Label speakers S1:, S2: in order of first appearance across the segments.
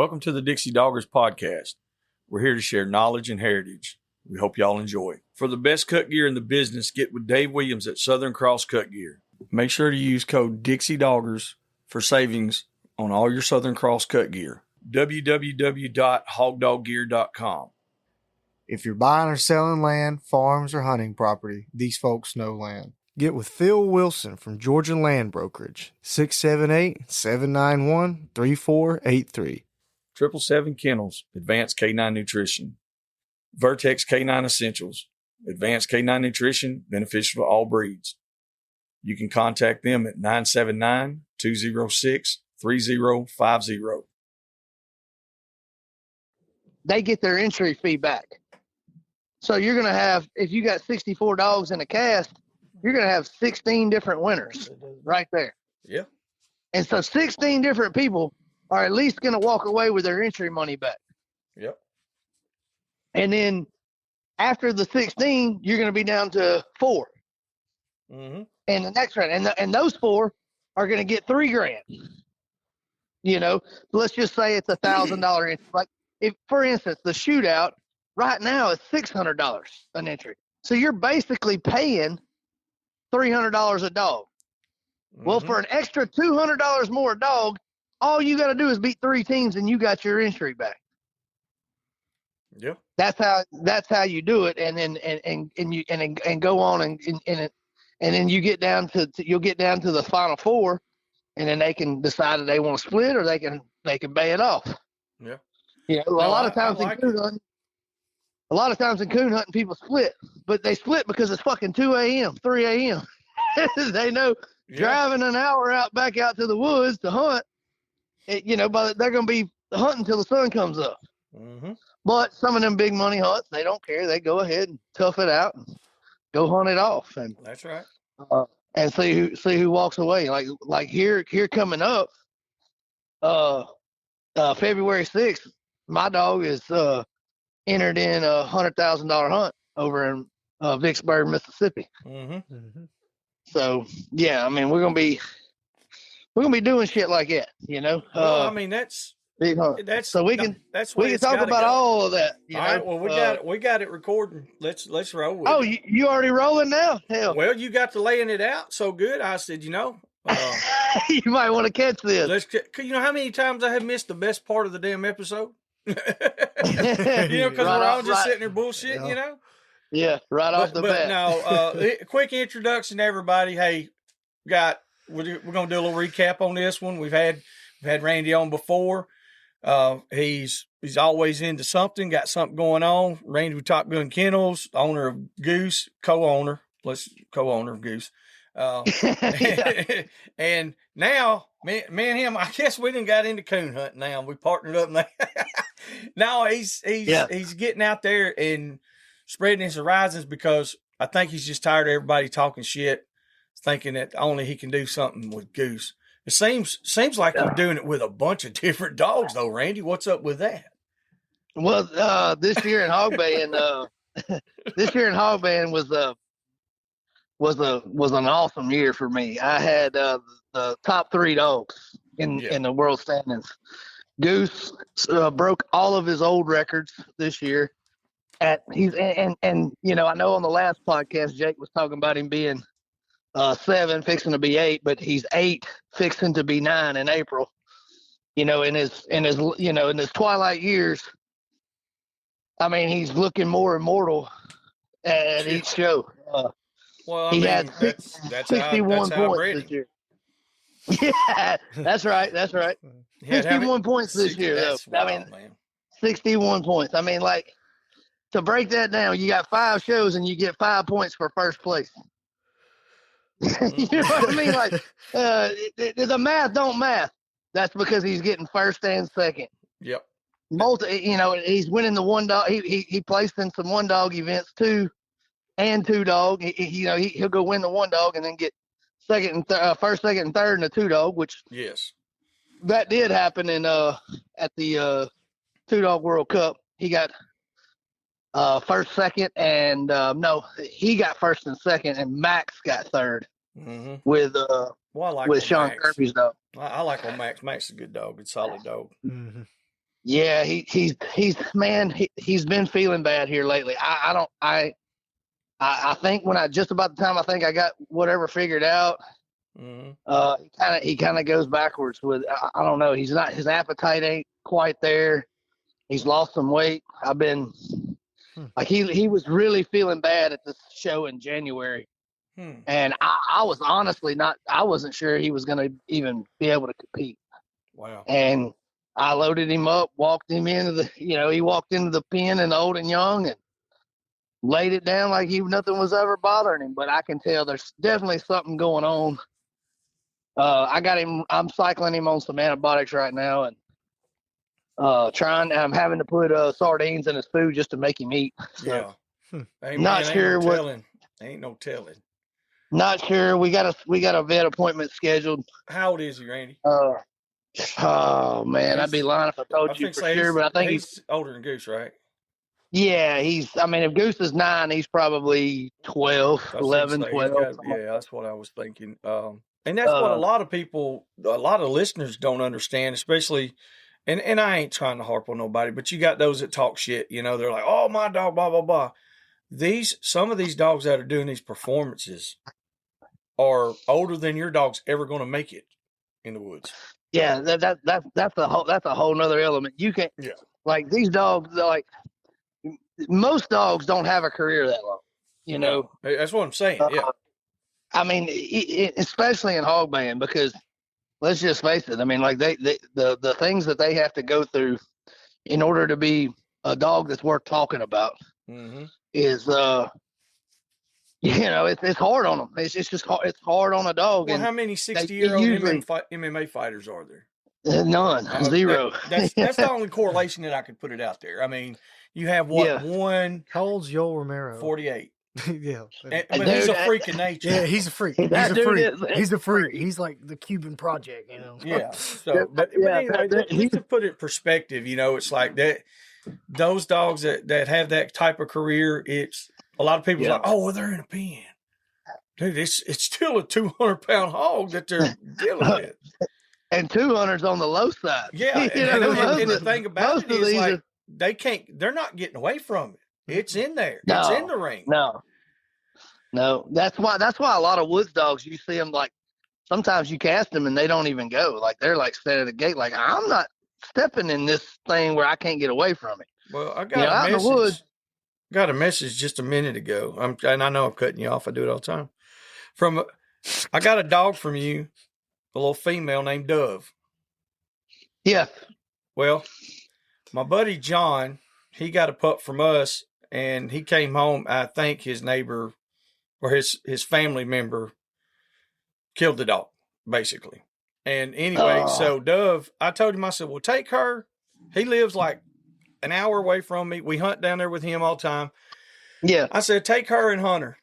S1: Welcome to the Dixie Doggers podcast. We're here to share knowledge and heritage. We hope y'all enjoy. For the best cut gear in the business, get with Dave Williams at Southern Cross Cut Gear. Make sure to use code Dixie Doggers for savings on all your Southern Cross cut gear. www.hogdoggear.com.
S2: If you're buying or selling land, farms, or hunting property, these folks know land. Get with Phil Wilson from Georgia Land Brokerage, 678-791-3483.
S1: 777 Kennels, Advanced K9 Nutrition. Vertex K9 Essentials, Advanced K9 Nutrition, beneficial to all breeds. You can contact them at 979-206-3050.
S3: They get their entry fee back. So you're going to have, if you got 64 dogs in a cast, you're going to have 16 different winners right there.
S1: Yeah.
S3: And so 16 different people are at least going to walk away with their entry money back.
S1: Yep.
S3: And then after the 16, you're going to be down to 4.
S1: Mm-hmm.
S3: And the next round, and those 4 are going to get $3,000. You know, let's just say it's $1,000 entry. Like, if, for instance, the shootout right now is $600 an entry. So you're basically paying $300 a dog. Mm-hmm. Well, for an extra $200 more a dog, all you got to do is beat 3 teams and you got your entry back.
S1: Yeah.
S3: That's how you do it. And then, and go on and then you get down to you'll get down to the final 4, and then they can decide if they want to split or they can pay it off.
S1: Yeah.
S3: You know, a lot of times in coon hunting, people split, but they split because it's fucking 2 a.m., 3 a.m. They know driving an hour back out to the woods to hunt, but they're going to be hunting till the sun comes up.
S1: Mm-hmm.
S3: But some of them big money hunts, they don't care. They go ahead and tough it out and go hunt it off. And
S1: that's right.
S3: And see who walks away. Like here coming up, February 6th, my dog is entered in a $100,000 hunt over in Vicksburg, Mississippi.
S1: Mm-hmm. Mm-hmm.
S3: So yeah, I mean we're gonna be doing shit like that, you know.
S1: Well, I mean that's
S3: so we can talk about all of that.
S1: All right, well we got it recording. Let's roll with it.
S3: You already rolling now? Hell.
S1: Well, you got to laying it out so good. I said,
S3: you might want to catch this.
S1: You know how many times I have missed the best part of the damn episode? Because we're all just sitting there bullshitting, you know.
S3: Yeah, off the bat.
S1: Now, quick introduction to everybody. Hey, we're gonna do a little recap on this one. We've had Randy on before. He's always into something, got something going on. Randy with Top Gun Kennels, owner of Goose, co-owner of Goose. And now me and him, I guess we done got into coon hunting now. We partnered up now. Now he's getting out there and spreading his horizons because I think he's just tired of everybody talking shit, thinking that only he can do something with Goose. It seems like you're doing it with a bunch of different dogs, though, Randy. What's up with that?
S3: Well, this year in hog baying, was an awesome year for me. I had the top 3 dogs in the world standings. Goose broke all of his old records this year. I know on the last podcast Jake was talking about him being 7 fixing to be 8, but he's 8 fixing to be 9 in April. You know, in his twilight years, I mean, he's looking more immortal at each show. He had 61 points this year. Yeah, that's right. 61 points this year, though.
S1: Wild,
S3: 61 points. I mean, like, to break that down, you got 5 shows and you get 5 points for first place. You know what I mean? Like, the math don't math. That's because he's getting first and second.
S1: Yep.
S3: He's winning the one dog. He placed in some one dog events, 2 and 2 dog. He'll go win the one dog and then get first, second, and third in the 2 dog. Which that did happen in at the 2 dog World Cup. He got first, second, and he got first and second, and Max got third with Sean
S1: Max.
S3: Kirby's dog.
S1: I like old Max. Max is a good dog, good solid dog.
S2: Mm-hmm.
S3: Yeah, he's man, he's been feeling bad here lately. I think when just about the time I think I got whatever figured out, he kind of goes backwards with, I don't know. His appetite ain't quite there. He's lost some weight. I've been like, he was really feeling bad at the show in January. And I was honestly I wasn't sure he was going to even be able to compete.
S1: Wow.
S3: And I loaded him up, walked him into he walked into the pen in Old and Young and laid it down like nothing was ever bothering him. But I can tell there's definitely something going on. I'm cycling him on some antibiotics right now, and I'm having to put sardines in his food just to make him eat. So, not sure what.
S1: Ain't no telling.
S3: Not sure. We got a vet appointment scheduled.
S1: How old is he, Randy?
S3: Oh man, I'd be lying if I told you for sure, but I think
S1: he's older than Goose, right?
S3: Yeah, if Goose is 9, he's probably 12, 11, 12.
S1: That's what I was thinking. And that's what a lot of listeners don't understand, especially, and I ain't trying to harp on nobody, but you got those that talk shit, they're like, oh, my dog, blah, blah, blah. Some of these dogs that are doing these performances are older than your dog's ever going to make it in the woods.
S3: Yeah, that's a whole nother element. You can like these dogs, like most dogs don't have a career that long.
S1: No, that's what I'm saying. Yeah.
S3: I mean, especially in hog band, because let's just face it. I mean, like the things that they have to go through in order to be a dog that's worth talking about is it's hard on them. It's just hard. It's hard on a dog.
S1: Well, how many 60-year-old MMA fighters are there?
S3: None. Zero.
S1: That's the only correlation that I could put it out there. I mean, you have one.
S2: How old's Yoel Romero?
S1: 48.
S2: Yeah.
S1: But he's a freak of nature.
S2: Yeah, he's a freak. He's a freak. He's like the Cuban project,
S1: Yeah. So, but anyway, just to put it in perspective, it's like that. Those dogs that have that type of career, it's a lot of people like, oh, well, they're in a pen. Dude, it's still a 200-pound hog that they're dealing with.
S3: And 200's on the low side.
S1: Yeah. And the thing about it is, like, they're not getting away from it. It's in there.
S3: No,
S1: it's in the ring.
S3: No. That's why a lot of woods dogs, you see them, like, sometimes you cast them and they don't even go. Like, they're like standing at the gate, like, I'm not stepping in this thing where I can't get away from it.
S1: Well, I got a message just a minute ago. And I know I'm cutting you off. I do it all the time. I got a dog from you, a little female named Dove.
S3: Yeah.
S1: Well, my buddy John, he got a pup from us, and he came home. I think his neighbor or his family member killed the dog, basically. And anyway, so Dove, I told him, I said, well, take her. He lives like an hour away from me. We hunt down there with him all the time.
S3: Yeah.
S1: I said, take her and hunt her.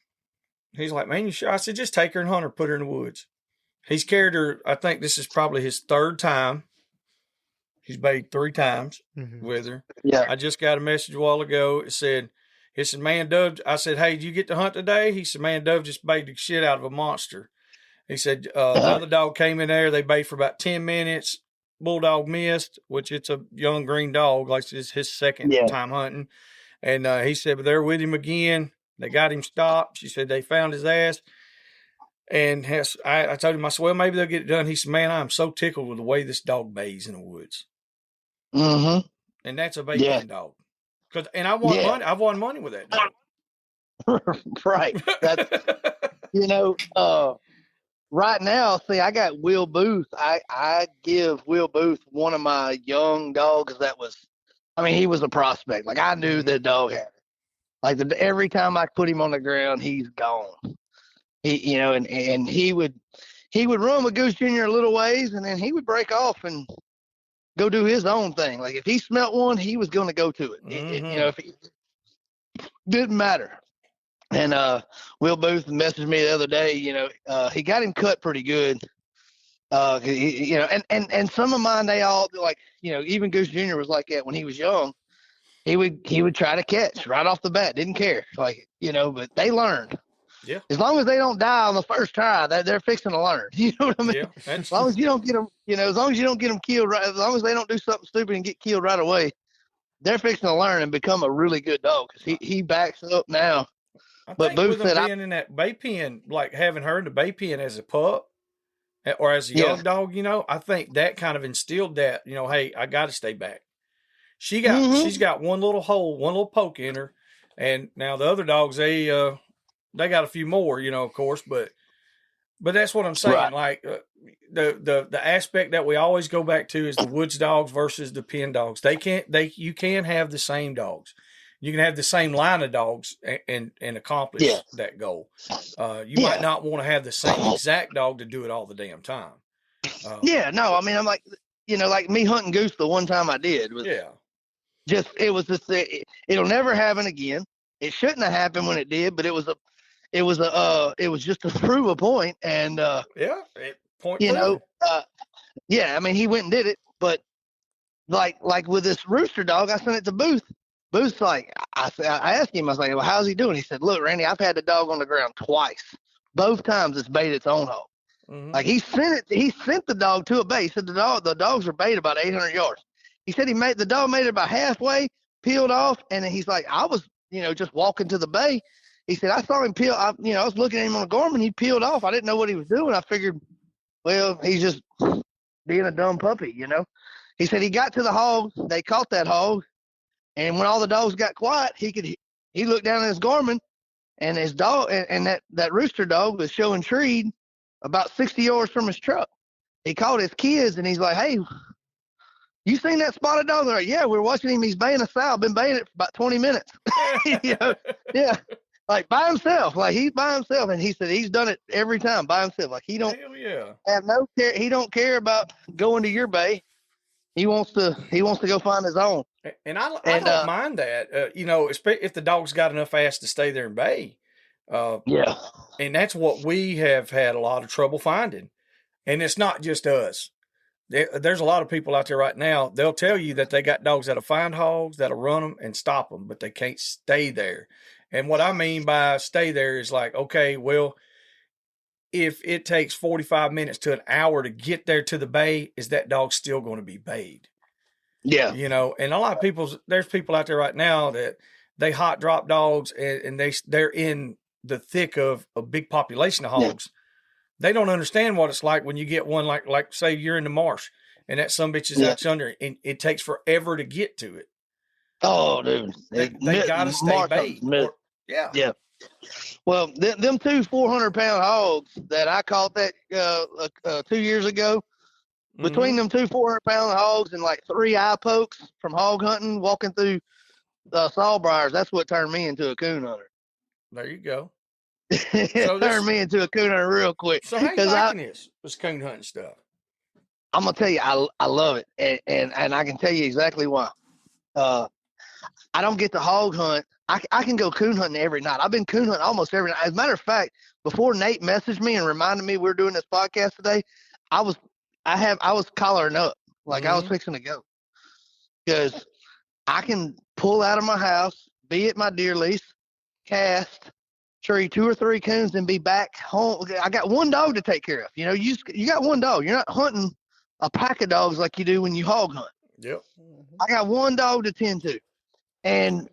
S1: He's like, man, you sure? I said, just take her and hunt her, put her in the woods. He's carried her. I think this is probably his 3rd time. He's bayed 3 times with her.
S3: Yeah.
S1: I just got a message a while ago. It said, man, Dove. I said, hey, did you get to hunt today? He said, man, Dove just bayed the shit out of a monster. He said, another dog came in there. They bayed for about 10 minutes. Bulldog missed, which it's a young green dog. Like it's his 2nd time hunting. And he said, but they're with him again. They got him stopped. She said they found his ass. And I told him, I said, well, maybe they'll get it done. He said, man, I'm so tickled with the way this dog bays in the woods.
S3: Mm-hmm.
S1: And that's a baying dog. And I won money. I've won money with that dog.
S3: Right. That's, right now, see, I got Will Booth. I give Will Booth one of my young dogs he was a prospect. Like, I knew that dog had it. Like, every time I put him on the ground, he's gone. And he would run with Goose Jr. a little ways, and then he would break off and go do his own thing. Like, if he smelt one, he was going to go to it. It didn't matter. And Will Booth messaged me the other day. He got him cut pretty good. And some of mine, they all like, even Goose Jr. was like that when he was young. He would try to catch right off the bat, didn't care, but they learned.
S1: Yeah.
S3: As long as they don't die on the first try, they're fixing to learn. You know what I mean?
S1: Yeah.
S3: As long as you don't get them, as long as you don't get them killed right, as long as they don't do something stupid and get killed right away, they're fixing to learn and become a really good dog. Because he backs up now.
S1: I
S3: But
S1: think with
S3: Booth
S1: them
S3: said,
S1: being in that bay pen, like having her in the bay pen as a pup or as a young dog, I think that kind of instilled that, hey, I got to stay back. She's got one little hole, one little poke in her, and now the other dogs they got a few more, of course, but that's what I'm saying.
S3: Right.
S1: Like the aspect that we always go back to is the woods dogs versus the pen dogs. You can have the same dogs. You can have the same line of dogs and accomplish that goal. You might not want to have the same exact dog to do it all the damn time.
S3: No, I mean, I'm like, like me hunting goose the one time I did was it was just, it'll never happen again. It shouldn't have happened when it did, but it was just to prove a point. And,
S1: point.
S3: I mean, he went and did it, but like with this rooster dog, I sent it to Booth. Booth's like, I asked him, I was like, well, how's he doing? He said, look, Randy, I've had the dog on the ground twice. Both times it's bait its own hole. Mm-hmm. Like he sent the dog to a bay. He said the dogs are bait about 800 yards. He said the dog made it about halfway, peeled off, and then he's like, I was, just walking to the bay. He said, I saw him peel. I was looking at him on the Gorman. He peeled off. I didn't know what he was doing. I figured, well, he's just being a dumb puppy, He said he got to the hog. They caught that hog. And when all the dogs got quiet, he looked down at his Gorman, and his dog and that rooster dog was showing treed about 60 yards from his truck. He called his kids, and he's like, hey, you seen that spotted dog? They're like, yeah, we're watching him. He's baying a sow. Been baying it for about 20 minutes. Yeah. Like by himself. Like he's by himself. And he said he's done it every time by himself. Like he don't have no care. He don't care about going to your bay. He wants to go find his own.
S1: And I don't mind that, if the dog's got enough ass to stay there and bay. And that's what we have had a lot of trouble finding. And it's not just us. There's a lot of people out there right now. They'll tell you that they got dogs that'll find hogs, that'll run them and stop them, but they can't stay there. And what I mean by stay there is like, okay, well, if it takes 45 minutes to an hour to get there to the bay, is that dog still going to be bayed?
S3: Yeah.
S1: And a lot of there's people out there right now that they hot drop dogs and they're in the thick of a big population of hogs. They don't understand what it's like when you get one like say you're in the marsh and that sumbitch is out yonder and it takes forever to get to it.
S3: Oh, dude.
S1: They got to stay bait. Yeah.
S3: Well, them two 400-pound hogs that I caught that 2 years ago, between them two 400-pound hogs and like 3 eye pokes from hog hunting, walking through sawbriars, that's what turned me into a coon hunter.
S1: There you go.
S3: It turned me into a coon hunter real quick.
S1: So how you liking this coon hunting stuff?
S3: I'm gonna tell you, I love it, and I can tell you exactly why. I don't get to hog hunt. I can go coon hunting every night. I've been coon hunting almost every night. As a matter of fact, before Nate messaged me and reminded me we're doing this podcast today, I was collaring up like I was fixing to go, because I can pull out of my house, be at my deer lease, cast, tree 2 or 3 coons, and be back home. I got one dog to take care of. You got one dog. You're not hunting a pack of dogs like you do when you hog hunt.
S1: Yep.
S3: I got one dog to tend to, and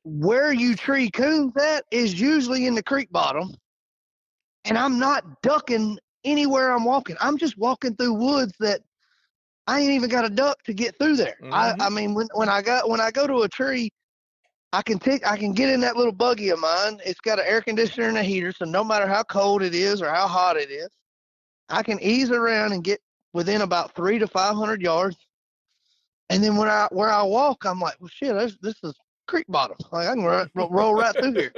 S3: where you tree coons at is usually in the creek bottom, and I'm not ducking anywhere I'm walking. I'm just walking through woods that I ain't even got a duck to get through there. I mean, when I go to a tree, I can get in that little buggy of mine. It's got an air conditioner and a heater, so no matter how cold it is or how hot it is, I can ease around and get within about 300 to 500 yards. And then where I walk, I'm like, well, shit, this is creek bottom. Like I can roll right through here.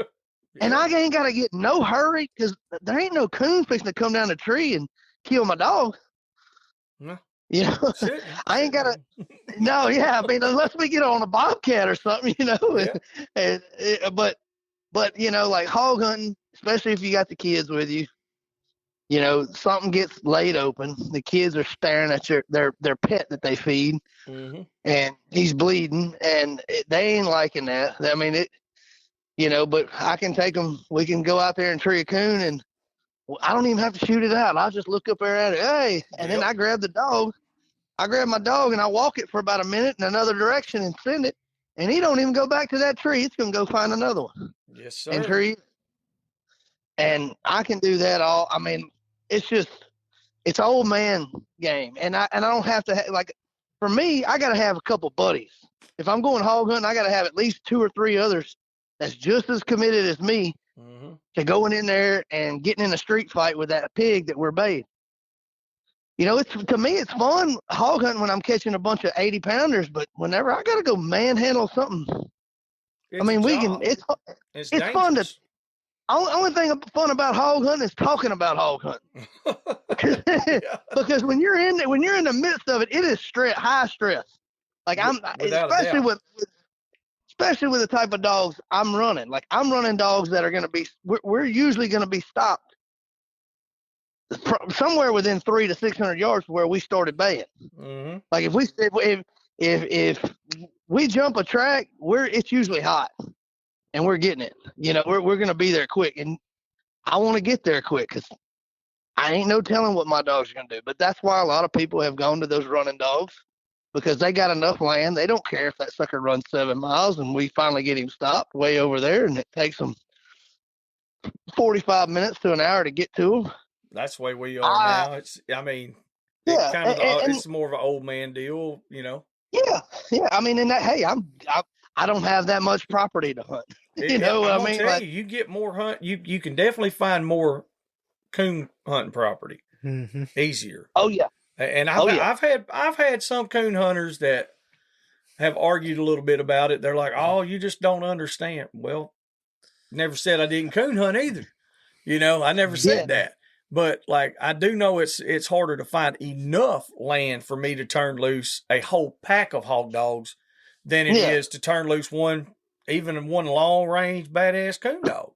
S3: And I ain't got to get no hurry, because there ain't no coon fixing to come down the tree and kill my dog.
S1: No.
S3: I ain't got to. No, yeah. I mean, unless we get on a bobcat or something, Yeah. But like hog hunting, especially if you got the kids with you, something gets laid open. The kids are staring at their pet that they feed, and he's bleeding, and they ain't liking that. I mean, but I can take them. We can go out there and tree a coon, and I don't even have to shoot it out. I'll just look up there at it, hey, and then I grab the dog. I grab my dog and I walk it for about a minute in another direction and send it, and he don't even go back to that tree. It's gonna go find another one.
S1: Yes, sir.
S3: And tree. And I can do that all. I mean, it's old man game, and I don't have to like. For me, I got to have a couple buddies. If I'm going hog hunting, I got to have at least 2 or 3 others that's just as committed as me to going in there and getting in a street fight with that pig that we're baiting. To me, it's fun hog hunting when I'm catching a bunch of 80-pounders, but whenever I got to go manhandle something, it's fun to. Only thing fun about hog hunting is talking about hog hunting. Because when you're in the midst of it, it is high stress. Like especially with the type of dogs I'm running. Like I'm running dogs that are going to be. We're usually going to be stopped somewhere within 300 to 600 yards where we started baying. Mm-hmm. Like if we jump a track, it's usually hot. And we're getting it. We're going to be there quick. And I want to get there quick because I ain't no telling what my dog's going to do. But that's why a lot of people have gone to those running dogs because they got enough land. They don't care if that sucker runs 7 miles and we finally get him stopped way over there and it takes them 45 minutes to an hour to get to him.
S1: That's the way we are now. It's more of an old man deal,
S3: Yeah. I mean, I don't have that much property to hunt.
S1: You get more hunt. You can definitely find more coon hunting property easier.
S3: Oh yeah.
S1: And I've had some coon hunters that have argued a little bit about it. They're like, "Oh, you just don't understand." Well, never said I didn't coon hunt either. I never said that. But like I do know it's harder to find enough land for me to turn loose a whole pack of hog dogs than it is to turn loose one long range badass coon dog.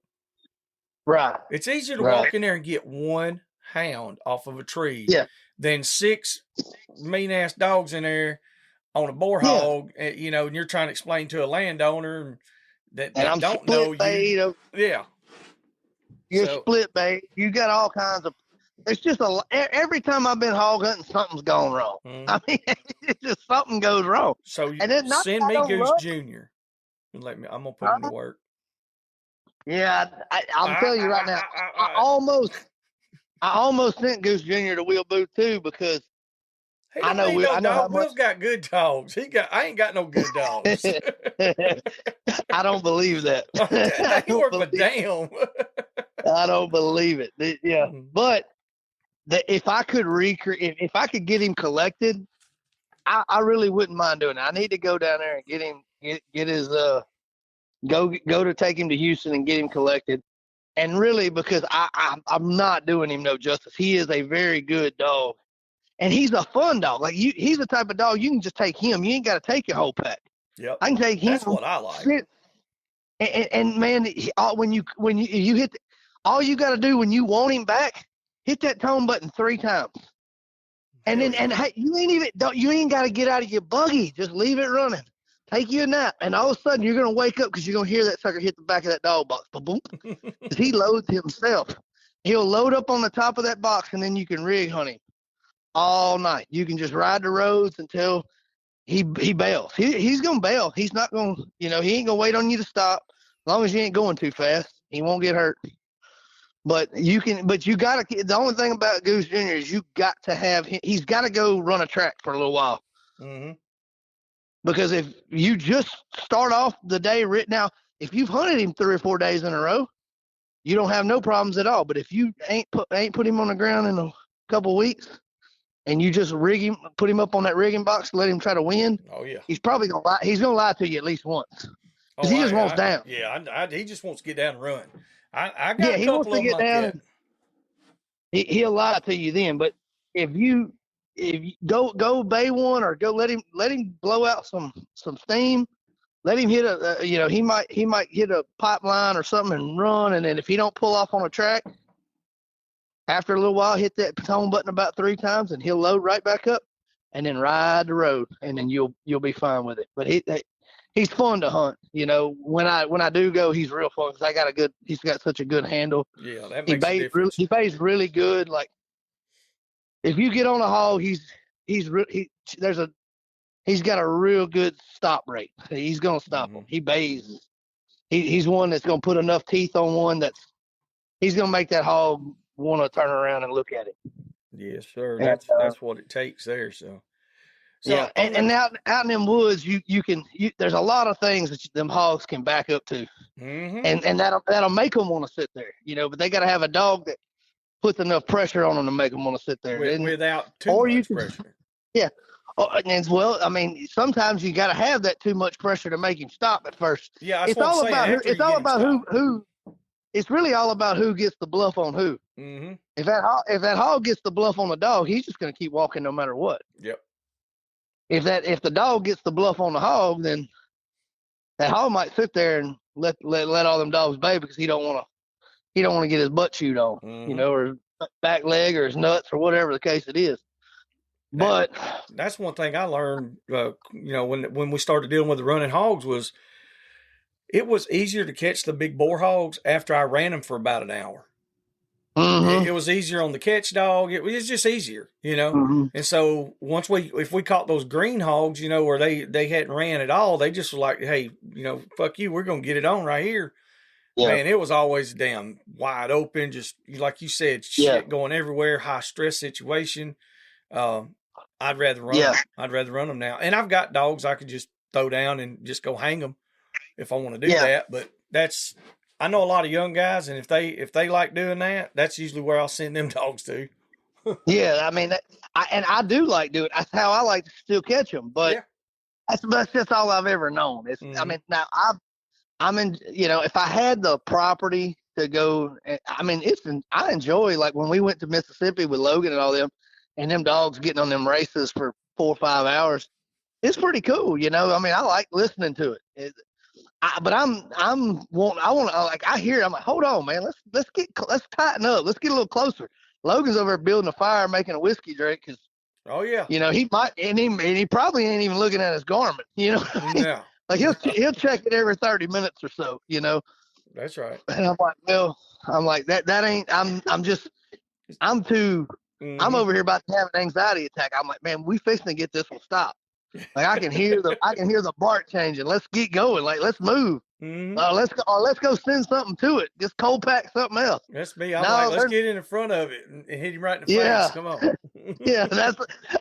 S3: Right.
S1: It's easier to walk in there and get one hound off of a tree than 6 mean ass dogs in there on a boar hog, and you're trying to explain to a landowner that don't know you. You're split bait. You got all kinds of. It's just every time I've been hog hunting, something's gone wrong. Mm-hmm. I mean, it's just something goes wrong. So send me Goose Jr. and let me. I'm gonna put him to work.
S3: Yeah, I'll tell you right now. I almost sent Goose Jr. to Will Booth too because I know
S1: Will's got good dogs. I ain't got no good dogs.
S3: I don't believe that.
S1: He worth a damn.
S3: I don't believe it. Yeah, but if I could if I could get him collected, I really wouldn't mind doing it. I need to go down there and get him, get his go to take him to Houston and get him collected. And really, because I'm not doing him no justice. He is a very good dog, and he's a fun dog. Like he's the type of dog you can just take him. You ain't got to take your whole pack.
S1: Yep,
S3: I can take him.
S1: That's what I like.
S3: And man, when you hit. All you got to do when you want him back, hit that tone button 3 times, and hey, you ain't got to get out of your buggy. Just leave it running. Take you a nap, and all of a sudden you're gonna wake up because you're gonna hear that sucker hit the back of that dog box. Boom, because he loads himself. He'll load up on the top of that box, and then you can rig hunt him all night. You can just ride the roads until he bails. He's gonna bail. He's not gonna, he ain't gonna wait on you to stop. As long as you ain't going too fast, he won't get hurt. But you gotta, the only thing about Goose Jr. is you got to have him, he's got to go run a track for a little while. Mm-hmm. Because if you just start off the day now, if you've hunted him 3 or 4 days in a row, you don't have no problems at all. But if you ain't put him on the ground in a couple of weeks and you just put him up on that rigging box, let him try to win.
S1: Oh yeah.
S3: He's probably going to lie. He's going to lie to you at least once. He just wants down.
S1: Yeah. He just wants to get down and run. I got a couple
S3: wants to get down. And he'll lie to you then. But if you go bay one or go let him blow out some steam, let him hit he might hit a pipeline or something and run. And then if he don't pull off on a track, after a little while, hit that tone button about 3 times and he'll load right back up and then ride the road. And then you'll be fine with it. But he's fun to hunt. You know, when I do go, he's real fun because he's got such a good handle.
S1: Yeah, that makes a difference.
S3: He bays really good. Like if you get on a hog, he's got a real good stop rate. He's gonna stop him. He bays. He's one that's gonna put enough teeth on one he's gonna make that hog want to turn around and look at it.
S1: Yes, sir.
S3: And,
S1: That's what it takes there. So
S3: yeah, and out in them woods, there's a lot of things that them hogs can back up to, and that'll make them want to sit there, you know. But they got to have a dog that puts enough pressure on them to make them want to sit there
S1: without too much pressure.
S3: Yeah, and as well, I mean, sometimes you got to have that too much pressure to make him stop at first.
S1: Yeah,
S3: it's all about who. It's really all about who gets the bluff on who.
S1: Mm-hmm.
S3: If that hog gets the bluff on the dog, he's just going to keep walking no matter what.
S1: Yep.
S3: If the dog gets the bluff on the hog, then that hog might sit there and let all them dogs bay because he don't want to get his butt chewed on, you know, or back leg or his nuts or whatever the case it is. But
S1: that's one thing I learned, you know, when we started dealing with the running hogs was it was easier to catch the big boar hogs after I ran them for about an hour. It was easier on the catch dog. It was just easier, you know. And so if we caught those green hogs, you know, where they hadn't ran at all, they just were like, hey, you know, fuck you, we're gonna get it on right here. Yeah. Man, it was always damn wide open, just like you said, shit going everywhere, high stress situation. I'd rather run. Yeah. I'd rather run them now. And I've got dogs I could just throw down and just go hang them if I want to do that. But I know a lot of young guys, and if they like doing that, that's usually where I'll send them dogs to.
S3: Yeah, I mean, I do like doing it. That's how I like to still catch them. But that's just all I've ever known. I mean, now I'm in. You know, if I had the property to go, I mean, I enjoy, like when we went to Mississippi with Logan and all them, and them dogs getting on them races for 4 or 5 hours. It's pretty cool, you know. I mean, I like listening to it. But I hear it. I'm like, hold on, man. Let's tighten up. Let's get a little closer. Logan's over there building a fire, making a whiskey drink. Cause, you know, he might, and he probably ain't even looking at his garment. You know,
S1: yeah.
S3: Like he'll check it every 30 minutes or so. You know.
S1: That's right.
S3: And I'm like, well, that ain't. I'm too. I'm over here about to have an anxiety attack. I'm like, man, we fixing to get this one stopped. Like I can hear the bark changing. Let's get going. Like let's move. Let's go send something to it. Just cold pack something else.
S1: That's me. Let's get in front of it and hit him right in the face. Come on.
S3: Yeah,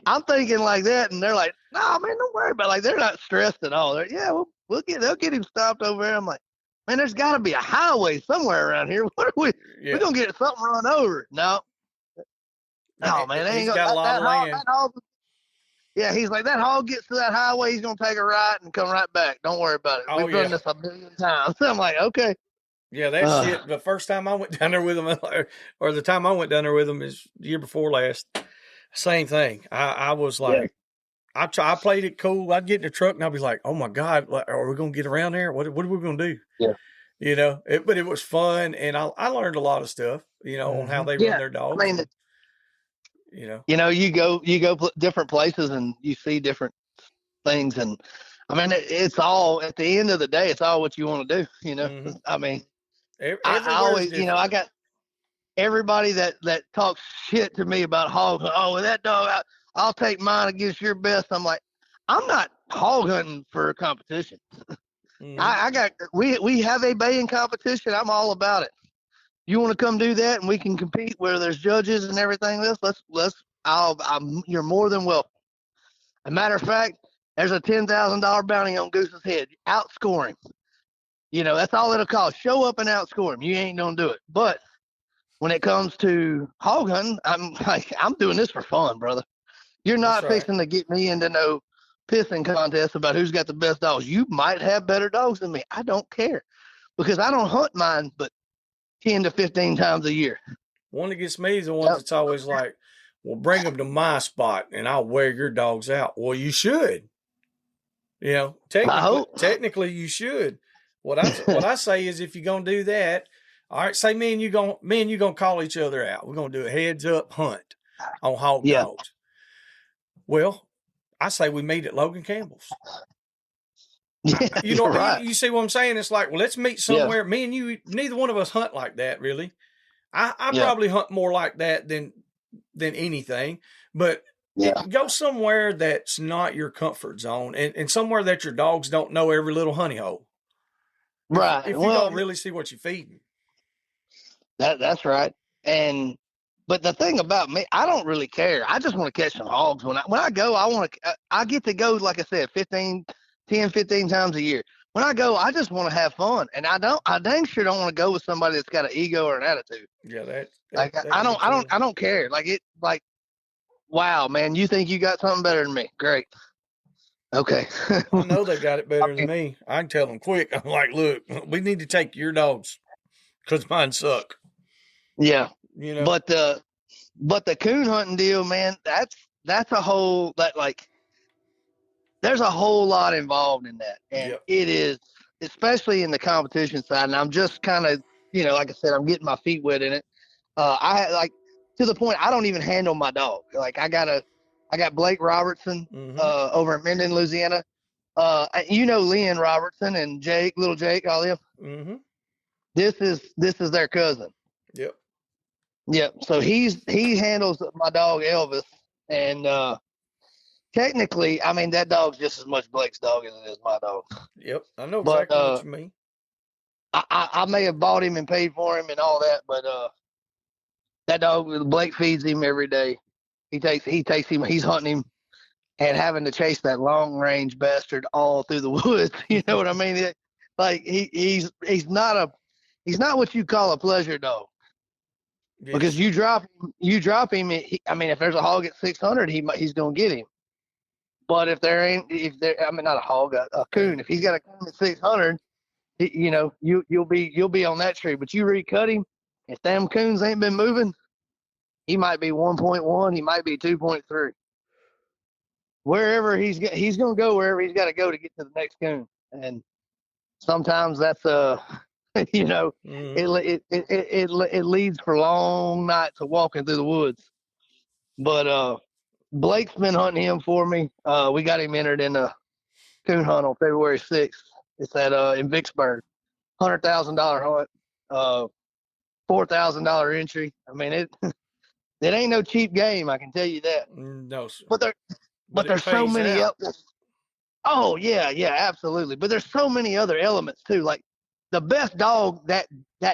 S3: I'm thinking like that, and they're like, "No, man, don't worry about it." Like they're not stressed at all. They'll get him stopped over there. I'm like, man, there's got to be a highway somewhere around here. What are we? Yeah. We're gonna get something run over. No, man, they ain't
S1: got a lot of land.
S3: Yeah, he's like, that hog gets to that highway, he's going to take a right and come right back. Don't worry about it. We've done this a million times. I'm like, okay.
S1: Yeah, that shit. The first time I went down there with him, or the time I went down there with him is the year before last. Same thing. I was like, I played it cool. I'd get in the truck and I'd be like, oh my God, are we going to get around there? What are we going to do?
S3: Yeah.
S1: You know, but it was fun. And I learned a lot of stuff, you know, on how they run their dogs. I mean,
S3: you go different places and you see different things, and I mean it's all, at the end of the day, it's all what you want to do, you know. I mean, I always, you know, I got everybody that talks shit to me about hog. Oh, that dog, I'll take mine against your best. I'm like, I'm not hog hunting for a competition. We have a baying competition. I'm all about it. You want to come do that, and we can compete where there's judges and everything else. You're more than welcome. As a matter of fact, there's a $10,000 bounty on Goose's head. Outscore him. You know, that's all it'll cost. Show up and outscore him. You ain't gonna do it. But when it comes to hog hunting, I'm doing this for fun, brother. You're not fixing to get me into no pissing contest about who's got the best dogs. You might have better dogs than me. I don't care, because I don't hunt mine but 10 to 15 times a year.
S1: One that gets me is the one that's always like, well, bring them to my spot and I'll wear your dogs out. Well, you should. You know, technically you should. What I say is, if you're going to do that, all right, say me and you gonna call each other out. We're going to do a heads up hunt on hog dogs. Well, I say we meet at Logan Campbell's.
S3: Yeah,
S1: You know,
S3: you're right.
S1: you see what I'm saying? It's like, well, let's meet somewhere. Me and you, neither one of us hunt like that, really. I probably hunt more like that than anything, but go somewhere that's not your comfort zone, and somewhere that your dogs don't know every little honey hole.
S3: Right.
S1: If you don't really see what you're feeding.
S3: That's right. But the thing about me, I don't really care. I just want to catch some hogs. When I go, I get to go, like I said, 10, 15 times a year. When I go, I just want to have fun. And I dang sure don't want to go with somebody that's got an ego or an attitude.
S1: Yeah,
S3: I don't care. Wow, man, you think you got something better than me? Great. Okay.
S1: I know they got it better than me. I can tell them quick. I'm like, look, we need to take your dogs because mine suck.
S3: Yeah.
S1: You know,
S3: but the coon hunting deal, man, that's a whole there's a whole lot involved in that, and it is, especially in the competition side. And I'm just kind of, like I said, I'm getting my feet wet in it. To the point I don't even handle my dog. Like I got Blake Robertson over in Minden, Louisiana. Lynn Robertson and little Jake, all them.
S1: Mm-hmm.
S3: This is their cousin.
S1: Yep.
S3: Yep. So he handles my dog Elvis, and technically, I mean, that dog's just as much Blake's dog as it is my dog.
S1: Yep. I know exactly what you mean.
S3: I may have bought him and paid for him and all that, but that dog, Blake feeds him every day. He takes him. He's hunting him and having to chase that long range bastard all through the woods. You know what I mean? He's not what you call a pleasure dog. Yes. Because you drop him. If there's a hog at 600, he's gonna get him. But not a hog, a coon. If he's got a coon at 600, you'll be on that tree. But you recut him, if them coons ain't been moving, he might be 1.1, he might be 2.3. Wherever he's gonna go, wherever he's got to go to get to the next coon. And sometimes that's it leads for long nights of walking through the woods. But Blake's been hunting him for me. We got him entered in a coon hunt on February 6th. It's in Vicksburg, $100,000 hunt, $4,000 entry. I mean, it ain't no cheap game. I can tell you that.
S1: No, sir.
S3: But there's so many. Oh yeah, absolutely. But there's so many other elements too. Like the best dog that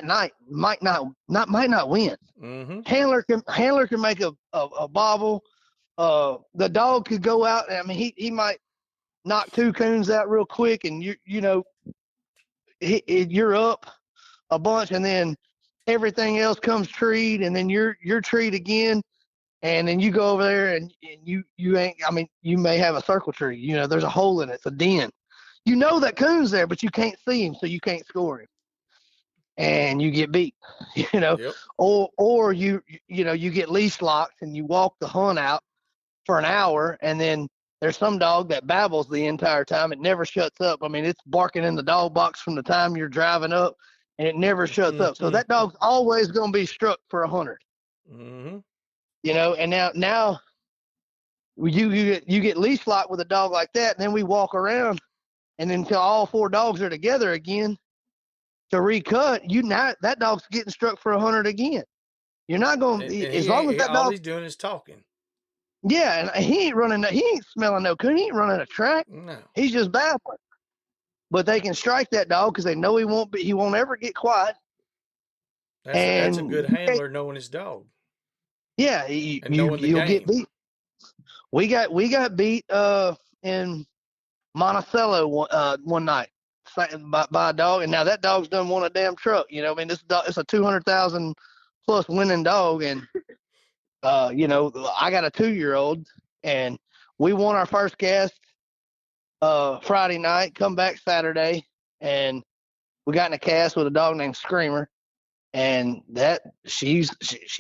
S3: night might not win. Mm-hmm. Handler can make a bobble. The dog could go out. I mean, he might knock two coons out real quick, and you're up a bunch, and then everything else comes treed, and then you're treed again, and then you go over there, and you ain't. I mean, you may have a circle tree. There's a hole in it. It's a den. That coon's there, but you can't see him, so you can't score him, and you get beat. Yep. Or you get leash locked, and you walk the hunt out for an hour, and then there's some dog that babbles the entire time. It never shuts up. I mean, it's barking in the dog box from the time you're driving up, and it never shuts up. So that dog's always going to be struck for 100. Mm-hmm. And now you get leash locked with a dog like that, and then we walk around, and then until all four dogs are together again to recut, that dog's getting struck for 100 again. You're not going to, as long as that dog.
S1: All he's doing is talking.
S3: Yeah, and he ain't smelling no coon. He ain't running a track. No. He's just babbling. But they can strike that dog because they know he won't ever get quiet.
S1: That's a good handler knowing his dog.
S3: Yeah, you'll get beat. We got beat in Monticello one night by a dog, and now that dog's done won a damn truck. This dog, it's a 200,000 plus winning dog, and I got a 2-year-old, and we won our first cast Friday night, come back Saturday, and we got in a cast with a dog named Screamer, and that she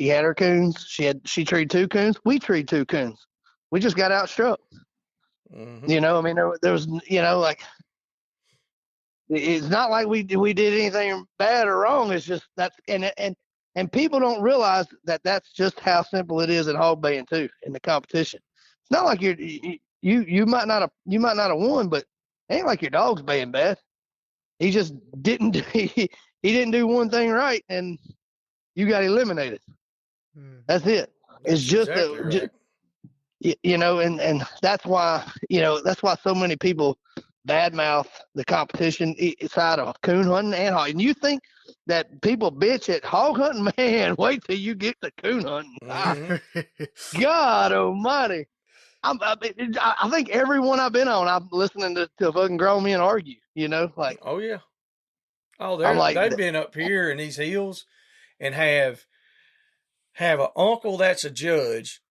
S3: had her coons. She treed 2 coons. We treed 2 coons. We just got outstruck. Mm-hmm. There was, it's not like we did anything bad or wrong. It's just that's and people don't realize that that's just how simple it is in hog baying too in the competition. It's not like you might not have won, but ain't like your dog's being bad. He just didn't. He didn't do one thing right, and you got eliminated. That's it.
S1: That's
S3: it's just,
S1: exactly right.
S3: And that's why so many people badmouth the competition side of coon hunting and hog. And you think that people bitch at hog hunting? Man, wait till you get to coon hunting.
S1: Mm-hmm.
S3: God Almighty! I think everyone I've been on, I'm listening to fucking grown men argue. Like,
S1: oh yeah. Oh,
S3: I'm like,
S1: they've been up here in these hills and have an uncle that's a judge,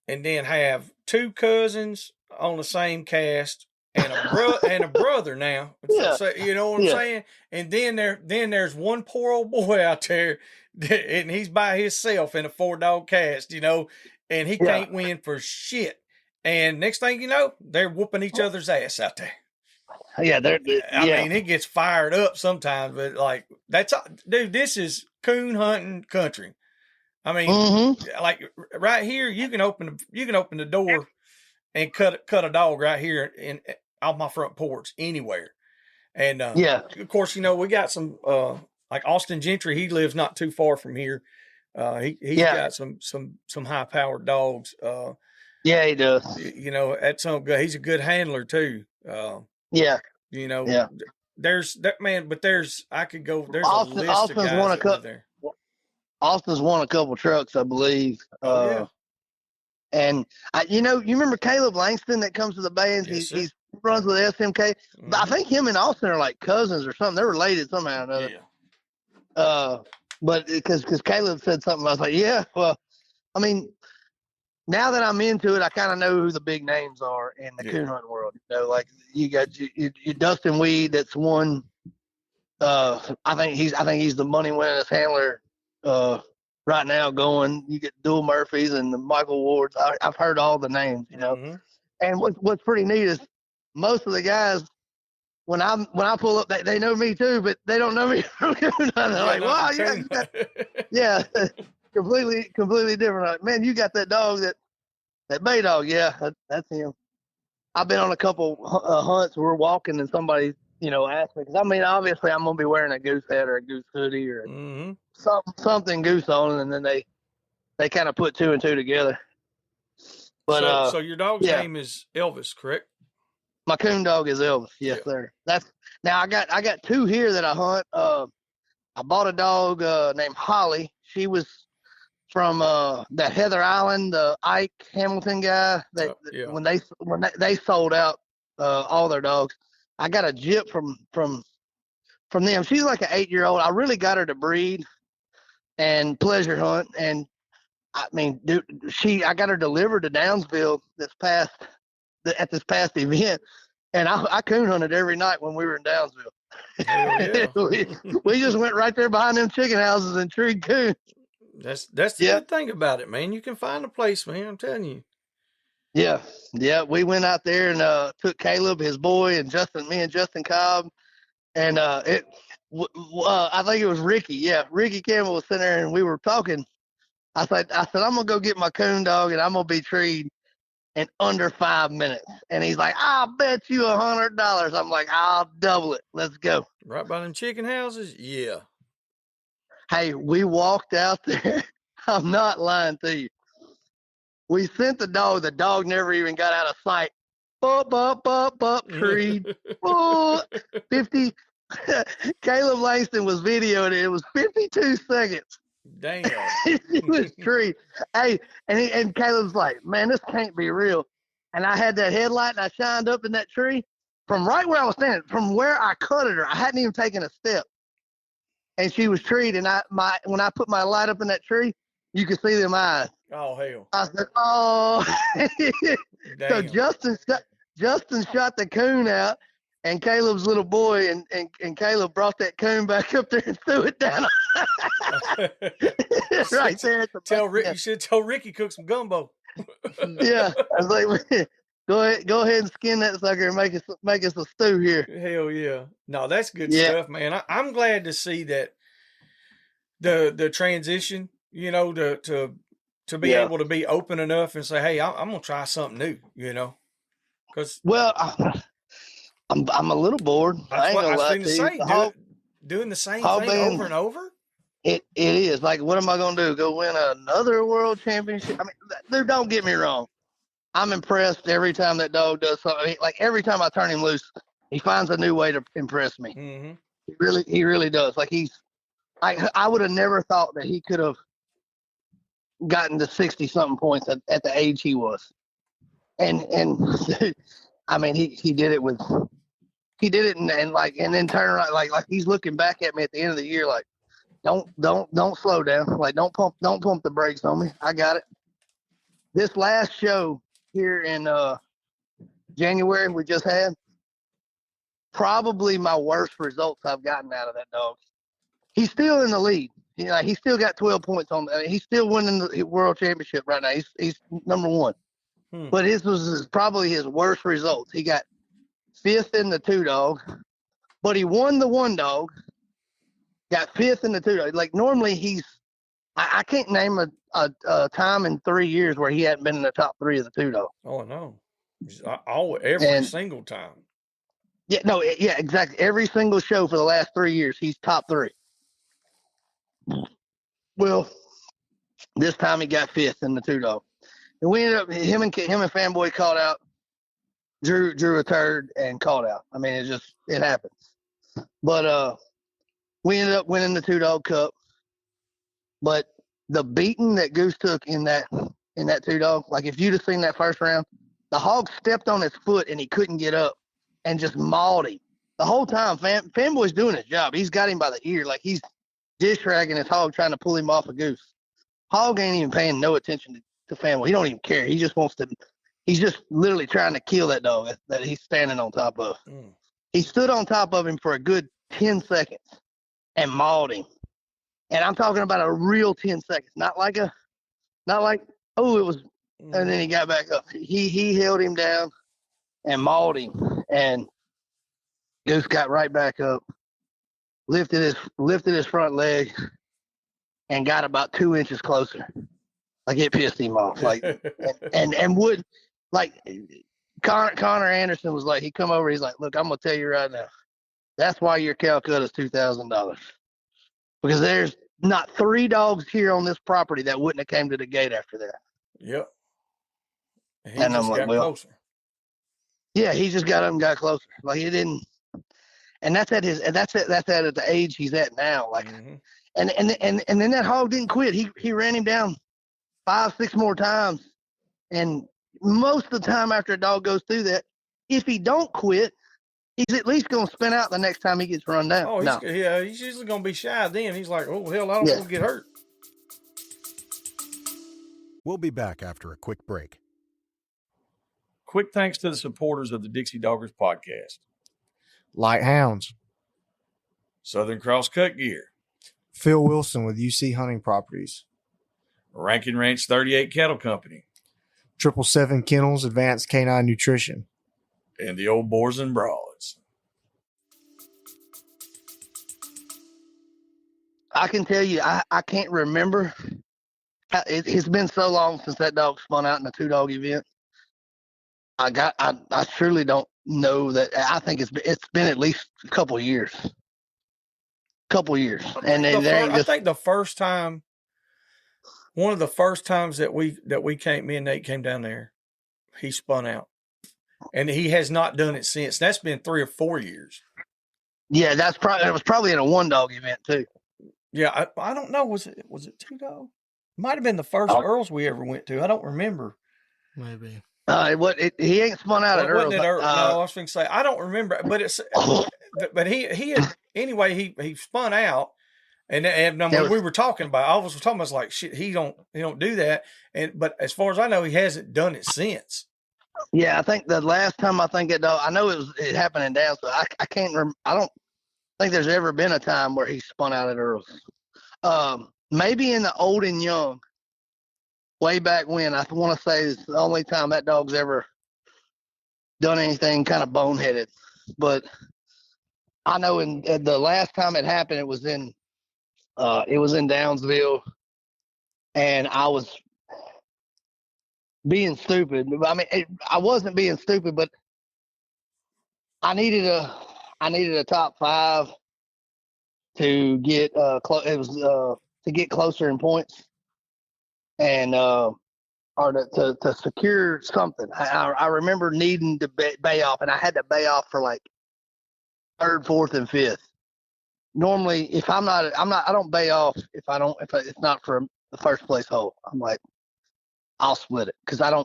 S1: and then have two cousins on the same cast, and a brother now.
S3: yeah,
S1: So, you know what I'm saying? And then there's one poor old boy out there, and he's by himself in a 4-dog cast, and he can't win for shit. And next thing you know, they're whooping each other's ass out there.
S3: Yeah,
S1: I mean, it gets fired up sometimes, but like dude, this is coon hunting country. I mean, like right here, you can open the door and cut a dog right here off my front porch anywhere. And of course, we got some like Austin Gentry. He lives not too far from here. He's got some high powered dogs.
S3: Yeah, he does.
S1: At some good. He's a good handler too. There's that man, but I could go. There's
S3: Austin,
S1: a list of guys that live there.
S3: Austin's won a couple trucks, I believe.
S1: Yeah.
S3: And you remember Caleb Langston that comes to the bands?
S1: Yes,
S3: he runs with SMK. Mm-hmm. I think him and Austin are like cousins or something. They're related somehow or another. Yeah. But because Caleb said something, I was like, yeah. Well, I mean, now that I'm into it, I kind of know who the big names are in the coon hunting world. Like you got you Dustin Weed, that's one. I think he's the money winningest handler right now going. You get Dual Murphys and the Michael Wards. I've heard all the names,
S1: Mm-hmm.
S3: And what's pretty neat is most of the guys, when I pull up, they know me too, but they don't know me from coon hunting. They're like, wow, yeah, completely different. Like, man, you got that dog, that bay dog. Yeah, that's him. I've been on a couple hunts where we're walking and somebody, asked me, because I mean, obviously I'm going to be wearing a goose hat or a goose hoodie or something goose on, and then they kind of put two and two together. But
S1: so your dog's name is Elvis, correct?
S3: My coon dog is Elvis. Yes, sir. Now I got two here that I hunt. I bought a dog named Holly. She was from that Heather Island, Ike Hamilton guy. When they sold out all their dogs, I got a Gyp from them. She's like an 8-year-old. I really got her to breed and pleasure hunt, and I mean, dude, I got her delivered to Downsville at this past event, and I coon hunted every night when we were in Downsville.
S1: Yeah.
S3: we just went right there behind them chicken houses and treed coon.
S1: That's the good thing about it, man. You can find a place, man. I'm telling you.
S3: Yeah. We went out there and took Caleb, his boy, and me and Justin Cobb, and I think it was Ricky. Yeah, Ricky Campbell was sitting there, and we were talking. I said, I'm gonna go get my coon dog, and I'm gonna be treed in under 5 minutes. And he's like, I'll bet you $100. I'm like, I'll double it. Let's go.
S1: Right by them chicken houses? Yeah.
S3: Hey, we walked out there. I'm not lying to you. We sent the dog. The dog never even got out of sight. Up, treed. 50. Caleb Langston was videoing it. It was 52 seconds.
S1: Damn.
S3: He was treed. Hey, and Caleb's like, man, this can't be real. And I had that headlight and I shined up in that tree from right where I was standing, from where I cutted her. I hadn't even taken a step. And she was treed. And when I put my light up in that tree, you could see them eyes.
S1: Oh, hell.
S3: I said, oh. So Justin shot the coon out, and Caleb's little boy and Caleb brought that coon back up there and threw it down. Right there at the
S1: You should tell Ricky cook some gumbo.
S3: Yeah. I was like, go ahead and skin that sucker and make us a stew here.
S1: Hell yeah. No, that's good stuff, man. I'm glad to see that the transition, to be able to be open enough and say, hey, I'm gonna try something new, because
S3: I'm a little bored.
S1: That's
S3: I ain't
S1: what I
S3: gonna
S1: was
S3: lie
S1: going to
S3: to you.
S1: say.
S3: The
S1: Doing the same
S3: hog
S1: thing
S3: band,
S1: over and over.
S3: it is like, what am I gonna do? Go win another world championship? I mean, dude, don't get me wrong. I'm impressed every time that dog does something. Like every time I turn him loose, he finds a new way to impress me.
S1: Mm-hmm.
S3: He really does. Like I would have never thought that he could have gotten to 60 something points at the age he was. And I mean, he did it and then turn around like he's looking back at me at the end of the year like, don't slow down. Like don't pump the brakes on me. I got it. This last show here in January we just had, probably my worst results I've gotten out of that dog. He's still in the lead. You know, he's still got 12 points on. He's still winning the world championship right now. He's number one. But his was probably his worst results. He got 5th in the 2-dog, but he won the 1-dog. Got 5th in the 2-dog. Like normally I can't name a time in 3 years where he hadn't been in the top 3 of the 2-dog.
S1: Oh no, every single time.
S3: Yeah, exactly. Every single show for the last 3 years, he's top 3. Well, this time he got 5th in the 2-dog. And we ended up him and Fanboy called out, drew a turd and called out. I mean, it happens. But we ended up winning the 2-dog cup. But the beating that Goose took in that 2-dog, like if you'd have seen that first round, the hog stepped on his foot and he couldn't get up and just mauled him. The whole time, Fanboy's doing his job. He's got him by the ear, like he's dish ragging his hog, trying to pull him off a Goose. Hog ain't even paying no attention to Fanboy. He don't even care. He just wants to. He's just literally trying to kill that dog that he's standing on top of. He stood on top of him for a good 10 seconds and mauled him. And I'm talking about a real 10 seconds, not like, oh, it was, and then he got back up. He held him down and mauled him, and Goose got right back up, lifted his front leg, and got about 2 inches closer. Like it pissed him off. Like and would like Connor Anderson was like, he come over, he's like, look, I'm gonna tell you right now, that's why your cow cut is $2,000. Because there's not 3 dogs here on this property that wouldn't have came to the gate after that.
S1: Yep.
S3: And I'm like, well,
S1: closer.
S3: Yeah, he just got up and got closer. Like he didn't, and that's at the age he's at now. Like, and then that hog didn't quit. He ran him down 5, 6 more times, and most of the time after a dog goes through that, if he don't quit, he's at least gonna spin out the next time he gets run down.
S1: Oh, he's usually gonna be shy then. He's like, oh hell, I don't want to get hurt.
S4: We'll be back after a quick break.
S1: Quick thanks to the supporters of the Dixie Doggers podcast.
S2: Light Hounds,
S1: Southern Cross Cut Gear,
S2: Phil Wilson with UC Hunting Properties,
S1: Rankin Ranch 38 Cattle Company,
S2: 777 Kennels Advanced Canine Nutrition,
S1: and the old Boars N Broads.
S3: I can tell you, I can't remember. It's been so long since that dog spun out in a 2-dog event. I surely don't know that. I think it's been at least a couple years. And
S1: I think the first time, one of the first times that me and Nate came down there, he spun out, and he has not done it since. That's been 3 or 4 years.
S3: Yeah, it was probably in a 1-dog event too.
S1: Yeah, I don't know. Was it 2-dog? Might have been the first Earls we ever went to. I don't remember.
S2: Maybe.
S3: He ain't spun out at Earls.
S1: No, I was going to say I don't remember, but it's but he had, anyway. He spun out, and when we were talking about, I was talking about like shit. He don't do that, but as far as I know, he hasn't done it since.
S3: Yeah, I think the last time I know it happened in Downsville. I can't remember. I don't think there's ever been a time where he spun out at Earls. Maybe in the old and young, way back when. I want to say it's the only time that dog's ever done anything kind of boneheaded. But I know in the last time it happened, it was in Downsville, and I was being stupid. I mean, I wasn't being stupid, but I needed a top 5 to get it was to get closer in points and or to secure something. I remember needing to bay off, and I had to bay off for like 3rd, 4th, and 5th. Normally, if I don't bay off if it's not for the first place hole. I'm like, I'll split it because I'm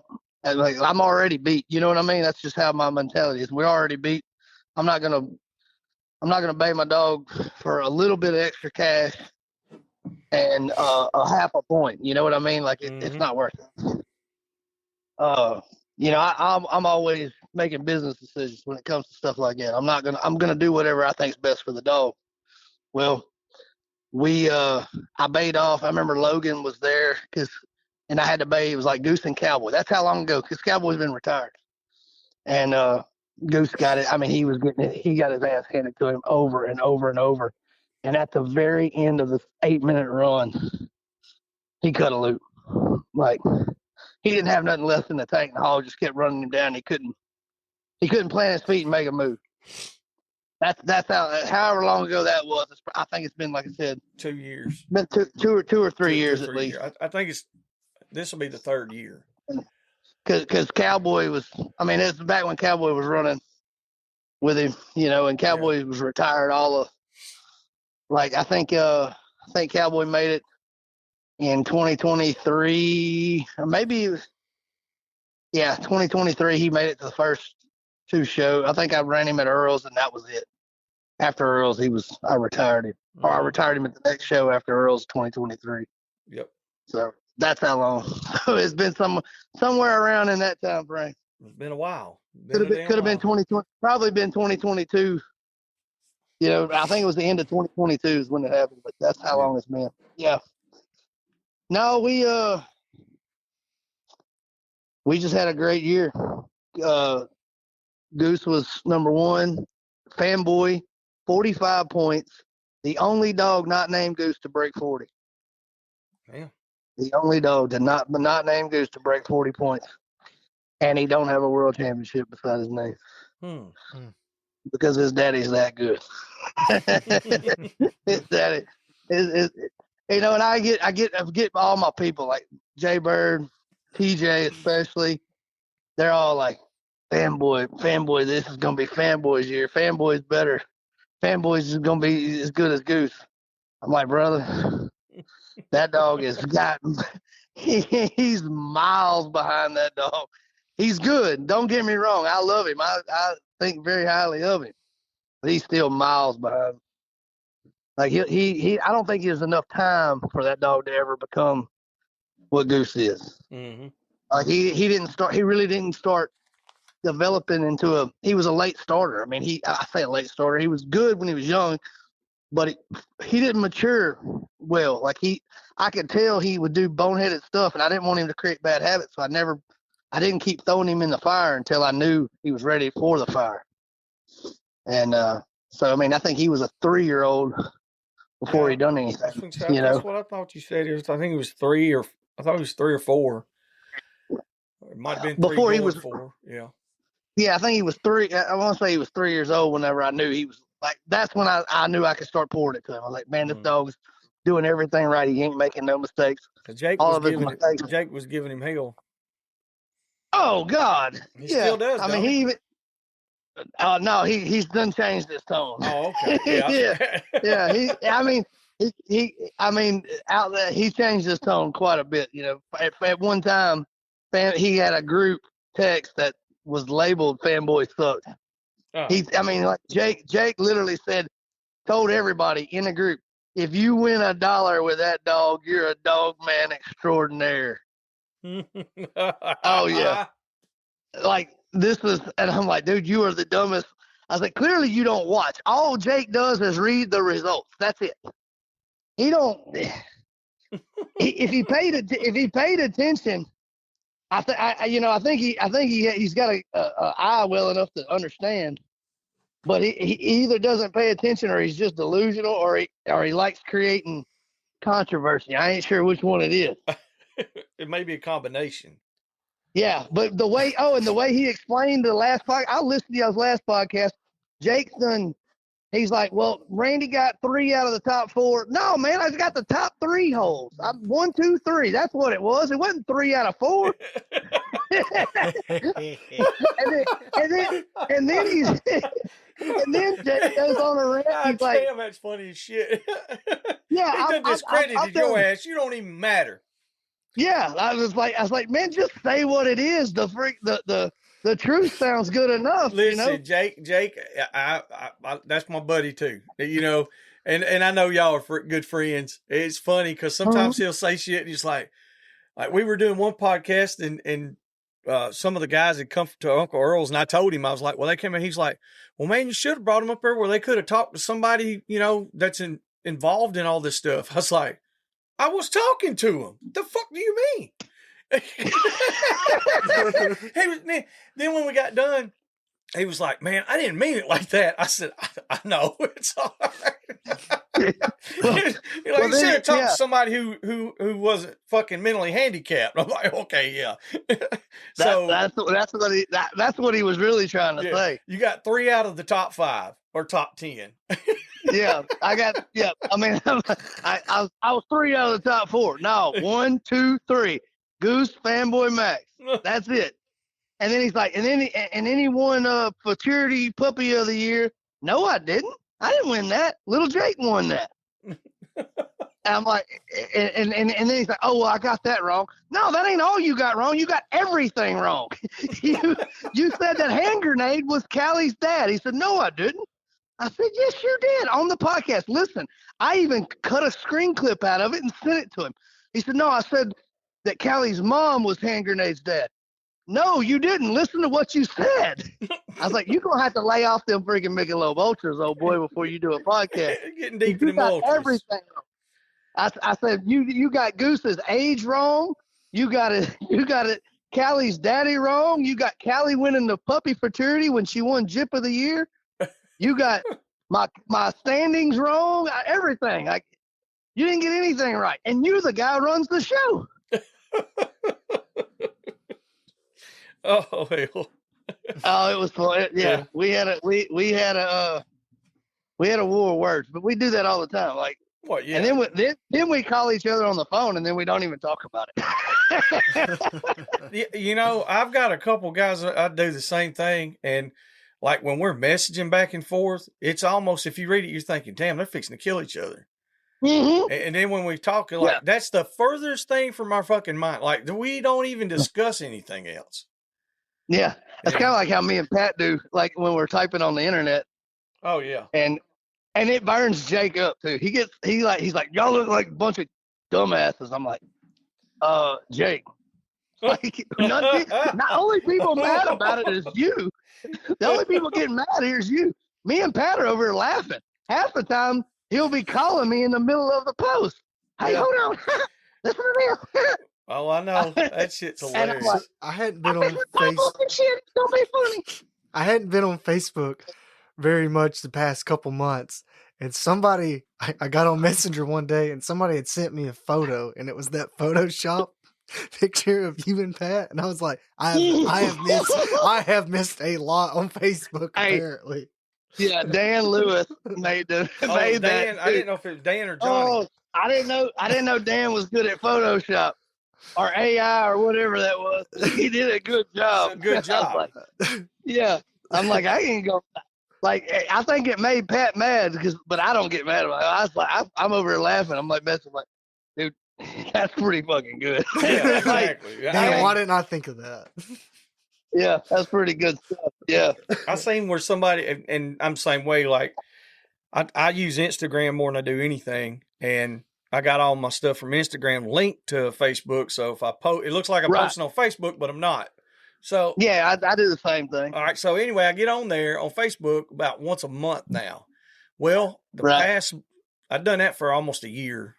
S3: already beat. You know what I mean? That's just how my mentality is. We're already beat. I'm not gonna bay my dog for a little bit of extra cash and a half a point. You know what I mean? Like it's not worth it. I'm always making business decisions when it comes to stuff like that. I'm gonna do whatever I think's best for the dog. Well, I bayed off. I remember Logan was there and I had to bay. It was like Goose and Cowboy. That's how long ago, because Cowboy's been retired. And Goose got it. I mean, he got his ass handed to him over and over and over. And at the very end of the 8-minute run, he cut a loop. Like, he didn't have nothing left in the tank. The hog just kept running him down. He couldn't plant his feet and make a move. That's however long ago that was. I think it's been, like I said,
S1: 2 years.
S3: Been two or three years at least.
S1: I think this will be the 3rd year.
S3: Because Cowboy was, I mean, it's back when Cowboy was running with him, and Cowboy was retired I think Cowboy made it in 2023, or maybe 2023. He made it to the first 2 shows. I think I ran him at Earl's, and that was it. After Earl's, I retired him, or I retired him at the next show after Earl's 2023.
S1: Yep.
S3: So that's how long. So it's been somewhere around in that time frame.
S1: It's been a while.
S3: Could have been 2020, probably been 2022. I think it was the end of 2022 is when it happened, but that's how long it's been. Yeah. No, we just had a great year. Goose was number 1, Fanboy, 45 points. The only dog not named Goose to break 40.
S1: Yeah.
S3: The only dog to not named Goose to break 40 points. And he don't have a world championship beside his name. Because his daddy's that good. His daddy is and I get all my people like Jay Bird, TJ especially. They're all like, fanboy, this is gonna be Fanboy's year. Fanboy's better. Fanboy's is gonna be as good as Goose. I'm like, brother, that dog has he's miles behind that dog. He's good. Don't get me wrong. I love him. I think very highly of him. But he's still miles behind. Like he I don't think there's enough time for that dog to ever become what Goose is.
S1: Mm-hmm.
S3: Like he really didn't start developing he was a late starter. I mean, I say a late starter. He was good when he was young, but he didn't mature well. Like I could tell he would do boneheaded stuff, and I didn't want him to create bad habits. So I didn't keep throwing him in the fire until I knew he was ready for the fire. And so, I mean, I think he was a 3-year-old before he done anything.
S1: That's what I thought you said. I think it was 3 or I thought it was 3 or 4. It might have been 3
S3: before he was
S1: 4. Yeah.
S3: Yeah, I think he was 3. I want to say he was 3 years old whenever I knew he was like. That's when I knew I could start pouring it to him. I was like, man, this dog's doing everything right. He ain't making no mistakes.
S1: Jake was giving him hell.
S3: Oh God,
S1: he still does.
S3: I mean, he even. No, he's done changed his tone.
S1: Oh, okay.
S3: Yeah. I mean, out there, he changed his tone quite a bit. At one time, he had a group text that was labeled "Fanboy Sucked." Oh. Jake literally told everybody in the group, if you win $1 with that dog, you're a dog man extraordinaire. Oh yeah. Like this was, and I'm like, dude, you are the dumbest. I was like, clearly you don't watch. All Jake does is read the results. That's it. He don't. If he paid attention, I think he's got a eye well enough to understand. But he either doesn't pay attention, or he's just delusional, or he likes creating controversy. I ain't sure which one it is.
S1: It may be a combination.
S3: Yeah, but the way he explained the last podcast, I listened to y'all's last podcast. Jake's done. He's like, well, Randy got 3 out of the top 4. No, man, I got the top 3 holes. I'm 1, 2, 3. That's what it was. It wasn't 3 out of 4. and then Jake goes on a rant.
S1: God
S3: He's like,
S1: damn, that's funny as shit.
S3: yeah,
S1: he done discredited your ass. You don't even matter.
S3: Yeah, I was like, man, just say what it is. The truth sounds good enough.
S1: Listen, Jake, I that's my buddy too. And I know y'all are good friends. It's funny because sometimes he'll say shit and he's like we were doing one podcast and some of the guys had come to Uncle Earl's and I told him, I was like, well, they came in. He's like, well, man, you should have brought them up there where they could have talked to somebody, that's involved in all this stuff. I was like, I was talking to him. The fuck do you mean? Then when we got done, he was like, man, I didn't mean it like that. I said, I know. It's all right. You should have talked to somebody who wasn't fucking mentally handicapped. I'm like, okay, yeah. So
S3: that's what he was really trying to say.
S1: You got 3 out of the top 5 or top 10.
S3: Yeah, I got. Yeah, I mean, I was 3 out of the top 4. No, 1, 2, 3. Goose, Fanboy, Max. That's it. And then he's like, and then he won Futurity Puppy of the Year. No, I didn't. I didn't win that. Little Jake won that. And I'm like, and then he's like, oh, well, I got that wrong. No, that ain't all you got wrong. You got everything wrong. you said that hand grenade was Callie's dad. He said, no, I didn't. I said, yes, you did on the podcast. Listen, I even cut a screen clip out of it and sent it to him. He said, no, I said that Callie's mom was hand grenade's dad. No, you didn't. Listen to what you said. I was like, you're going to have to lay off them freaking Michelob Ultras, old boy, before you do a podcast.
S1: Getting deep in them ultras.
S3: Everything wrong. I said, you got Goose's age wrong. You got it. Callie's daddy wrong. You got Callie winning the puppy fraternity when she won Jip of the Year. You got my standings wrong. Everything. You didn't get anything right. And you're the guy who runs the show.
S1: Oh, hell.
S3: Oh, it was fun. Yeah. We had a war of words, but we do that all the time. Like,
S1: what? Yeah.
S3: And then we call each other on the phone, and then we don't even talk about
S1: it. I've got a couple guys that I do the same thing, and like when we're messaging back and forth, it's almost, if you read it, you're thinking, damn, they're fixing to kill each other.
S3: Mm-hmm.
S1: And then when we talk, that's the furthest thing from our fucking mind. Like, we don't even discuss anything else.
S3: Yeah. That's kind of like how me and Pat do, like when we're typing on the internet.
S1: Oh, yeah.
S3: And it burns Jake up, too. He's like, y'all look like a bunch of dumbasses. I'm like, Jake. Like, not only people mad about it is you. The only people getting mad here is you. Me and Pat are over here laughing. Half the time, he'll be calling me in the middle of the post. Hey, hold on. Listen to this.
S1: Oh, I know. That shit's hilarious.
S3: Like,
S2: I hadn't been on Facebook.
S3: It's gonna be funny.
S2: I hadn't been on Facebook very much the past couple months. And I got on Messenger one day and somebody had sent me a photo and it was that Photoshop picture of you and Pat. And I was like, I have missed a lot on Facebook, apparently.
S3: Yeah, Dan Lewis made that.
S1: I didn't know if it was Dan or Johnny.
S3: Oh, I didn't know Dan was good at Photoshop or AI or whatever that was. He did a good job.
S1: Good job.
S3: Yeah. I'm like, I ain't go. Like, I think it made Pat mad but I don't get mad about it. I was like, I'm over here laughing. I'm like, messing like, dude, that's pretty fucking good.
S1: Yeah, exactly.
S2: Damn, why didn't I think of that?
S3: Yeah, that's pretty good stuff. Yeah.
S1: I seen where somebody, and I'm the same way, like, I use Instagram more than I do anything, and I got all my stuff from Instagram linked to Facebook, so if I post, it looks like I'm posting on Facebook, but I'm not. So
S3: yeah, I do the same thing.
S1: All right, so anyway, I get on there on Facebook about once a month now. Well, I've done that for almost a year.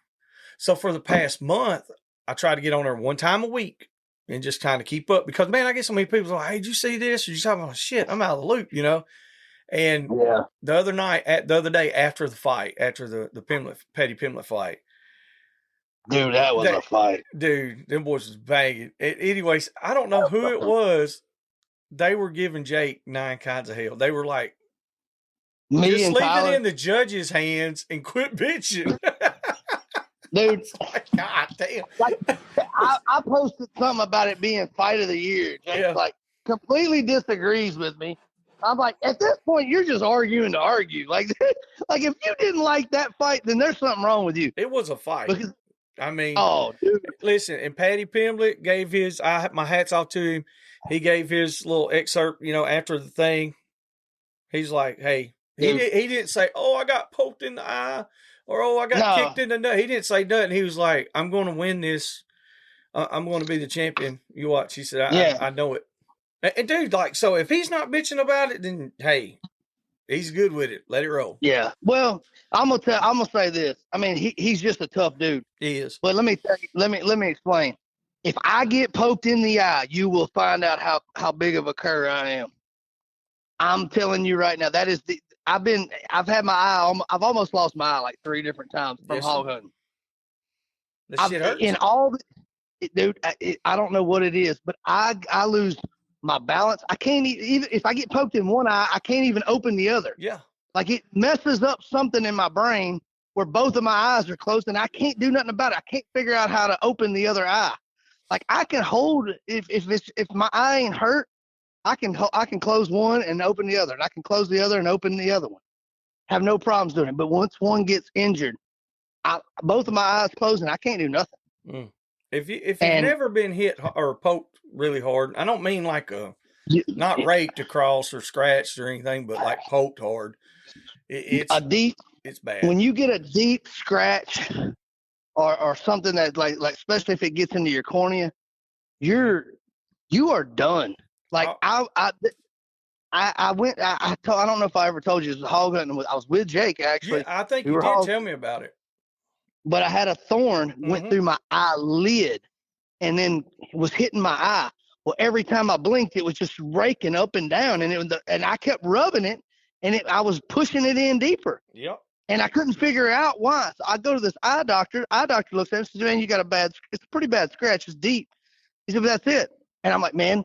S1: So for the past month, I try to get on there one time a week and just kind of keep up because, man, I get so many people like, hey, did you see this? Or you talking about shit? I'm out of the loop, And the other day after the fight, after the Petty Pimlet fight.
S3: Dude, that was a fight.
S1: Dude, them boys was banging. Anyways, I don't know who it was. They were giving Jake 9 kinds of hell. They were like,
S3: Me
S1: Just
S3: and
S1: leave
S3: Tyler,
S1: it in the judge's hands and quit bitching.
S3: dude.
S1: Like, God damn.
S3: Like I posted something about it being fight of the year. Jake's like completely disagrees with me. I'm like, at this point, you're just arguing to argue. Like, like if you didn't like that fight, then there's something wrong with you.
S1: It was a fight.
S3: Because,
S1: I mean,
S3: oh, dude.
S1: Listen, and Patty Pimblett gave his. My hats off to him. He gave his little excerpt. After the thing, he's like, "Hey." He didn't say, "Oh, I got poked in the eye," or "Oh, I got kicked in the nut." He didn't say nothing. He was like, "I'm going to win this. I'm going to be the champion." You watch. He said, I know it." And dude, like, so if he's not bitching about it, then hey, he's good with it. Let it roll.
S3: Yeah. Well, I'm gonna say this. I mean, he's just a tough dude.
S1: He is.
S3: But let me tell you, let me explain. If I get poked in the eye, you will find out how big of a cur I am. I'm telling you right now, that is I've had my eye, I've almost lost my eye like 3 different times from hog hunting.
S1: This shit hurts.
S3: In all, dude, I don't know what it is, but I lose my balance. I can't even, if I get poked in one eye, I can't even open the other.
S1: Yeah.
S3: Like it messes up something in my brain where both of my eyes are closed and I can't do nothing about it. I can't figure out how to open the other eye. Like I can hold, if my eye ain't hurt, I can close one and open the other, and I can close the other and open the other one. Have no problems doing it. But once one gets injured, both of my eyes close and I can't do nothing.
S1: Mm. If you've never been hit or poked really hard, I don't mean like not raked across or scratched or anything, but like poked hard. It's bad.
S3: When you get a deep scratch or something that like especially if it gets into your cornea, you are done. Like I don't know if I ever told you, it was hog hunting. I was with Jake actually.
S1: Yeah, I think you did tell me about it.
S3: But I had a thorn went through my eyelid and then was hitting my eye. Well, every time I blinked, it was just raking up and down, and I kept rubbing it, and I was pushing it in deeper.
S1: Yep. And
S3: I couldn't figure out why. So I go to this eye doctor. Eye doctor looks at it and says, "Man, you got it's a pretty bad scratch. It's deep." He said, "But that's it." And I'm like, "Man."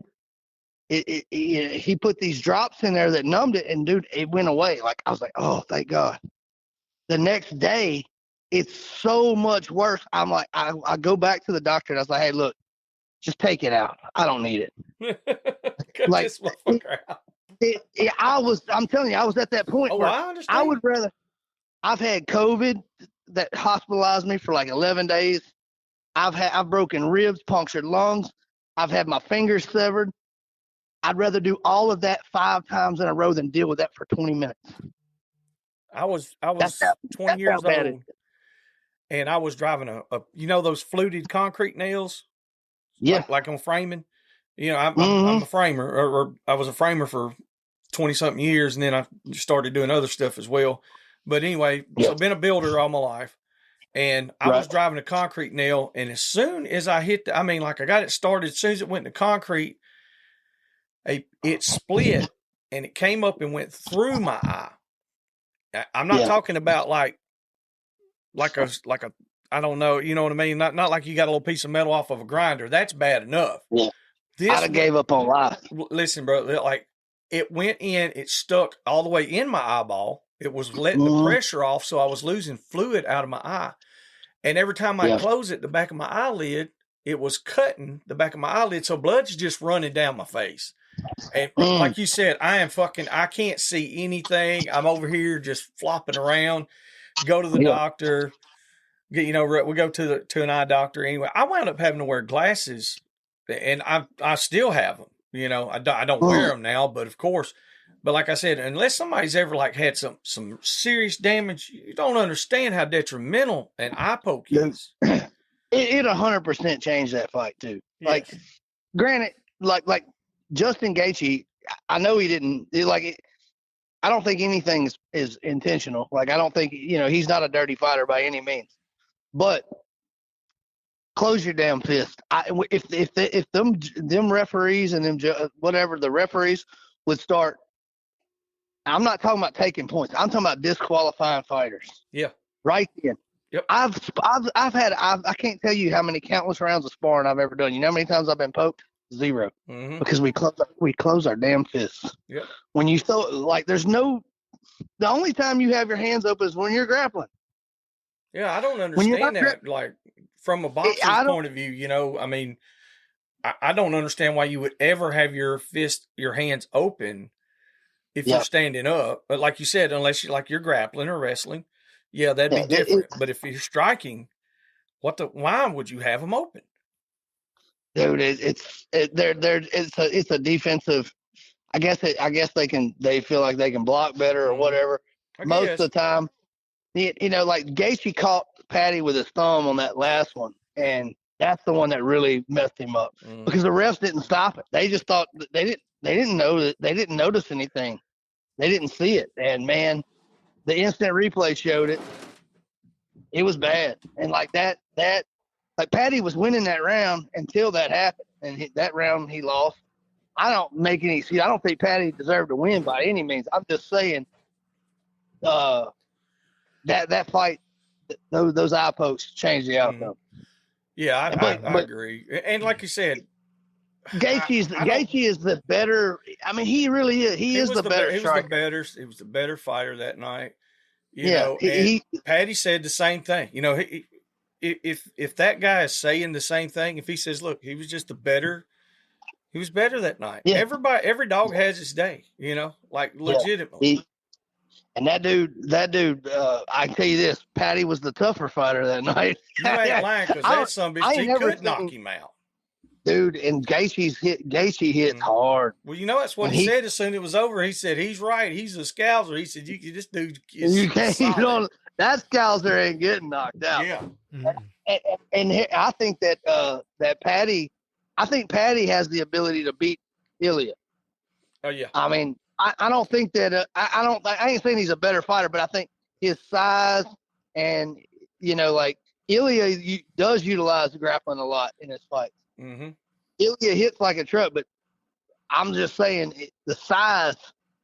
S3: He put these drops in there that numbed it, and dude, it went away. Like I was like, "Oh, thank God." The next day, it's so much worse. I'm like, I go back to the doctor and I was like, "Hey, look, just take it out. I don't need it."
S1: Like this motherfucker out.
S3: I'm telling you, I was at that point where
S1: I understand.
S3: I would rather. I've had COVID that hospitalized me for like 11 days. I've broken ribs, punctured lungs. I've had my fingers severed. I'd rather do all of that 5 times in a row than deal with that for 20 minutes.
S1: I was 20 years old, and I was driving a those fluted concrete nails?
S3: Yeah.
S1: Like on framing? I'm a framer, or I was a framer for 20-something years, and then I started doing other stuff as well. But anyway, so I've been a builder all my life, and I was driving a concrete nail, and as soon as I hit I got it started, as soon as it went into concrete, it split and it came up and went through my eye. I'm not talking about like a I don't know, you know what I mean? Not like you got a little piece of metal off of a grinder. That's bad enough.
S3: Yeah. I gave up on life.
S1: Listen, bro, like it went in, it stuck all the way in my eyeball. It was letting the pressure off, so I was losing fluid out of my eye. And every time I close it, the back of my eyelid, it was cutting the back of my eyelid, so blood's just running down my face. And like you said, I can't see anything. I'm over here just flopping around. Go to the doctor. We go to an eye doctor anyway. I wound up having to wear glasses, and I still have them. I don't wear them now, but of course. But like I said, unless somebody's ever had some serious damage, you don't understand how detrimental an eye poke is.
S3: It 100% changed that fight too. Yes. Like, granted, like Justin Gaethje, I know he didn't I don't think anything is intentional. Like, I don't think he's not a dirty fighter by any means. But close your damn fist. If them referees and them whatever the referees would start. I'm not talking about taking points. I'm talking about disqualifying fighters.
S1: Yeah.
S3: Right then.
S1: Yep.
S3: I can't tell you how many countless rounds of sparring I've ever done. You know how many times I've been poked? 0. Mm-hmm. Because we close our damn fists.
S1: Yep.
S3: When you throw, like, there's no the only time you have your hands open is when you're grappling.
S1: Yeah, I don't understand that. Like from a boxer's point of view, I mean, I don't understand why you would ever have your hands open if you're standing up. But like you said, unless you're grappling or wrestling, that'd be different. But if you're striking, why would you have them open?
S3: Dude, it's a defensive. I guess they feel like they can block better or whatever. Most of the time, like Gaethje caught Patty with his thumb on that last one, and that's the one that really messed him up because the refs didn't stop it. They just thought they didn't know that they didn't notice anything. They didn't see it, and man, the instant replay showed it. It was bad, and like Patty was winning that round until that happened, and that round he lost. I don't think Patty deserved to win by any means. I'm just saying, that fight, those eye pokes changed the outcome.
S1: Yeah, I agree. And like you said,
S3: Gaethje is the better. I mean, he really is. He is the better striker.
S1: He was the better fighter that night. Patty said the same thing. If that guy is saying the same thing, if he says, "Look, he was just he was better that night." Yeah. Every dog has its day. Legitimately.
S3: And that dude, I can tell you this, Patty was the tougher fighter that night.
S1: You ain't lying, because that sumbitch, he could knock him out.
S3: Dude, and Gaethje hits hard.
S1: Well, that's what he said as soon as it was over. He said, he's right. He's a scouser. He said, this dude is
S3: that scouser ain't getting knocked out.
S1: Yeah.
S3: And I think that Patty has the ability to beat Ilya.
S1: Oh, yeah.
S3: I mean, I don't think that I ain't saying he's a better fighter, but I think his size and Ilya does utilize the grappling a lot in his fights.
S1: Mm-hmm.
S3: Ilya hits like a truck, but I'm just saying the size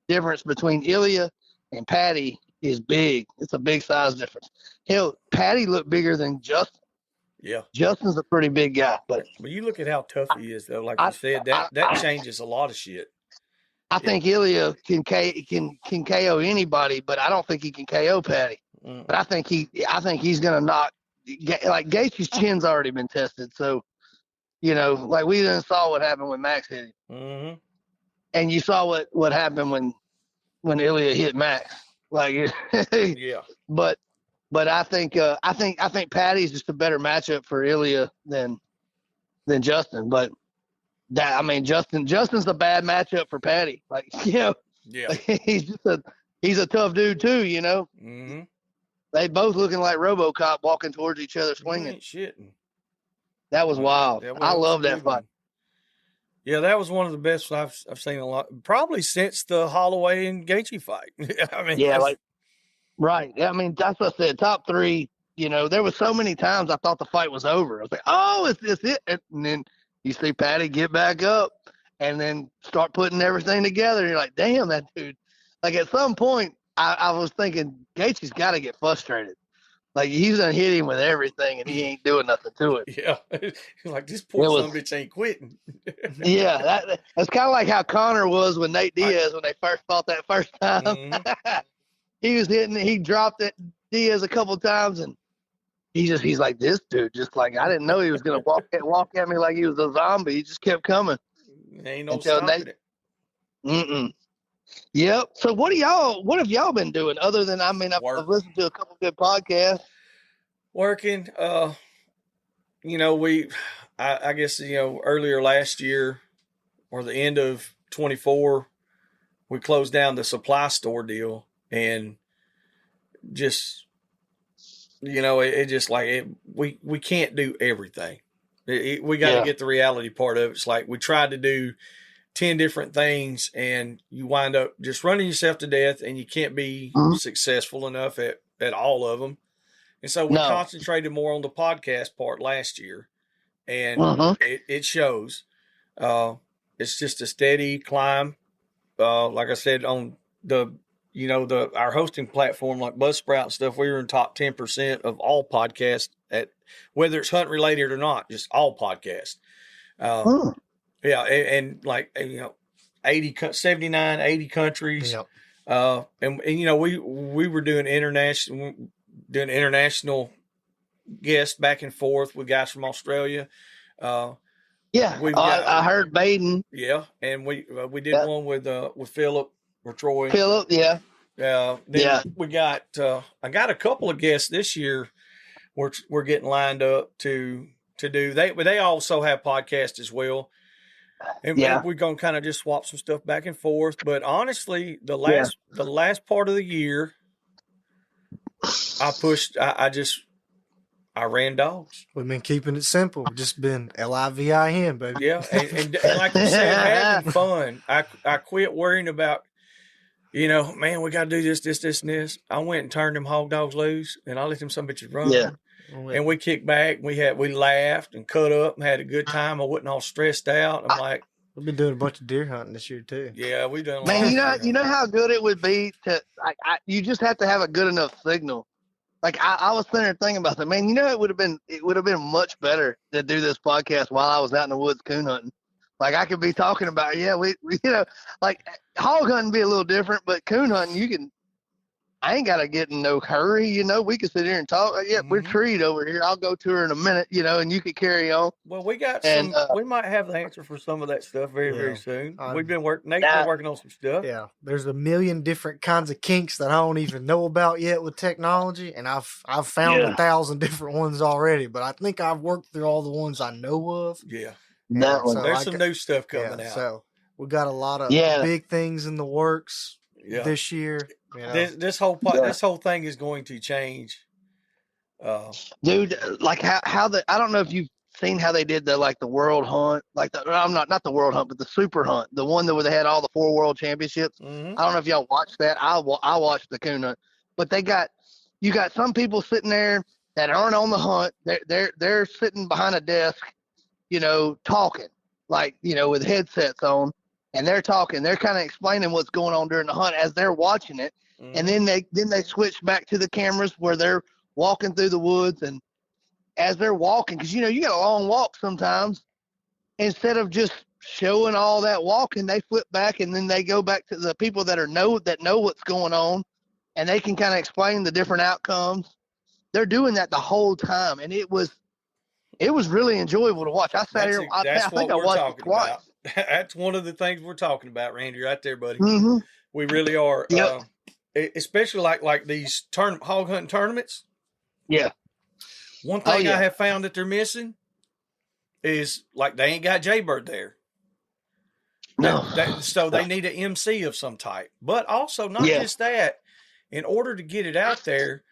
S3: difference between Ilya and Patty is big. It's a big size difference. Hell, Patty looked bigger than Justin.
S1: Yeah,
S3: Justin's a pretty big guy, but
S1: you look at how tough he is, though. Like you said, that changes a lot of shit.
S3: I think Ilya can KO anybody, but I don't think he can KO Patty. But I think he's gonna knock. Like Gaethje's chin's already been tested, so like we didn't saw what happened when Max hit him, and you saw what happened when Ilya hit Max. Like,
S1: yeah.
S3: But I think Patty's just a better matchup for Ilya than Justin, but. Justin's a bad matchup for Patty. Like,
S1: yeah,
S3: he's a tough dude too.
S1: Mm-hmm.
S3: They both looking like RoboCop walking towards each other swinging.
S1: Ain't shitting.
S3: That was wild. I love that fight.
S1: Yeah, that was one of the best I've seen a lot, probably since the Holloway and Gaethje fight. I mean,
S3: right. I mean, that's what I said. Top three. There was so many times I thought the fight was over. I was like, oh, it's it, and then. You see Patty get back up and then start putting everything together. And you're like, damn, that dude. Like at some point, I was thinking Gaethje's got to get frustrated. Like he's done hit him with everything and he ain't doing nothing to it.
S1: Yeah. Like this poor son of a bitch ain't quitting.
S3: Yeah. That's kind of like how Connor was with Nate Diaz when they first fought that first time. Mm-hmm. He dropped it Diaz a couple times and he's like, this dude, just like, I didn't know he was going to walk at me like he was a zombie. He just kept coming.
S1: Ain't no stopping it.
S3: Mm-mm. Yep. So what have y'all been doing other than, I've listened to a couple good podcasts.
S1: Working. I guess, earlier last year or the end of 24, we closed down the supply store deal and just, it just like we can't do everything. We got to get the reality part of it. It's like we tried to do 10 different things and you wind up just running yourself to death and you can't be successful enough at all of them. And so we concentrated more on the podcast part last year and it shows. It's just a steady climb. Like I said, on our hosting platform like Buzzsprout and stuff, we were in top 10% of all podcasts at whether it's hunt related or not, just all podcasts. Yeah. And like, 79, 80 countries. Yep. And we were doing international guests back and forth with guys from Australia.
S3: I heard Baden.
S1: Yeah, and we did one with Philip or Troy.
S3: Philip, yeah.
S1: Then we got I got a couple of guests this year. We're getting lined up to do. They also have podcasts as well. And we're gonna kind of just swap some stuff back and forth. But honestly, the last part of the year, I ran dogs.
S2: We've been keeping it simple. We've just been LIVIN, baby.
S1: Yeah, and like you said, having fun. I quit worrying about, man, we got to do this, and this. I went and turned them hog dogs loose, and I let them some bitches run.
S3: Yeah.
S1: And we kicked back. We laughed and cut up and had a good time. I wasn't all stressed out. I'm like,
S2: we've been doing a bunch of deer hunting this year too.
S1: Yeah, we've done.
S3: Man, you know how good it would be to. You just have to have a good enough signal. Like I was sitting there thinking about that. Man, it would have been much better to do this podcast while I was out in the woods coon hunting. Like I could be talking about, we like hog hunting be a little different, but coon hunting I ain't got to get in no hurry, we can sit here and talk. We're treed over here. I'll go to her in a minute, and you can carry on.
S1: Well, we got we might have the answer for some of that stuff very soon. We've been working on some stuff.
S2: Yeah. There's a million different kinds of kinks that I don't even know about yet with technology. And I've found 1,000 different ones already, but I think I've worked through all the ones I know of.
S1: Yeah.
S2: There's
S1: some new stuff coming out.
S2: So we got a lot of big things in the works this year.
S1: This whole thing is going to change.
S3: Dude, like how I don't know if you've seen how they did the world hunt, not the world hunt, but the super hunt, the one where they had all the 4 world championships.
S1: Mm-hmm.
S3: I don't know if y'all watched that. I watched the coon hunt, but you got some people sitting there that aren't on the hunt. They're sitting behind a desk, talking with headsets on, and they're talking. They're kind of explaining what's going on during the hunt as they're watching it. Mm-hmm. And then they switch back to the cameras where they're walking through the woods, and as they're walking, because you got a long walk sometimes, instead of just showing all that walking, they flip back and then they go back to the people that know what's going on, and they can kind of explain the different outcomes. They're doing that the whole time, and it was really enjoyable to watch. I sat here. I think I watched it twice.
S1: About. That's one of the things we're talking about, Randy, right there, buddy.
S3: Mm-hmm.
S1: We really are.
S3: Yep.
S1: Especially like these hog hunting tournaments.
S3: Yeah.
S1: One thing I have found that they're missing is they ain't got Jaybird there.
S3: No.
S1: So they need an MC of some type. But also not just that. In order to get it out there,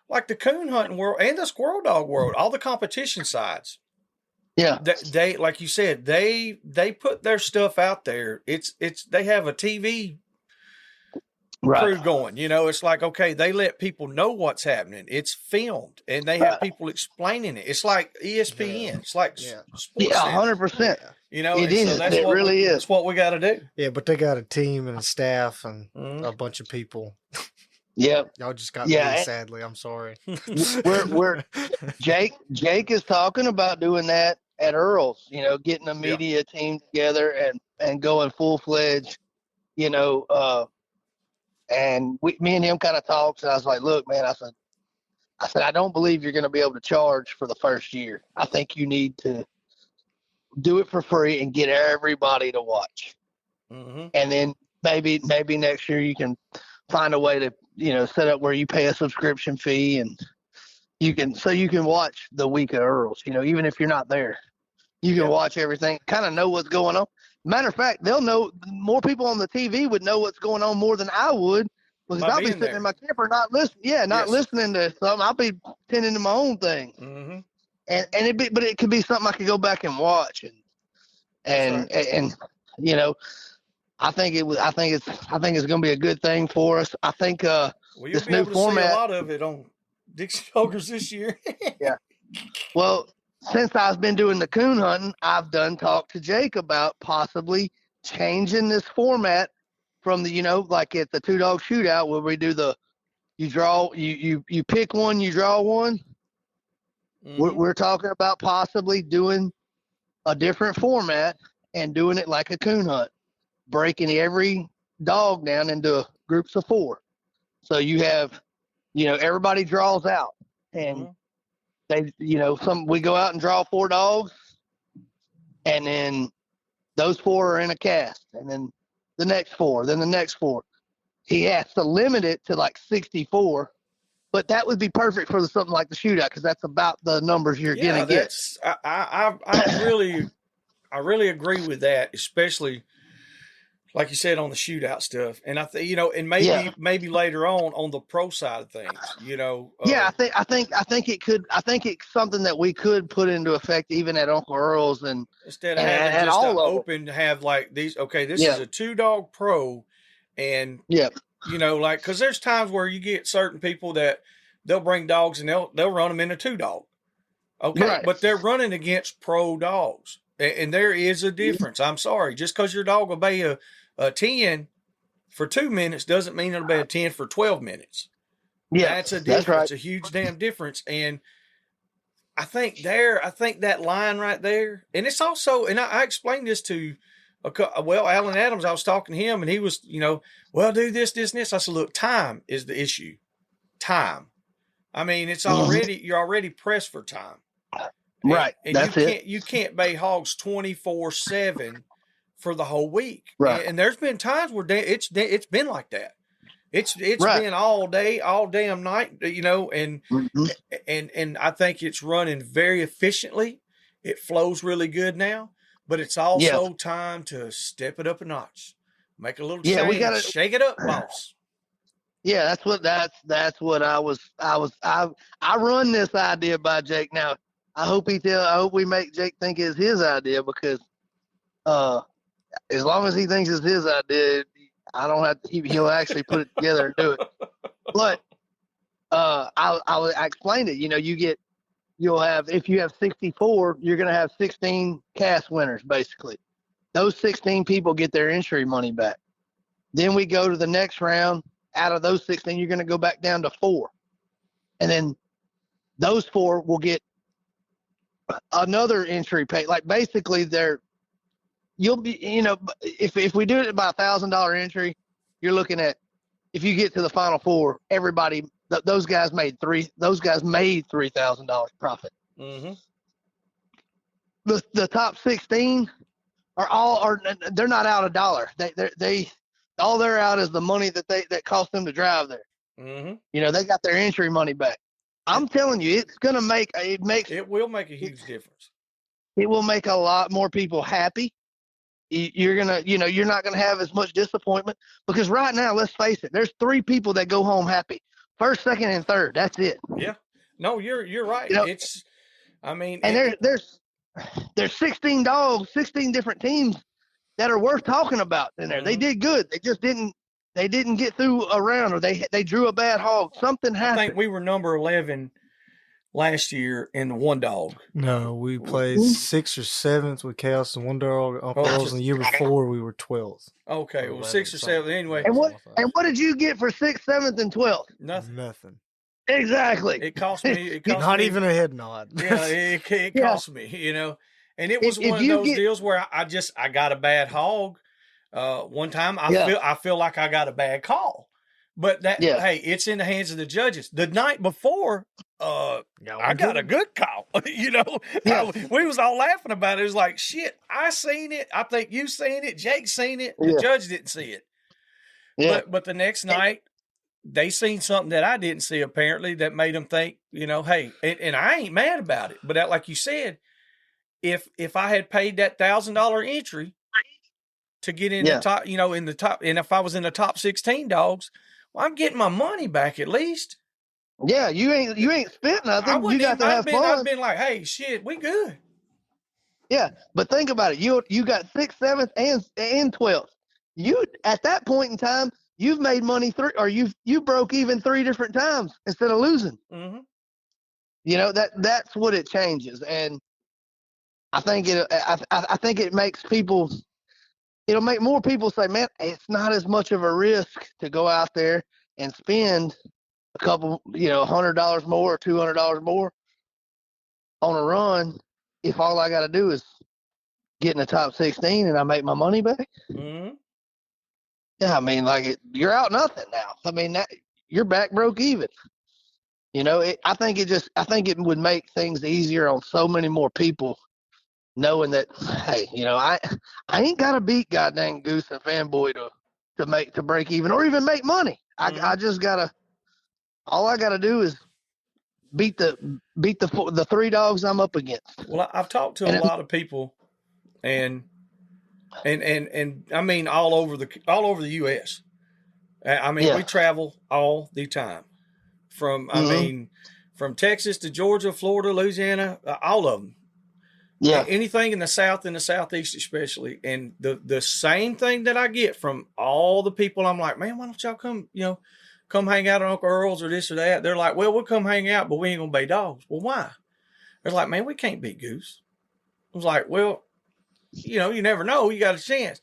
S1: like the coon hunting world and the squirrel dog world, all the competition sides.
S3: Yeah.
S1: They like you said, they put their stuff out there. It's they have a TV crew going, it's like, okay, they let people know what's happening. It's filmed and they have people explaining it. It's like ESPN. It's like sports.
S3: 100%.
S1: It
S3: is.
S1: So
S3: it really is.
S1: That's what we got to do.
S2: Yeah, but they got a team and a staff and a bunch of people.
S3: Yeah.
S2: Y'all just got me, sadly. I'm sorry.
S3: we're Jake is talking about doing that at Earl's, getting a media team together and going full-fledged, and me and him kind of talked, and I was like, look, man, I said, I don't believe you're going to be able to charge for the first year. I think you need to do it for free and get everybody to watch.
S1: Mm-hmm.
S3: And then maybe next year you can find a way to, set up where you pay a subscription fee and you can watch the week of Earl's, even if you're not there, you can watch everything, kind of know what's going on. Matter of fact, they'll know more people on the TV would know what's going on more than I would, because I'll be sitting in my camper not listening. Yeah, not listening to something. I'll be tending to my own thing.
S1: Mm-hmm.
S3: But it could be something I could go back and watch and I think it's going to be a good thing for us. I think this new format.
S1: See a lot of it on Dixie Ogres this year.
S3: Yeah. Well, since I've been doing the coon hunting, I've talked to Jake about possibly changing this format from the, like at the 2-dog shootout where we do you pick one, you draw one. Mm-hmm. We're talking about possibly doing a different format and doing it like a coon hunt, breaking every dog down into groups of 4. So you have, everybody draws out, and they, we go out and draw 4 dogs, and then those 4 are in a cast, and then the next 4, then the next 4. He has to limit it to like 64, but that would be perfect for something like the shootout, because that's about the numbers you're gonna get.
S1: I really agree with that, especially like you said on the shootout stuff. And I think and maybe later on the pro side of things,
S3: I think it could. I think it's something that we could put into effect even at Uncle Earl's, and
S1: instead of having just an open to have like these. Okay, this is a 2-dog pro, and because there's times where you get certain people that they'll bring dogs and they'll run them in a 2-dog. Okay, right. But they're running against pro dogs, and there is a difference. I'm sorry, just because your dog will bay a 10 for 2 minutes doesn't mean it'll be a 10 for 12 minutes. Yeah, that's a difference. That's right. A huge damn difference. And I think that line right there, and it's also, and I explained this to, Alan Adams. I was talking to him, and he was, well, do this, and this. I said, look, time is the issue. Time. I mean, it's already you're already pressed for time.
S3: Right.
S1: And
S3: that's
S1: you can't bay hogs 24/7 for the whole week.
S3: Right.
S1: And there's been times where it's been like that. It's been all day, all damn night, and and I think it's running very efficiently. It flows really good now, but it's also time to step it up a notch. Make a little change. We gotta shake it up, boss.
S3: Yeah, that's what I run this idea by Jake. Now, I hope we make Jake think it's his idea, because as long as he thinks it's his idea, I don't have to, he'll actually put it together and do it. But I explained it. You'll have, if you have 64, you're going to have 16 cast winners, basically. Those 16 people get their entry money back. Then we go to the next round. Out of those 16, you're going to go back down to 4. And then those 4 will get another entry pay. Like, basically, you'll be, if we do it by $1,000 entry, you're looking at, if you get to the final 4, everybody, those guys made $3,000 profit.
S1: Mm-hmm.
S3: The top 16 they're not out $1. They all they're out is the money that cost them to drive there.
S1: Mm-hmm.
S3: They got their entry money back. I'm telling you, it's gonna
S1: it will make a huge difference.
S3: It will make a lot more people happy. You're not gonna have as much disappointment, because right now, let's face it, there's 3 people that go home happy: first, second, and third. That's it.
S1: Yeah. No, you're right.
S3: There's 16 dogs, 16 different teams that are worth talking about in there. Mm-hmm. They did good. They just didn't get through a round, or they drew a bad hog. Something happened.
S1: I think we were number 11 last year in the 1-dog.
S2: No, we played 6th or 7th with Chaos and 1-dog. And the year before we were 12th.
S1: Okay, well, 6th or 7th anyway.
S3: And what did you get for 6th, 7th, and 12th?
S2: Nothing.
S3: Exactly.
S1: It cost me.
S2: Not even a head nod.
S1: Yeah, it cost me. And it was one of those deals where I got a bad hog. One time I feel like I got a bad call, but hey, it's in the hands of the judges. The night before, I got a good call. We was all laughing about it. It was like, shit, I seen it. I think you seen it. Jake seen it. The judge didn't see it. Yeah. But the next night, they seen something that I didn't see, apparently, that made them think, hey, and I ain't mad about it. But like you said, if I had paid that $1,000 entry to get in the top, in the top, and if I was in the top 16 dogs, well, I'm getting my money back at least.
S3: Yeah, you ain't spent nothing. You got to have fun.
S1: I've been like, hey, shit, we good.
S3: Yeah, but think about it. You got 6th, 7th, and 12th. You, at that point in time, you've made money you broke even 3 different times instead of losing.
S1: Mm-hmm.
S3: That's what it changes, and I think it makes people. It'll make more people say, man, it's not as much of a risk to go out there and spend a couple, $100 more or $200 more on a run if all I got to do is get in the top 16 and I make my money back.
S1: Mm-hmm.
S3: Yeah, I mean, like you're out nothing now. I mean, you're back broke even. You know, I think it would make things easier on so many more people, knowing that, hey, you know, I ain't got to beat goddamn Goose and Fanboy to break even or even make money. I just gotta. All I gotta do is beat the three dogs I'm up against.
S1: Well, I've talked to a lot of people, and I mean all over the U.S. I mean, we travel all the time from from Texas to Georgia, Florida, Louisiana, all of them.
S3: Yeah.
S1: Anything in the South and the Southeast especially. And the same thing that I get from all the people, I'm like, man, why don't y'all come hang out at Uncle Earl's or this or that? They're like, well, we'll come hang out, but we ain't going to bait dogs. Well, why? They're like, man, we can't beat Goose. I was like, well, you know, you never know. You got a chance.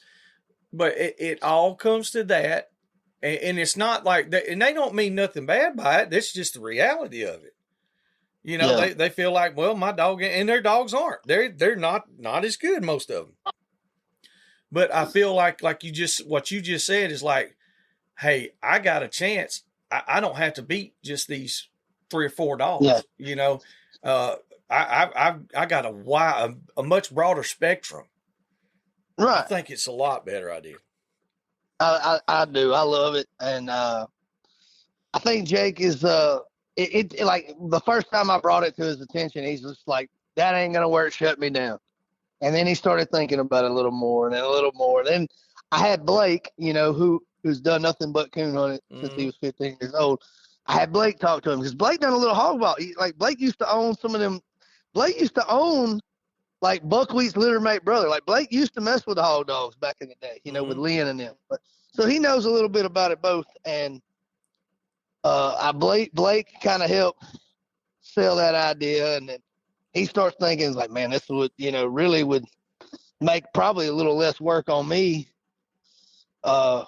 S1: But it all comes to that. And it's not like that. And they don't mean nothing bad by it. That's just the reality of it. You know, they feel like, well, my dog and their dogs aren't. They're not as good, most of them. But I feel like what you just said is like, hey, I got a chance. I don't have to beat just these 3 or 4 dogs. Yeah. You know, I got a much broader spectrum. Right. I think it's a lot better idea.
S3: I do. I love it, and I think Jake is It like the first time I brought it to his attention, he's just like, that ain't gonna work, shut me down. And then he started thinking about it a little more and then a little more. Then I had Blake, you know, who's done nothing but coon hunting since he was 15 years old. I had Blake talk to him because Blake done a little hog ball. Like Blake used to own some of them. Blake used to own like Buckwheat's littermate brother. Like Blake used to mess with the hog dogs back in the day, you know, with Lynn and them. But so he knows a little bit about it both. And Blake kind of helped sell that idea, and then he starts thinking like, man, this would, you know, really would make probably a little less work on me,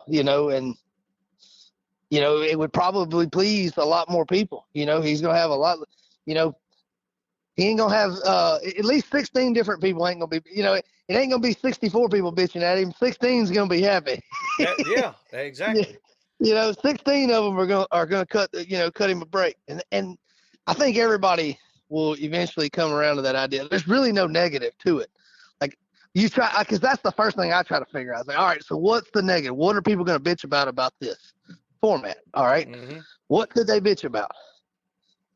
S3: you know, and you know, it would probably please a lot more people. You know, he's gonna have a lot, you know, he ain't gonna have at least 16 different people ain't gonna be, you know, it ain't gonna be 64 people bitching at him. 16's gonna be happy.
S1: Yeah, exactly.
S3: You know, 16 of them are gonna cut him a break, and I think everybody will eventually come around to that idea. There's really no negative to it. Like you try, because that's the first thing I try to figure out. I was like, all right, so what's the negative? What are people gonna bitch about this format? All right, what could they bitch about?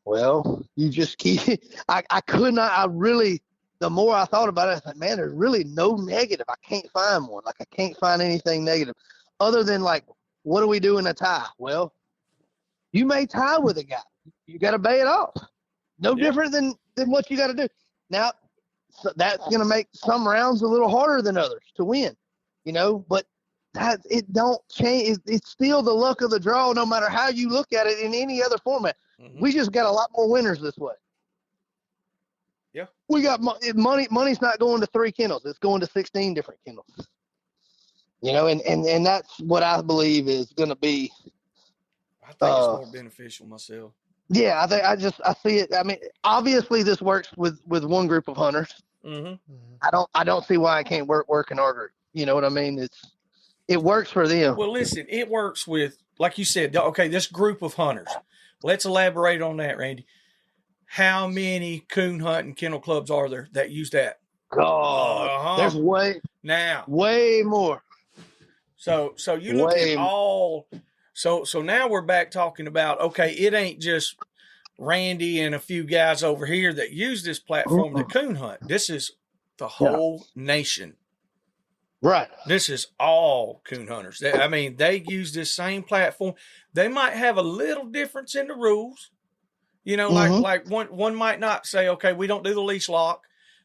S3: Well, you just keep. I could not. I really. The more I thought about it, I thought, man, there's really no negative. I can't find one. Like I can't find anything negative, other than like, what do we do in a tie? Well, you may tie with a guy. You got to bay it off. No different than what you got to do. Now, so that's going to make some rounds a little harder than others to win, you know, but it don't change. It's still the luck of the draw, no matter how you look at it in any other format. We just got a lot more winners this way.
S1: Yeah.
S3: We got money. Money's not going to 3 kennels. It's going to 16 different kennels. You know, and that's what I believe is going to be.
S1: I think it's more beneficial myself.
S3: Yeah, I see it. I mean, obviously this works with one group of hunters. I don't see why it can't work in our group. You know what I mean? It works for them.
S1: Well, listen, it works with, like you said, okay, this group of hunters. Let's elaborate on that, Randy. How many coon hunting kennel clubs are there that use that?
S3: God, there's way more.
S1: So you look at all. So now we're back talking about, okay, it ain't just Randy and a few guys over here that use this platform to coon hunt. This is the whole nation.
S3: Right.
S1: This is all coon hunters. They use this same platform. They might have a little difference in the rules. You know, like one might not say, okay, we don't do the leash lock.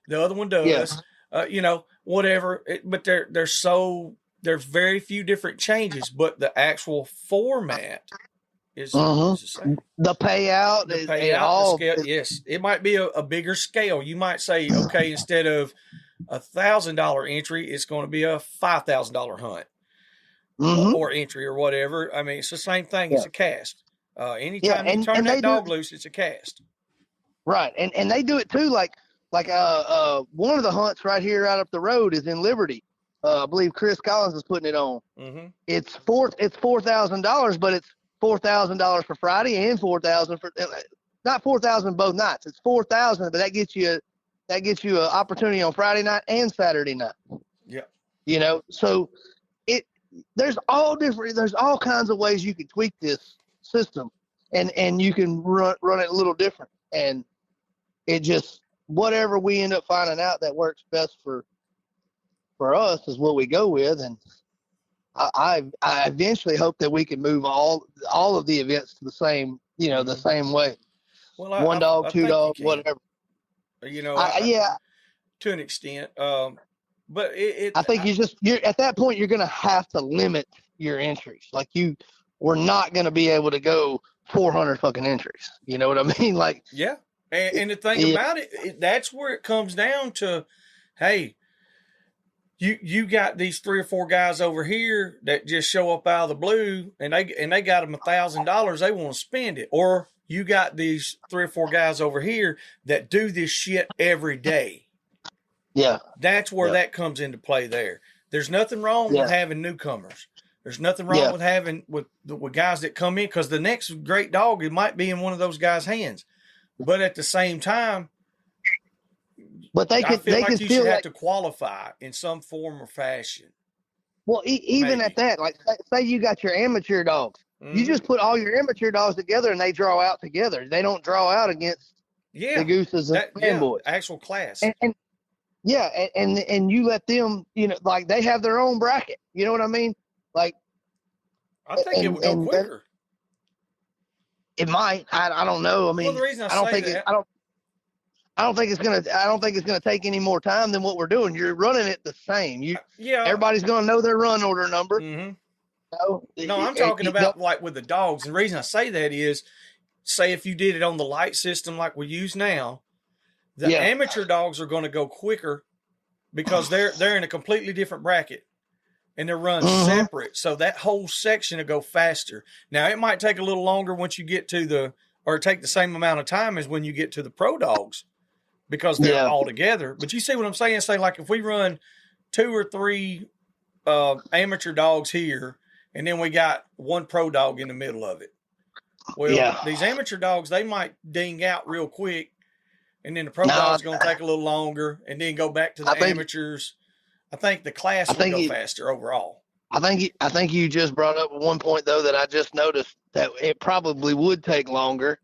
S1: The other one does. You know, whatever. But there's very few different changes, but the actual format is the same.
S3: The payout,
S1: the scale, yes, it might be a bigger scale. You might say, okay, instead of $1,000 entry, it's going to be a $5,000 hunt or entry or whatever. I mean, it's the same thing. It's a cast. Anytime you turn that dog loose, it's a cast.
S3: Right, and they do it too. Like one of the hunts right here out up the road is in Liberty. I believe Chris Collins is putting it on.
S1: Mm-hmm.
S3: It's $4,000, but it's $4,000 for Friday and $4,000 for not $4,000 both nights. It's $4,000, but that gets you an opportunity on Friday night and Saturday night.
S1: Yeah.
S3: You know, so there's all kinds of ways you can tweak this system, and you can run it a little different, and it just whatever we end up finding out that works best for us is what we go with. And I eventually hope that we can move all of the events to the same, the same way.
S1: Well,
S3: one dog, two dogs, whatever.
S1: You know, to an extent. But
S3: I think you're at that point, you're going to have to limit your entries. Like we're not going to be able to go 400 fucking entries. You know what I mean? Like,
S1: yeah. And the thing about it, that's where it comes down to, hey, you got these 3 or 4 guys over here that just show up out of the blue, and they got them $1,000. They want to spend it, or you got these 3 or 4 guys over here that do this shit every day.
S3: Yeah,
S1: that's where that comes into play. There's nothing wrong with having newcomers. There's nothing wrong with having with guys that come in, because the next great dog, it might be in one of those guys' hands. But at the same time,
S3: but I feel like
S1: you should have to qualify in some form or fashion.
S3: Well, even at that, like say you got your amateur dogs, you just put all your amateur dogs together and they draw out together. They don't draw out against the gooses and fanboys.
S1: Actual class.
S3: And you let them, like they have their own bracket. You know what I mean? Like,
S1: I think it would go quicker.
S3: It might. I don't know. I mean,
S1: the reason I
S3: don't think it's gonna take any more time than what we're doing. You're running it the same. Everybody's gonna know their run order number.
S1: Mm-hmm. No, I'm talking about like with the dogs. The reason I say that is, say if you did it on the light system like we use now, the amateur dogs are going to go quicker because they're in a completely different bracket and they're run separate. So that whole section will go faster. Now it might take a little longer once you get to take the same amount of time as when you get to the pro dogs, because they're all together. But you see what I'm saying? Say like if we run 2 or 3 amateur dogs here, and then we got 1 pro dog in the middle of it. Well, these amateur dogs, they might ding out real quick, and then the pro dog's going to take a little longer, and then go back to the amateurs. I think the class will go faster overall.
S3: I think you just brought up one point, though, that I just noticed, that it probably would take longer,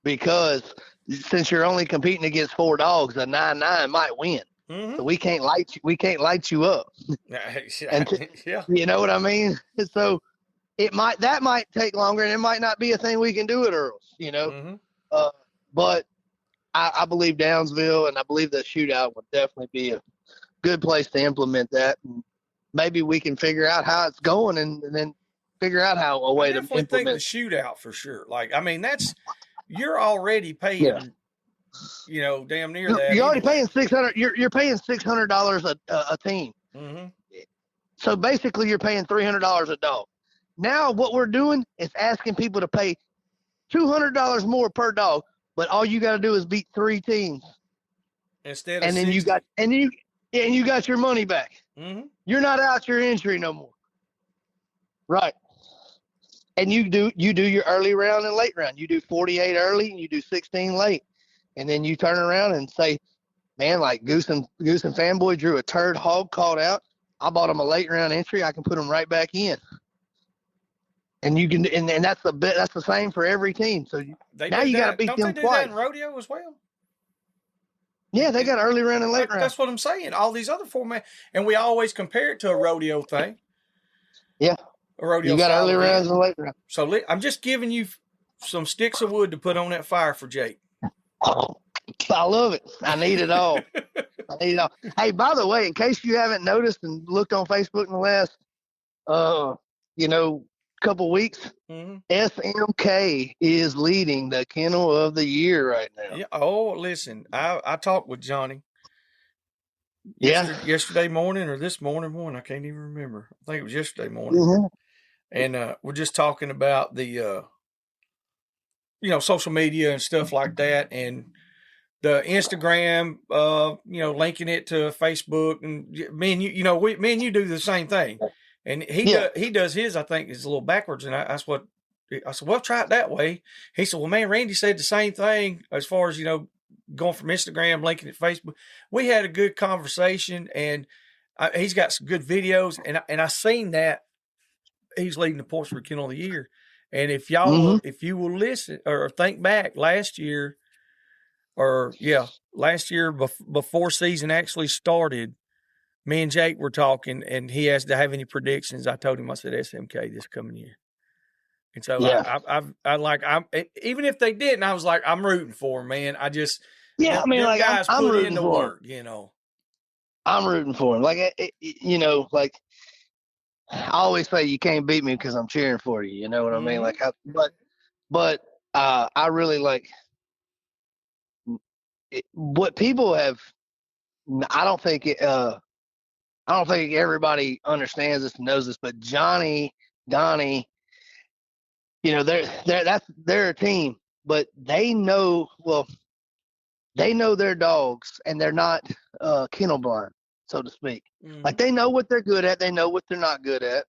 S3: because since you're only competing against 4 dogs, a 9-9 might win. Mm-hmm. So we can't light you up. You know what I mean? So that might take longer, and it might not be a thing we can do at Earl's, but I believe Downsville, and I believe the shootout would definitely be a good place to implement that. And maybe we can figure out how it's going, and then figure out a way to implement.
S1: I definitely think the shootout for sure. Like, I mean, you're already paying, damn near that.
S3: You're already paying $600. You're paying $600 a team. Mm-hmm. So basically, you're paying $300 a dog. Now, what we're doing is asking people to pay $200 more per dog, but all you got to do is beat 3 teams.
S1: Instead of
S3: and then
S1: 60.
S3: you got your money back. Mm-hmm. You're not out your entry no more. Right. And you do your early round and late round. You do 48 early and you do 16 late. And then you turn around and say, man, like Goose and Fanboy drew a turd hog called out. I bought them a late round entry. I can put them right back in. And you can, and that's the same for every team. So now you got to beat them twice. Don't they do that
S1: in rodeo as well?
S3: Yeah, they got early round and late round.
S1: That's what I'm saying. All these other formats, and we always compare it to a rodeo thing.
S3: Yeah,
S1: a rodeo.
S3: You got early rounds and late rounds.
S1: So I'm just giving you some sticks of wood to put on that fire for Jake.
S3: Oh, I love it. I need it all. Hey, by the way, in case you haven't noticed and looked on Facebook in the last, couple weeks, SMK is leading the kennel of the year right now.
S1: Yeah. Oh, listen, I talked with Johnny. Yesterday morning or this morning, I can't even remember. I think it was yesterday morning. Mm-hmm. And we're just talking about the, social media and stuff like that. And the Instagram, linking it to Facebook, and me and you do the same thing. And he does his, I think, is a little backwards. And I said, well, try it that way. He said, well, man, Randy said the same thing as far as, going from Instagram, linking it to Facebook. We had a good conversation, and he's got some good videos. And I seen that he's leading the Portsmouth Kennel of the Year. And if if you will listen or think back last year, before season actually started, me and Jake were talking, and he asked to have any predictions. I told him, I said SMK this coming year. And so I'm even if they didn't, I was like, I'm rooting for him, man. I just guys
S3: I'm
S1: put
S3: rooting
S1: in the
S3: for
S1: work,
S3: I'm rooting for him. I always say you can't beat me because I'm cheering for you. You know what I mean? But I really like what people have. I don't think everybody understands this and knows this, but Donnie, they're a team, but they know their dogs, and they're not kennel blind, so to speak. Like, they know what they're good at, they know what they're not good at,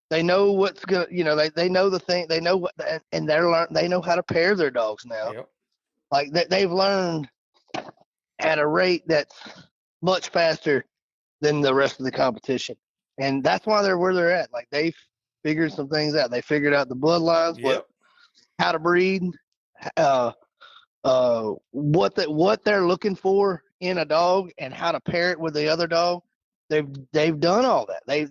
S3: they know what's good. They know the thing, they know what, and they know how to pair their dogs now.
S1: Yep.
S3: Like they've learned at a rate that's much faster than the rest of the competition, and that's why they're where they're at. Like, they've figured some things out. They figured out the bloodlines, how to breed, what they're looking for in a dog, and how to pair it with the other dog. They've done all that. They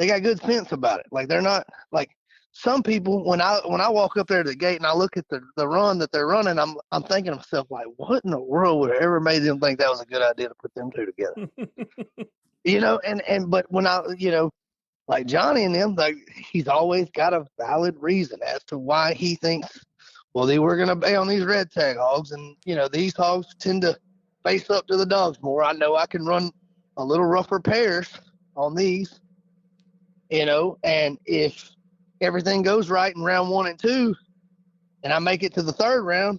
S3: got good sense about it. Like, they're not like some people. When I walk up there to the gate and I look at the run that they're running, I'm thinking to myself, like, what in the world would have ever made them think that was a good idea to put them two together? But when like Johnny and them, like, he's always got a valid reason as to why he thinks, well, we're going to bay on these red tag hogs, and these hogs tend to face up to the dogs more. I know I can run a little rougher pairs on these, and if everything goes right in round 1 and 2, and I make it to the 3rd round,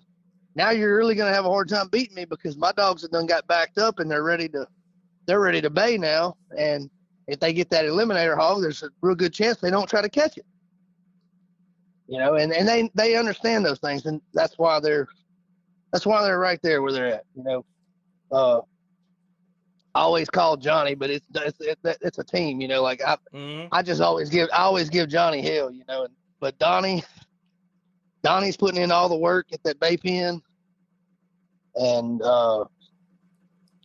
S3: now you're really going to have a hard time beating me, because my dogs have done got backed up and they're ready to bay now. And if they get that eliminator hog, there's a real good chance they don't try to catch it. And they understand those things, and that's why they're right there where they're at. I always call Johnny, but it's a team. Like I just always give Johnny hell. But Donnie's putting in all the work at that bay pen, and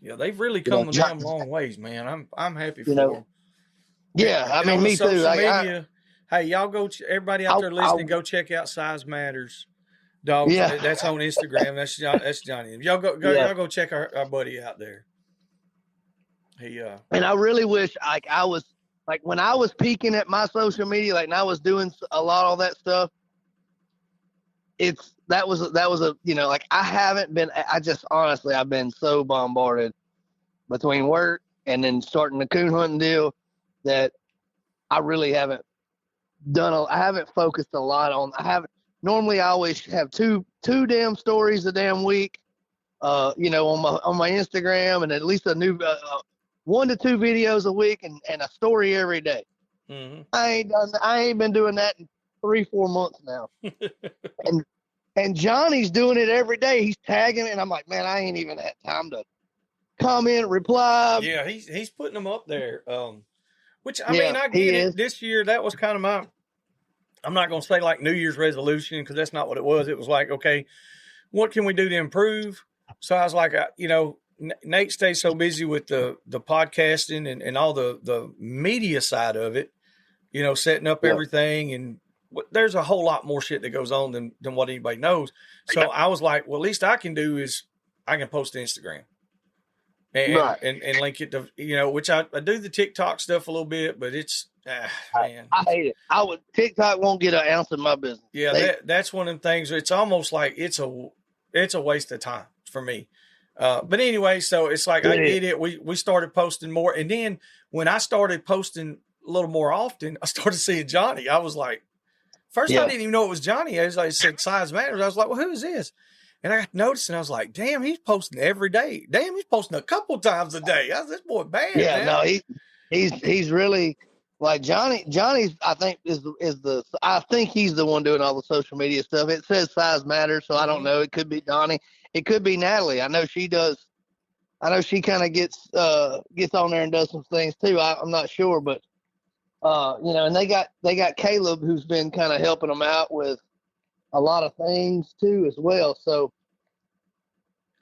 S1: they've really come a damn long ways, man. I'm happy for them.
S3: Yeah, I mean, me too.
S1: Media, hey, y'all go! Everybody out there listening, go check out Size Matters Dogs. Yeah. That's on Instagram. That's Johnny. Y'all go check our buddy out there.
S3: And I really wish, like, I was, like, when I was peaking at my social media, like, and I was doing a lot of all that stuff. That was like, I've been so bombarded between work and then starting the coon hunting deal that I really haven't I haven't focused a lot on. Normally I always have two damn stories a damn week, on my Instagram, and at least a new 1 to 2 videos a week, and a story every day.
S1: Mm-hmm.
S3: I ain't been doing that in 3-4 months now. and Johnny's doing it every day. He's tagging, and I'm like, man, I ain't even had time to comment, reply.
S1: Yeah, he's putting them up there. Which, I mean, I get it. This year, that was kind of I'm not going to say like New Year's resolution, because that's not what it was. It was like, okay, what can we do to improve? So I was like, Nate stays so busy with the podcasting and all the media side of it, setting up everything. And there's a whole lot more shit that goes on than what anybody knows. So I was like, well, at least I can do is I can post to Instagram. And link it to, which I do the TikTok stuff a little bit, but it's, man.
S3: I hate it. TikTok won't get an ounce of my business.
S1: Yeah, that's one of the things. It's almost like it's a waste of time for me. But anyway, so it's like, I get it. We started posting more. And then when I started posting a little more often, I started seeing Johnny. I was like, first I didn't even know it was Johnny. As I said, Size Matters. I was like, well, who is this? And I got noticing, I was like, damn, he's posting every day. Damn, he's posting a couple times a day. I was, this boy bad.
S3: Yeah,
S1: man.
S3: no, he's really like Johnny's I think I think he's the one doing all the social media stuff. It says size matters, so I don't know. It could be Donnie. It could be Natalie. I know she does. I know she kind of gets on there and does some things too. I'm not sure, but and they got Caleb, who's been kind of helping them out with a lot of things too as well. So,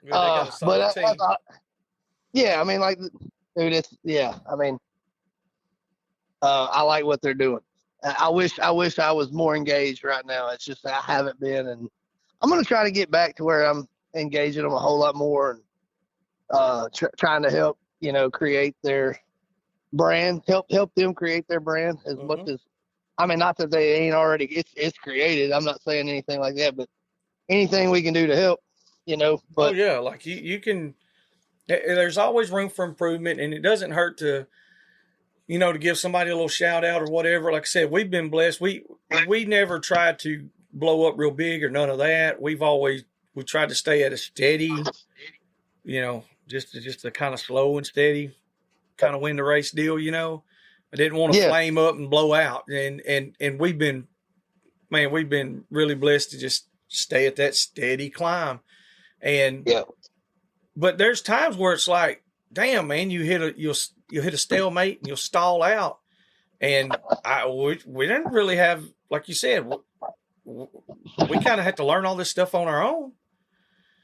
S1: Yeah,
S3: I mean, like, dude, I mean, I like what they're doing. I wish I was more engaged right now. It's just I haven't been, and I'm gonna try to get back to where I'm engaging them a whole lot more and trying to help create their brand, help them create their brand as much as. I mean, not that they ain't already, it's created. I'm not saying anything like that, but anything we can do to help, But,
S1: oh, yeah, like you can, there's always room for improvement, and it doesn't hurt to, to give somebody a little shout out or whatever. Like I said, we've been blessed. We never tried to blow up real big or none of that. We tried to stay at a steady, just a kind of slow and steady kind of win the race deal, I didn't want to flame up and blow out. And we've been really blessed to just stay at that steady climb. And but there's times where it's like, damn, man, you'll hit a stalemate and you'll stall out. And we didn't really have, like you said, we kind of had to learn all this stuff on our own.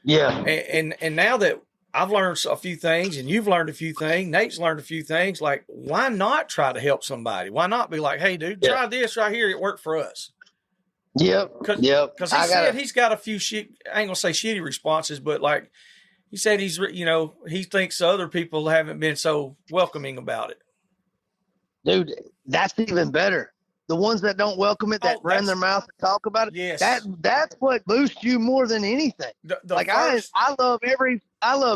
S3: Yeah.
S1: And now that I've learned a few things and you've learned a few things, Nate's learned a few things, like, why not try to help somebody? Why not be like, hey, dude, try this right here. It worked for us.
S3: Yep.
S1: Because he said he's got a few I ain't going to say shitty responses, but like he said he thinks other people haven't been so welcoming about it.
S3: Dude, that's even better. The ones that don't welcome it, that run their mouth and talk about it.
S1: Yes.
S3: That's what boosts you more than anything. I love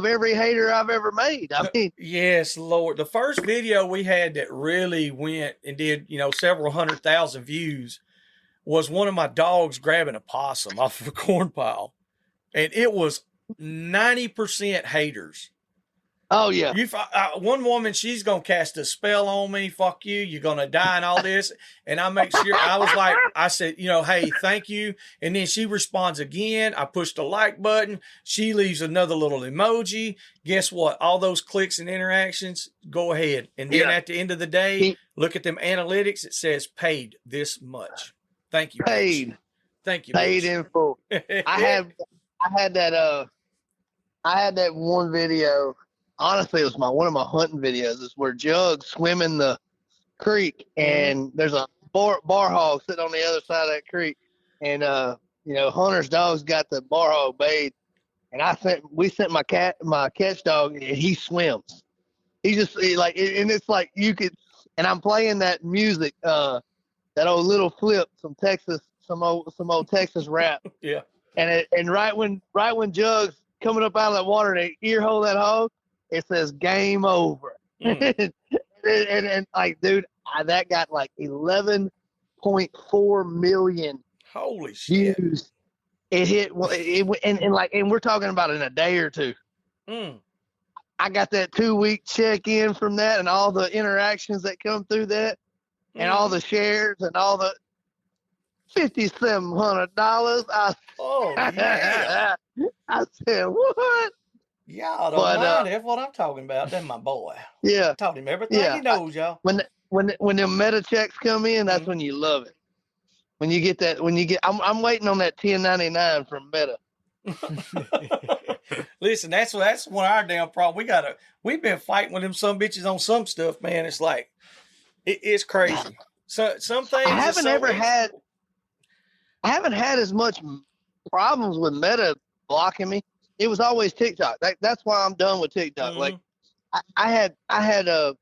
S3: every hater I've ever made. I mean,
S1: yes, Lord. The first video we had that really went and did, several 100,000 views was one of my dogs grabbing a possum off of a corn pile. And it was 90% haters.
S3: Oh, yeah.
S1: One woman, she's going to cast a spell on me. Fuck you. You're going to die and all this. And I make sure, I said, hey, thank you. And then she responds again. I push the like button. She leaves another little emoji. Guess what? All those clicks and interactions, go ahead. And then at the end of the day, look at them analytics. It says paid this much. Thank you.
S3: Paid.
S1: Bitch. Thank you.
S3: Paid
S1: bitch.
S3: in full. I had that one video. Honestly, it was one of my hunting videos. It's where Jug's swimming the creek, and there's a bar hog sitting on the other side of that creek, and Hunter's dog's got the bar hog bait, and we sent my catch dog, and he swims. And it's like you could, and I'm playing that music, that old Little Flip, some old Texas rap.
S1: Yeah.
S3: And right when Jug's coming up out of that water and they ear hole that hog, it says game over. and like, dude, that got like 11.4 million
S1: holy shit
S3: views. It hit and we're talking about in a day or two. I got that 2-week check in from that and all the interactions that come through that and all the shares and all the $5,700. I said, what?
S1: Y'all don't mind. That's what I'm talking about. That's my boy.
S3: Yeah.
S1: I taught him everything he knows, y'all.
S3: When the meta checks come in, that's when you love it. When you get that, I'm waiting on that 1099 from Meta.
S1: Listen, that's one of our damn problem. We've been fighting with them some bitches on some stuff, man. It's like, it's crazy. So some things.
S3: I haven't had as much problems with Meta blocking me. It was always TikTok. That's why I'm done with TikTok. Like, I had at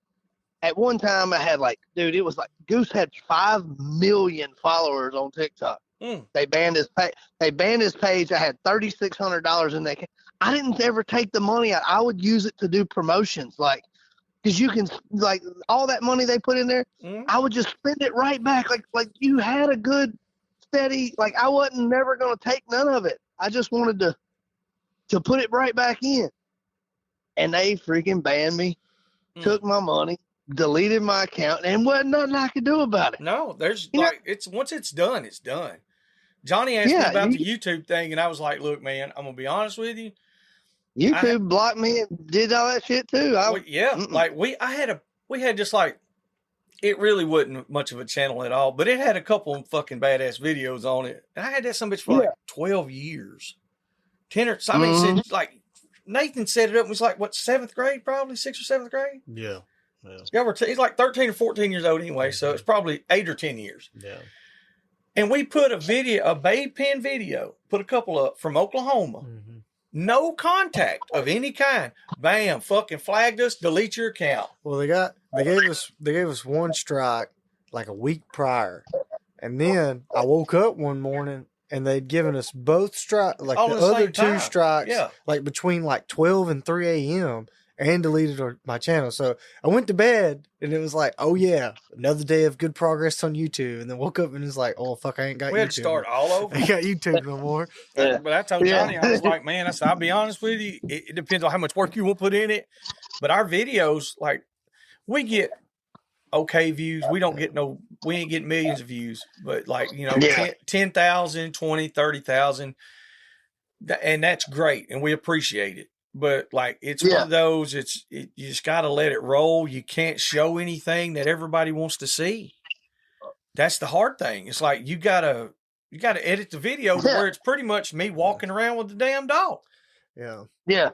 S3: one time I had it was like Goose had 5 million followers on TikTok. They banned his page. I had $3,600 in that. I didn't ever take the money out. I would use it to do promotions, because you can all that money they put in there. I would just spend it right back. Like you had a good steady. I wasn't never going to take none of it. I just wanted to to put it right back in. And they freaking banned me, took my money, deleted my account, and wasn't nothing I could do about it.
S1: No, there's it's once it's done, it's done. Johnny asked me about the YouTube thing, and I was like, look, man, I'm gonna be honest with you.
S3: YouTube blocked me and did all that shit too.
S1: Like we had just like, it really wasn't much of a channel at all, but it had a couple of fucking badass videos on it. And I had that some bitch for like 12 years. 10 or I mean, like Nathan set it up. It was like, what, 7th grade, probably 6th or 7th grade?
S2: Yeah.
S1: He's like 13 or 14 years old anyway, so it's probably 8 or 10 years.
S2: Yeah.
S1: And we put a babe pen video, put a couple up from Oklahoma. Mm-hmm. No contact of any kind. Bam, fucking flagged us, delete your account.
S2: Well, they gave us one strike like a week prior. And then I woke up one morning and they'd given us both strikes, like the other two strikes, like between like 12 and 3 a.m. and deleted my channel. So I went to bed and it was like, oh yeah, another day of good progress on YouTube. And then woke up and it's like, oh fuck, I ain't got YouTube.
S1: We had to start all over.
S2: I ain't got YouTube no more.
S1: But I told Johnny, I was like, man, I'll be honest with you. It depends on how much work you will put in it. But our videos, like, we get okay views. We ain't getting millions of views, but like, 10,000, 20, 30,000. And that's great. And we appreciate it. But like, it's one of those, you just got to let it roll. You can't show anything that everybody wants to see. That's the hard thing. It's like, you gotta edit the video to where it's pretty much me walking around with the damn dog.
S2: Yeah.
S3: Yeah.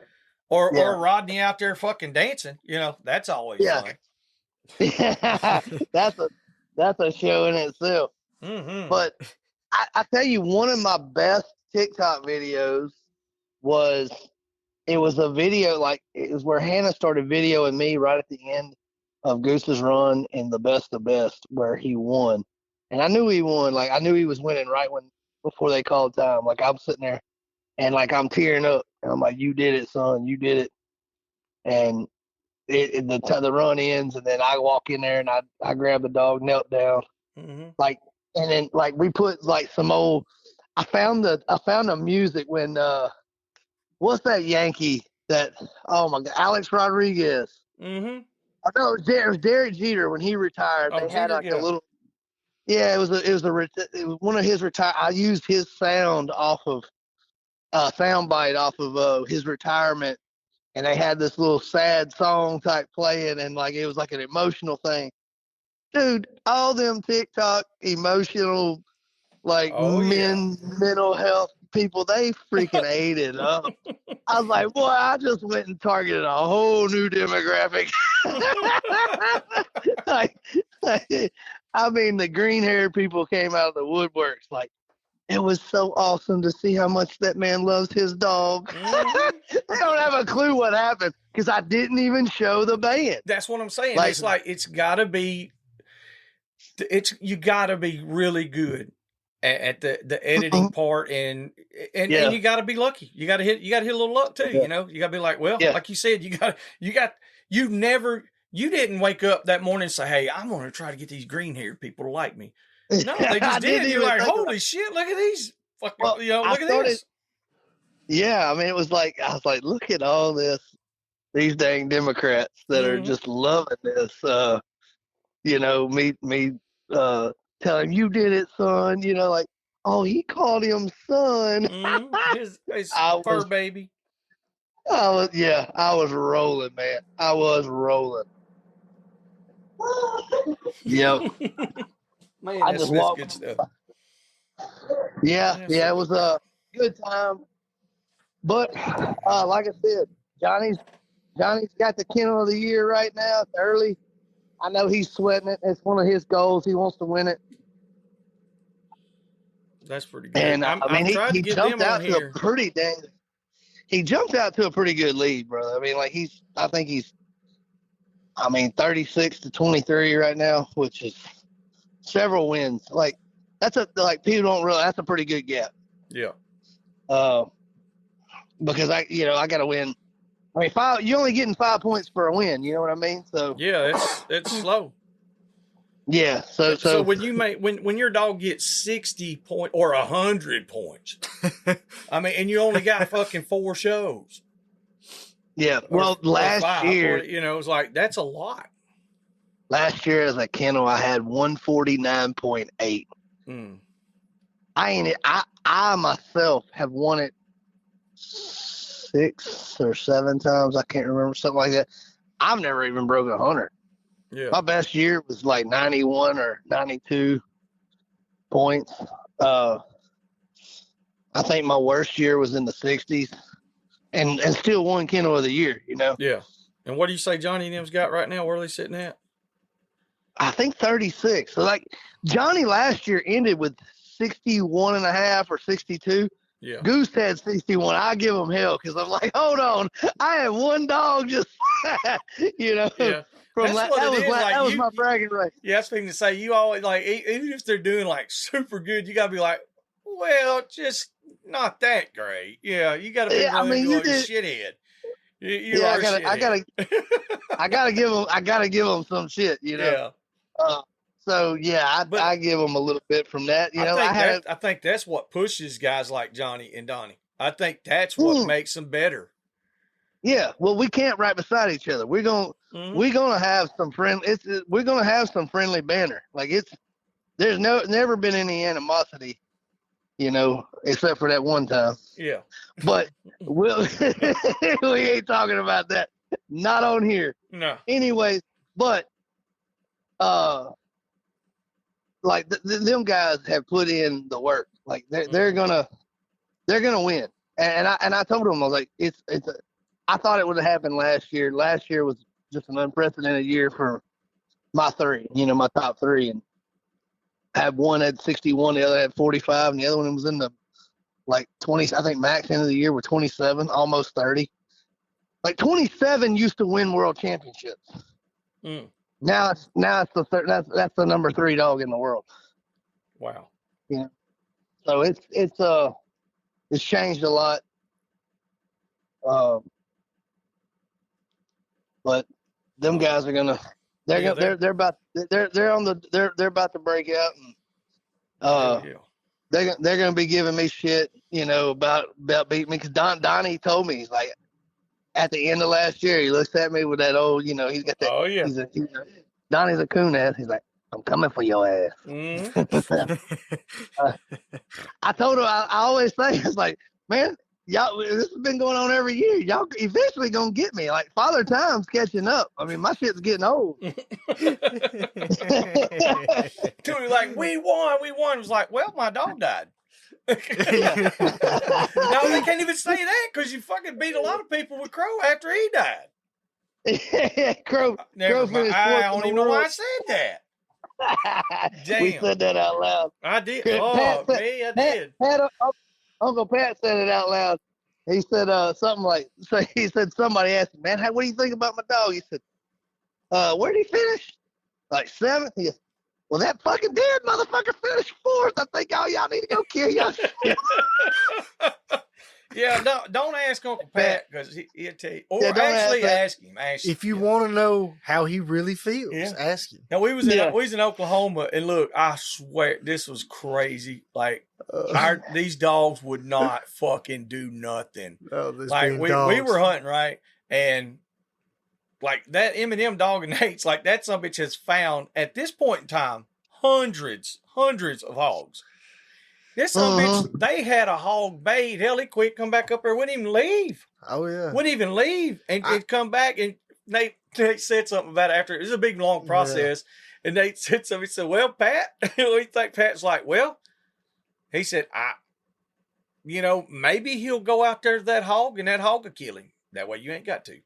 S1: Or Rodney out there fucking dancing. That's always fun.
S3: Yeah. That's a show in itself.
S1: Mm-hmm.
S3: But I tell you, one of my best TikTok videos was a video, like, it was where Hannah started videoing me right at the end of Goose's run in the best of best, where he won. And I knew he won. Like, I knew he was winning before they called time. Like, I'm sitting there and like, I'm tearing up and I'm like, you did it, son. You did it. And the run ends, and then I walk in there and I grab the dog, knelt down.
S1: Mm-hmm.
S3: Like, and then like we put like some old, I found the music when, what's that Yankee that, oh my God, Alex Rodriguez.
S1: Mm-hmm.
S3: I know it was Derek Jeter when he retired. They had like a little, it was one of his retire. I used his sound off of, soundbite off of his retirement. And they had this little sad song type playing, and like, it was like an emotional thing. Dude, all them TikTok emotional, like mental health people, they freaking ate it up. I was like, boy, I just went and targeted a whole new demographic. I mean, the green haired people came out of the woodworks. Like, it was so awesome to see how much that man loves his dog.
S1: Mm-hmm.
S3: They don't have a clue what happened because I didn't even show the band.
S1: That's what I'm saying. It's like, you gotta be really good at the editing part, and you gotta be lucky. You gotta hit a little luck too. You gotta be like, like you said, you didn't wake up that morning and say, hey, I'm going to try to get these green haired people to like me. No, they just did. You're like, holy shit, look at these fucking, look at this.
S3: Yeah, I mean, it was like, I was like, look at all these dang Democrats that are just loving this, me telling you did it, son, like, oh, he called him son.
S1: His fur baby.
S3: I was rolling, man. I was rolling. Yep.
S1: Man, that's good stuff.
S3: Yeah, it was a good time. But like I said, Johnny's got the kennel of the year right now. It's early. I know he's sweating it. It's one of his goals. He wants to win it.
S1: That's pretty good.
S3: And I mean, he jumped out to a pretty dang. He jumped out to a pretty good lead, brother. I mean, like I think he's 36-23 right now, which is several wins. Like, people don't realize that's a pretty good gap.
S1: Yeah.
S3: Because I got to win. I mean, you're only getting 5 points for a win. You know what I mean? So
S1: yeah, it's slow.
S3: Yeah.
S1: So when you when your dog gets 60 points or 100 points, I mean, and you only got fucking 4 shows.
S3: Yeah. Well, last year,
S1: it's like, that's a lot.
S3: Last year as a kennel, I had 149.8. I myself have won it 6 or 7 times. I can't remember, something like that. I've never even broken 100.
S1: Yeah.
S3: My best year was like 91 or 92 points. I think my worst year was in the 60s, and still won kennel of the year.
S1: Yeah. And what do you say Johnny and them's got right now? Where are they sitting at?
S3: I think 36. So like Johnny last year ended with 61 and a half or 62.
S1: Yeah.
S3: Goose had 61. I give him hell because I'm like, hold on, I had one dog just,
S1: Yeah.
S3: From that was my bragging right.
S1: Yeah, I was thinking to say, you always, like, even if they're doing like super good, you gotta be like, well, just not that great. Yeah, you gotta be like a shithead.
S3: I gotta give them some shit.
S1: Yeah.
S3: So yeah, I give them a little bit from that.
S1: I think that's what pushes guys like Johnny and Donnie. I think that's what makes them better.
S3: Yeah, well, we camped right beside each other. We're gonna have some we're gonna have some friendly banter. Like there's never been any animosity, except for that one time.
S1: Yeah.
S3: But we ain't talking about that. Not on here.
S1: No.
S3: Anyways, but like them guys have put in the work. Like they're gonna win. And I told them, I was like, I thought it would have happened last year. Last year was just an unprecedented year for my 3, my top 3. And I had one at 61, the other had 45, and the other one was in the like 20. I think max end of the year were 27, almost 30. Like 27 used to win world championships. Now it's that's the number 3 dog in the world.
S1: Wow.
S3: Yeah. So it's changed a lot. But them guys are they're about to break out, and they're gonna be giving me shit, about beating me, because Donnie told me, he's like, at the end of last year, he looks at me with that old, he's got that.
S1: Oh yeah.
S3: Donnie's a coon ass. He's like, I'm coming for your ass. I told him, I always say, it's like, man, y'all, this has been going on every year. Y'all eventually gonna get me. Like Father Time's catching up. I mean, my shit's getting old.
S1: Dude, like, we won. It was like, well, my dog died. No, they can't even say that because you fucking beat a lot of people with Crow after he died.
S3: Crow
S1: I don't even know why I said that. Damn.
S3: We said that out loud.
S1: I did. I did.
S3: Uncle Pat said it out loud. He said something like, somebody asked him, man, what do you think about my dog? He said, where did he finish? Like 7th? He goes, well, that fucking dead motherfucker finished 4th. I think all y'all need to go kill y'all.
S1: Yeah, don't ask Uncle Pat, because he'll tell you. Or actually ask him.
S2: If you want to know how he really feels, ask him.
S1: Now, we was in Oklahoma, and look, I swear this was crazy. Like, these dogs would not fucking do nothing. Like we were hunting, right? And like that M&M dog and Nate's, like that some bitch has found at this point in time hundreds of hogs. This son bitch, they had a hog bait. Hell, he quit, come back up there, wouldn't even leave.
S2: Oh, yeah.
S1: Wouldn't even leave. And come back, and Nate said something about it after. It was a big, long process. Yeah. And Nate said something. He said, well, Pat, what do you think? Pat's like, well, he said, maybe he'll go out there to that hog, and that hog will kill him. That way you ain't got to.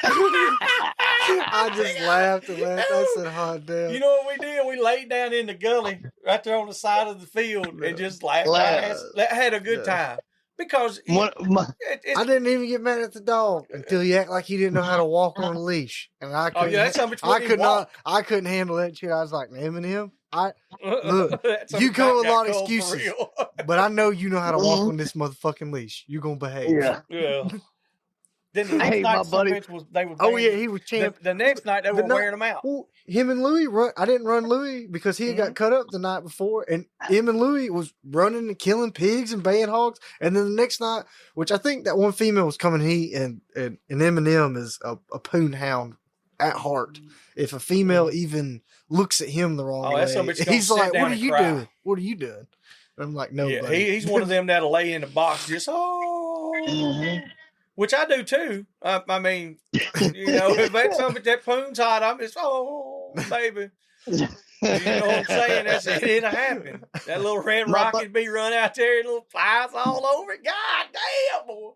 S2: I just laughed and laughed. I said, hot damn.
S1: You know what we did? We laid down in the gully right there on the side of the field and just laughed. Had a good time. Because
S2: I didn't even get mad at the dog until he acted like he didn't know how to walk on a leash. And I couldn't handle that shit. I was like, Eminem, look, you come with a lot of excuses, but I know you know how to walk on this motherfucking leash. You gonna behave.
S1: Yeah. Then the next night, they were.
S2: Oh yeah, he was champ.
S1: The next night they were wearing them out.
S2: Well, him and Louis I didn't run Louis because he got cut up the night before, and him and Louis was running and killing pigs and baying hogs. And then the next night, which I think that one female was coming, and Eminem is a poon hound at heart. If a female even looks at him the wrong way, he's like, "What are you doing? What are you doing?" And I'm like, "No,
S1: yeah,
S2: buddy."
S1: he's one of them that'll lay in the box just which I do too. I mean, if that's something that poon's hot, I'm just baby. You know what I'm saying? It'll happen. That little red rocket be run out there and little flies all over it. God damn, boy.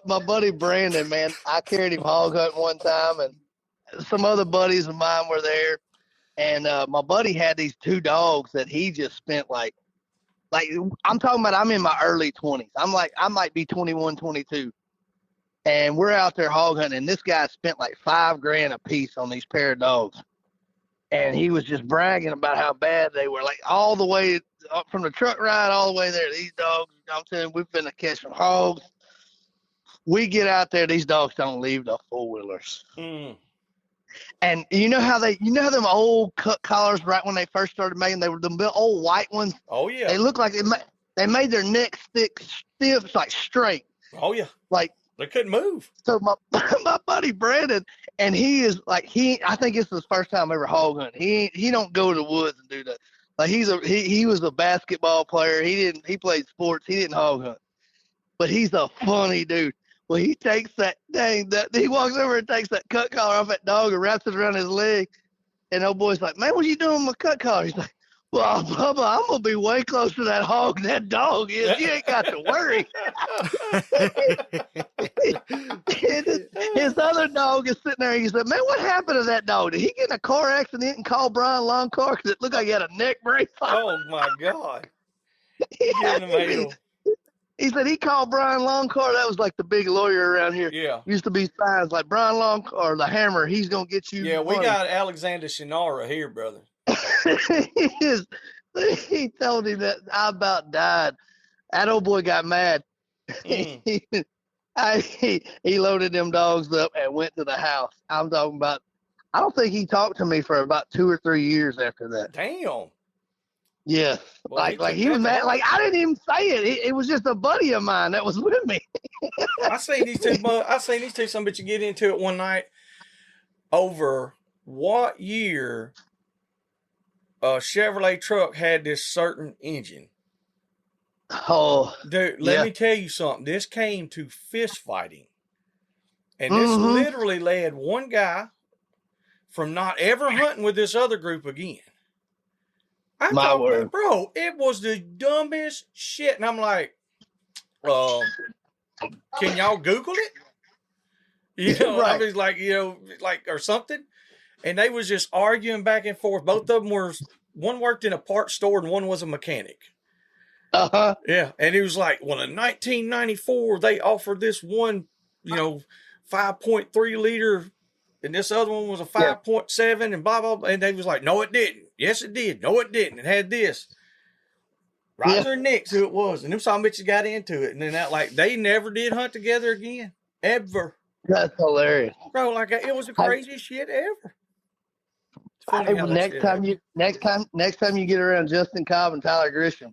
S3: My buddy Brandon, man, I carried him hog hunting one time, and some other buddies of mine were there, and my buddy had these 2 dogs that he just spent like I'm talking about, I'm in my early 20s. I might be 21, 22, and we're out there hog hunting, and this guy spent like $5,000 a piece on these pair of dogs, and he was just bragging about how bad they were, like all the way up from the truck ride all the way there. These dogs, I'm telling you, we've been to catch some hogs. We get out there, these dogs don't leave the 4-wheelers. And you know how them old cut collars right when they first started making, they were the old white ones.
S1: Oh yeah.
S3: They look like they made their neck stiff, like straight.
S1: Oh yeah.
S3: Like
S1: they couldn't move.
S3: So my buddy Brandon, and he is like I think it's his first time ever hog hunting. He don't go to the woods and do that. Like he was a basketball player. He played sports. He didn't hog hunt, but he's a funny dude. Well, he takes he walks over and takes that cut collar off that dog and wraps it around his leg. And old boy's like, "Man, what are you doing with my cut collar?" He's like, "Well, Bubba, I'm going to be way closer to that hog than that dog is. You ain't got to worry." His other dog is sitting there. He said, "Man, what happened to that dog? Did he get in a car accident and call Brian Longcar because it looked like he had a neck brace on?"
S1: Oh, my God.
S3: He said he called Brian Longcar. That was like the big lawyer around here.
S1: Yeah.
S3: Used to be signs like Brian Longcar or the Hammer. He's going to get you.
S1: Yeah, we got Alexander Shinara here, brother.
S3: He told him that I about died. That old boy got mad. He loaded them dogs up and went to the house. I'm talking about, I don't think he talked to me for about 2 or 3 years after that.
S1: Damn.
S3: Yeah, well, like he was mad. Like I didn't even say it. It was just a buddy of mine that was with me.
S1: I seen these two some bitch get into it one night over what year a Chevrolet truck had this certain engine.
S3: Oh,
S1: dude, let me tell you something. This came to fist fighting, and this literally led one guy from not ever hunting with this other group again.
S3: My word.
S1: Bro, it was the dumbest shit. And I'm like, can y'all Google it? I was like, or something. And they was just arguing back and forth. Both of them one worked in a parts store and one was a mechanic.
S3: Uh-huh.
S1: Yeah. And it was like, well, in 1994, they offered this one, 5.3 liter, and this other one was a 5.7 and blah, blah, blah. And they was like, no, it didn't. Yes, it did. No, it didn't. It had this. Right there next who it was. And them some bitches got into it. And then they never did hunt together again. Ever.
S3: That's hilarious.
S1: Bro, it was the craziest shit ever.
S3: Next time you get around Justin Cobb and Tyler Grisham,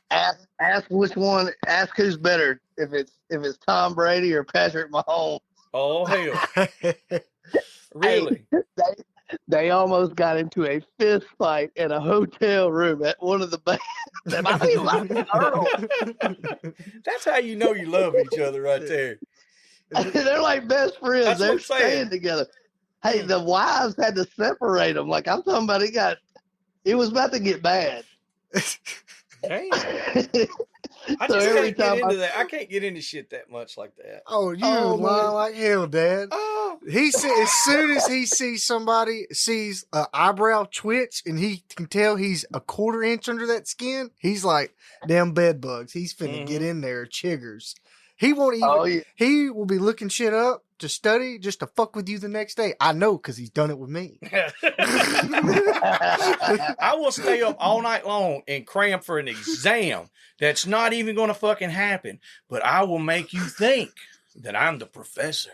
S3: ask which one, ask who's better, if it's Tom Brady or Patrick Mahomes.
S1: Oh hell. Really?
S3: They almost got into a fist fight in a hotel room at one of the bands.
S1: That's how you know you love each other right there.
S3: They're like best friends. They're staying together. Hey, the wives had to separate them. Like I'm talking about, it was about to get bad.
S1: Damn. I just can't get into that. I can't get into shit that much like that.
S2: Oh, you're lying like hell, Dad. He said as soon as he sees an eyebrow twitch and he can tell he's a 1/4 inch under that skin, he's like, damn bed bugs. He's finna get in there, chiggers. He won't even, he will be looking shit up to study just to fuck with you the next day. I know because he's done it with me.
S1: I will stay up all night long and cram for an exam that's not even going to fucking happen, but I will make you think. that I'm the professor.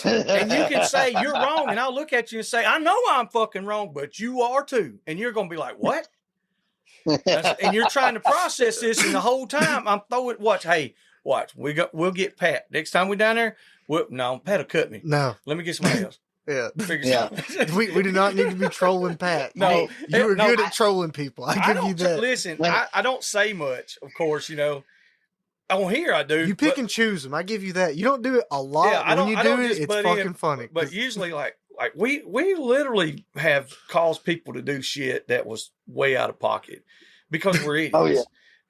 S1: And you can say you're wrong, and I'll look at you and say, I know I'm fucking wrong, but you are too. And you're going to be like, what? And you're trying to process this, and the whole time I'm throwing, watch, we'll get Pat. Next time we're down there, no, Pat will cut me.
S2: No.
S1: Let me get somebody else.
S2: Yeah. We do not need to be trolling Pat.
S1: No.
S2: You were good at trolling people. I give you that.
S1: Listen, I don't say much, of course, On here, I do.
S2: You pick and choose them. I give you that. You don't do it a lot. Yeah, when you do it, it's fucking funny.
S1: But usually, like we literally have caused people to do shit that was way out of pocket because we're idiots.
S3: Oh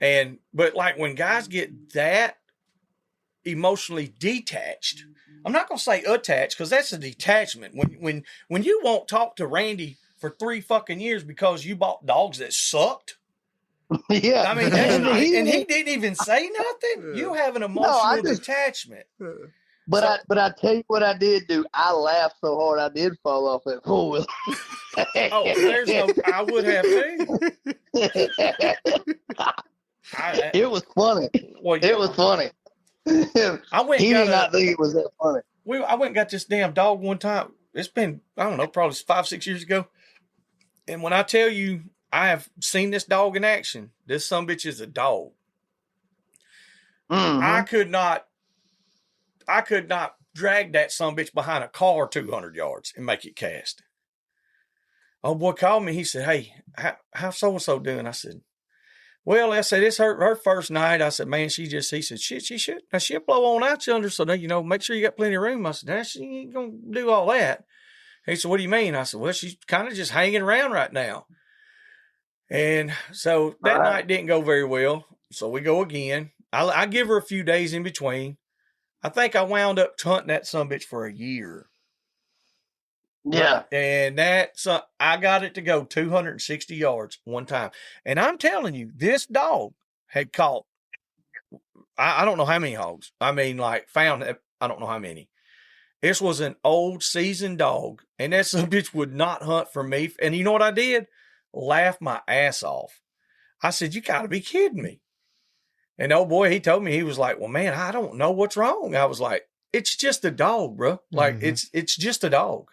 S3: yeah.
S1: But like when guys get that emotionally detached, I'm not gonna say attached because that's a detachment. When you won't talk to Randy for 3 fucking years because you bought dogs that sucked.
S3: Yeah,
S1: I mean, and he didn't even say nothing. You have an emotional detachment.
S3: But I tell you what I did do. I laughed so hard I did fall off that 4-wheel.
S1: I would have too.
S3: It was funny. Well, it was funny. He did not think it was that funny.
S1: I went and got this damn dog one time. It's been, I don't know, probably 5-6 years ago. And when I tell you, I have seen this dog in action. This sumbitch is a dog.
S3: Mm-hmm.
S1: I could not drag that sumbitch behind a car 200 yards and make it cast. Oh boy called me. He said, "Hey, how's so-and-so doing?" I said, "Well," I said, "it's her first night." I said, "Man, he said, shit, she should. Now she'll blow on out yonder. So, make sure you got plenty of room." I said, "Nah, she ain't going to do all that." He said, "What do you mean?" I said, "Well, she's kind of just hanging around right now." And so that night didn't go very well. So we go again. I give her a few days in between. I think I wound up hunting that sumbitch for a year.
S3: Yeah.
S1: And I got it to go 260 yards one time. And I'm telling you, this dog had caught, I don't know how many hogs. I mean, found, I don't know how many. This was an old seasoned dog. And that sumbitch would not hunt for me. And you know what I did? Laugh my ass off. I said, "You got to be kidding me." And oh boy, he told me, he was like, "Well, man, I don't know what's wrong." I was like, "It's just a dog, bro. Like it's just a dog."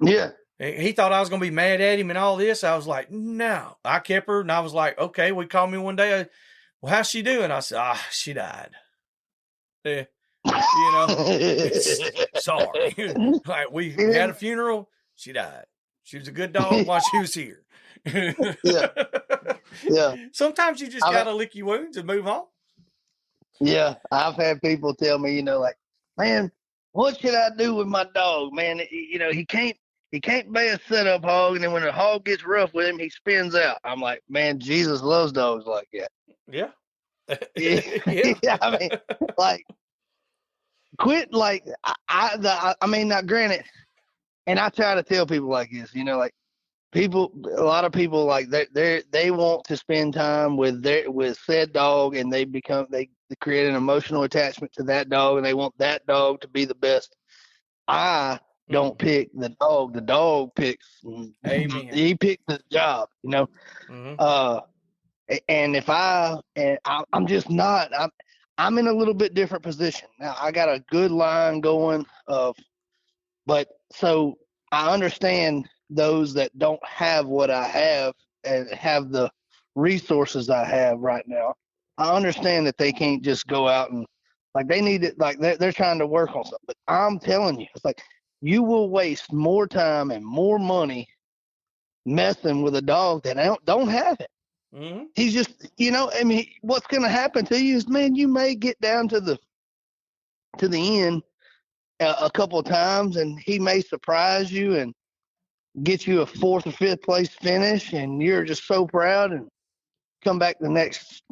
S3: Yeah.
S1: He thought I was going to be mad at him and all this. I was like, "No." I kept her and I was like, "Okay." We called me one day. "Well, how's she doing?" I said, "She died." Yeah. Sorry. Like we had a funeral. She died. She was a good dog while she was here.
S3: Yeah.
S1: Sometimes you just gotta lick your wounds and move on.
S3: Yeah, I've had people tell me, "Man, what should I do with my dog? Man, he can't be a setup hog, and then when a hog gets rough with him, he spins out." I'm like, "Man, Jesus loves dogs like that."
S1: Yeah.
S3: Yeah. I mean, quit. I mean, now granted, and I try to tell people like this, a lot of people they want to spend time with said dog, and they create an emotional attachment to that dog, and they want that dog to be the best. I don't pick the dog. The dog picks.
S1: Amen.
S3: He picks the job,
S1: Mm-hmm.
S3: And if I'm just not. I'm in a little bit different position now. I got a good line going but so I understand those that don't have what I have and have the resources I have right now. I understand that they can't just go out and they need it. They're trying to work on something, but I'm telling you, it's you will waste more time and more money messing with a dog that don't have it.
S1: Mm-hmm.
S3: He's just, I mean, what's going to happen to you is, man, you may get down to the end a couple of times, and he may surprise you and get you a 4th or 5th place finish, and you're just so proud, and come back the next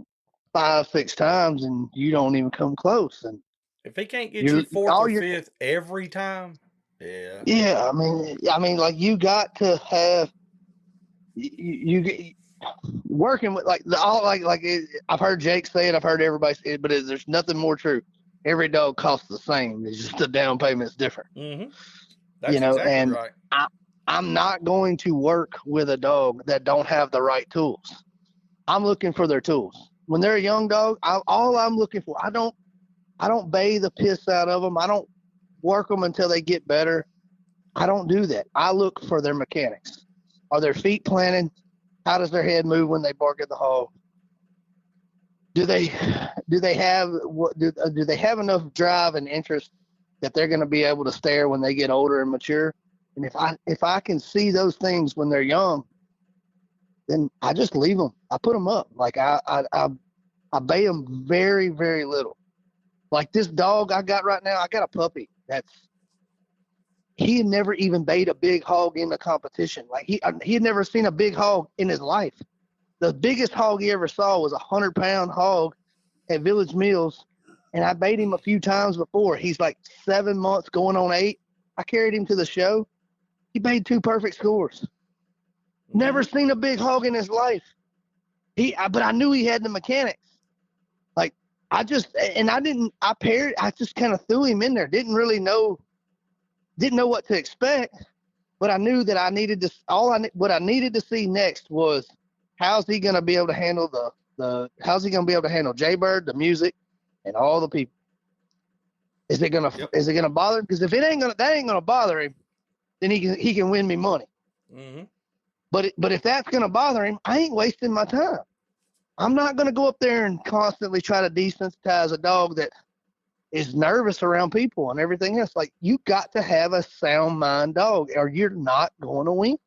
S3: 5-6 times and you don't even come close. And
S1: if he can't get you 4th or 5th every time,
S3: yeah, I mean, you got to have you working with I've heard Jake say it, I've heard everybody say it, but there's nothing more true. Every dog costs the same. It's just the down payment's different.
S1: Mm-hmm. That's exactly right.
S3: I'm not going to work with a dog that don't have the right tools. I'm looking for their tools. When they're a young dog, all I'm looking for, I I don't bathe the piss out of them. I don't work them until they get better. I don't do that. I look for their mechanics. Are their feet planted? How does their head move when they bark at the hog? Do they have enough drive and interest that they're going to be able to stare when they get older and mature? And if I can see those things when they're young, then I just leave them. I put them up. Like I bay them very, very little. Like this dog I got right now, I got a puppy he had never even bayed a big hog in the competition. Like he had never seen a big hog in his life. The biggest hog he ever saw was 100-pound hog at Village Mills, and I bayed him a few times before. He's like 7 months going on 8. I carried him to the show. He bayed 2 perfect scores. Never seen a big hog in his life. But I knew he had the mechanics. Like I just kind of threw him in there. Didn't know what to expect, but I knew that what I needed to see next was how's he going to be able to handle how's he going to be able to handle Jaybird, the music, and all the people. Is it going to bother him? Because if that ain't going to bother him, then he can win me money.
S1: Mm-hmm.
S3: But if that's going to bother him, I ain't wasting my time. I'm not going to go up there and constantly try to desensitize a dog that is nervous around people and everything else. Like, you got to have a sound mind dog or you're not going to win.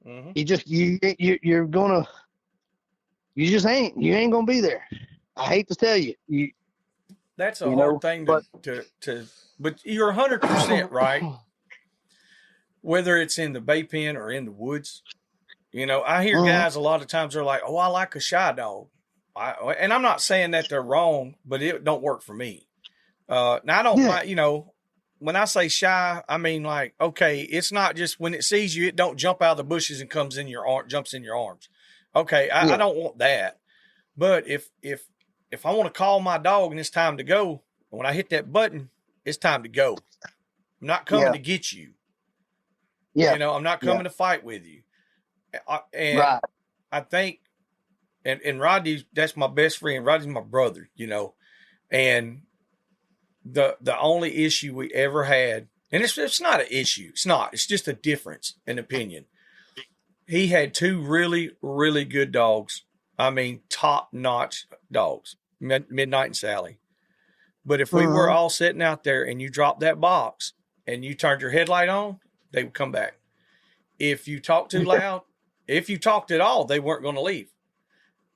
S3: Mm-hmm. You ain't going to be there. I hate to tell you.
S1: That's a hard thing but you're 100% right. Whether it's in the bay pen or in the woods, I hear guys a lot of times they're like, "Oh, I like a shy dog," and I'm not saying that they're wrong, but it don't work for me. Now I don't mind, when I say shy, I mean like, okay, it's not just when it sees you, it don't jump out of the bushes and jumps in your arms. Okay, I don't want that. But if I want to call my dog and it's time to go, when I hit that button, it's time to go. I'm not coming to get you. Yeah. I'm not coming to fight with you. And right. I think, and Rodney, that's my best friend. Rodney's my brother, and the only issue we ever had, and it's not an issue. It's just a difference in opinion. He had 2 really, really good dogs. I mean, top-notch dogs, Midnight and Sally. But if we were all sitting out there and you dropped that box and you turned your headlight on, they would come back. If you talked too loud, if you talked at all, they weren't going to leave.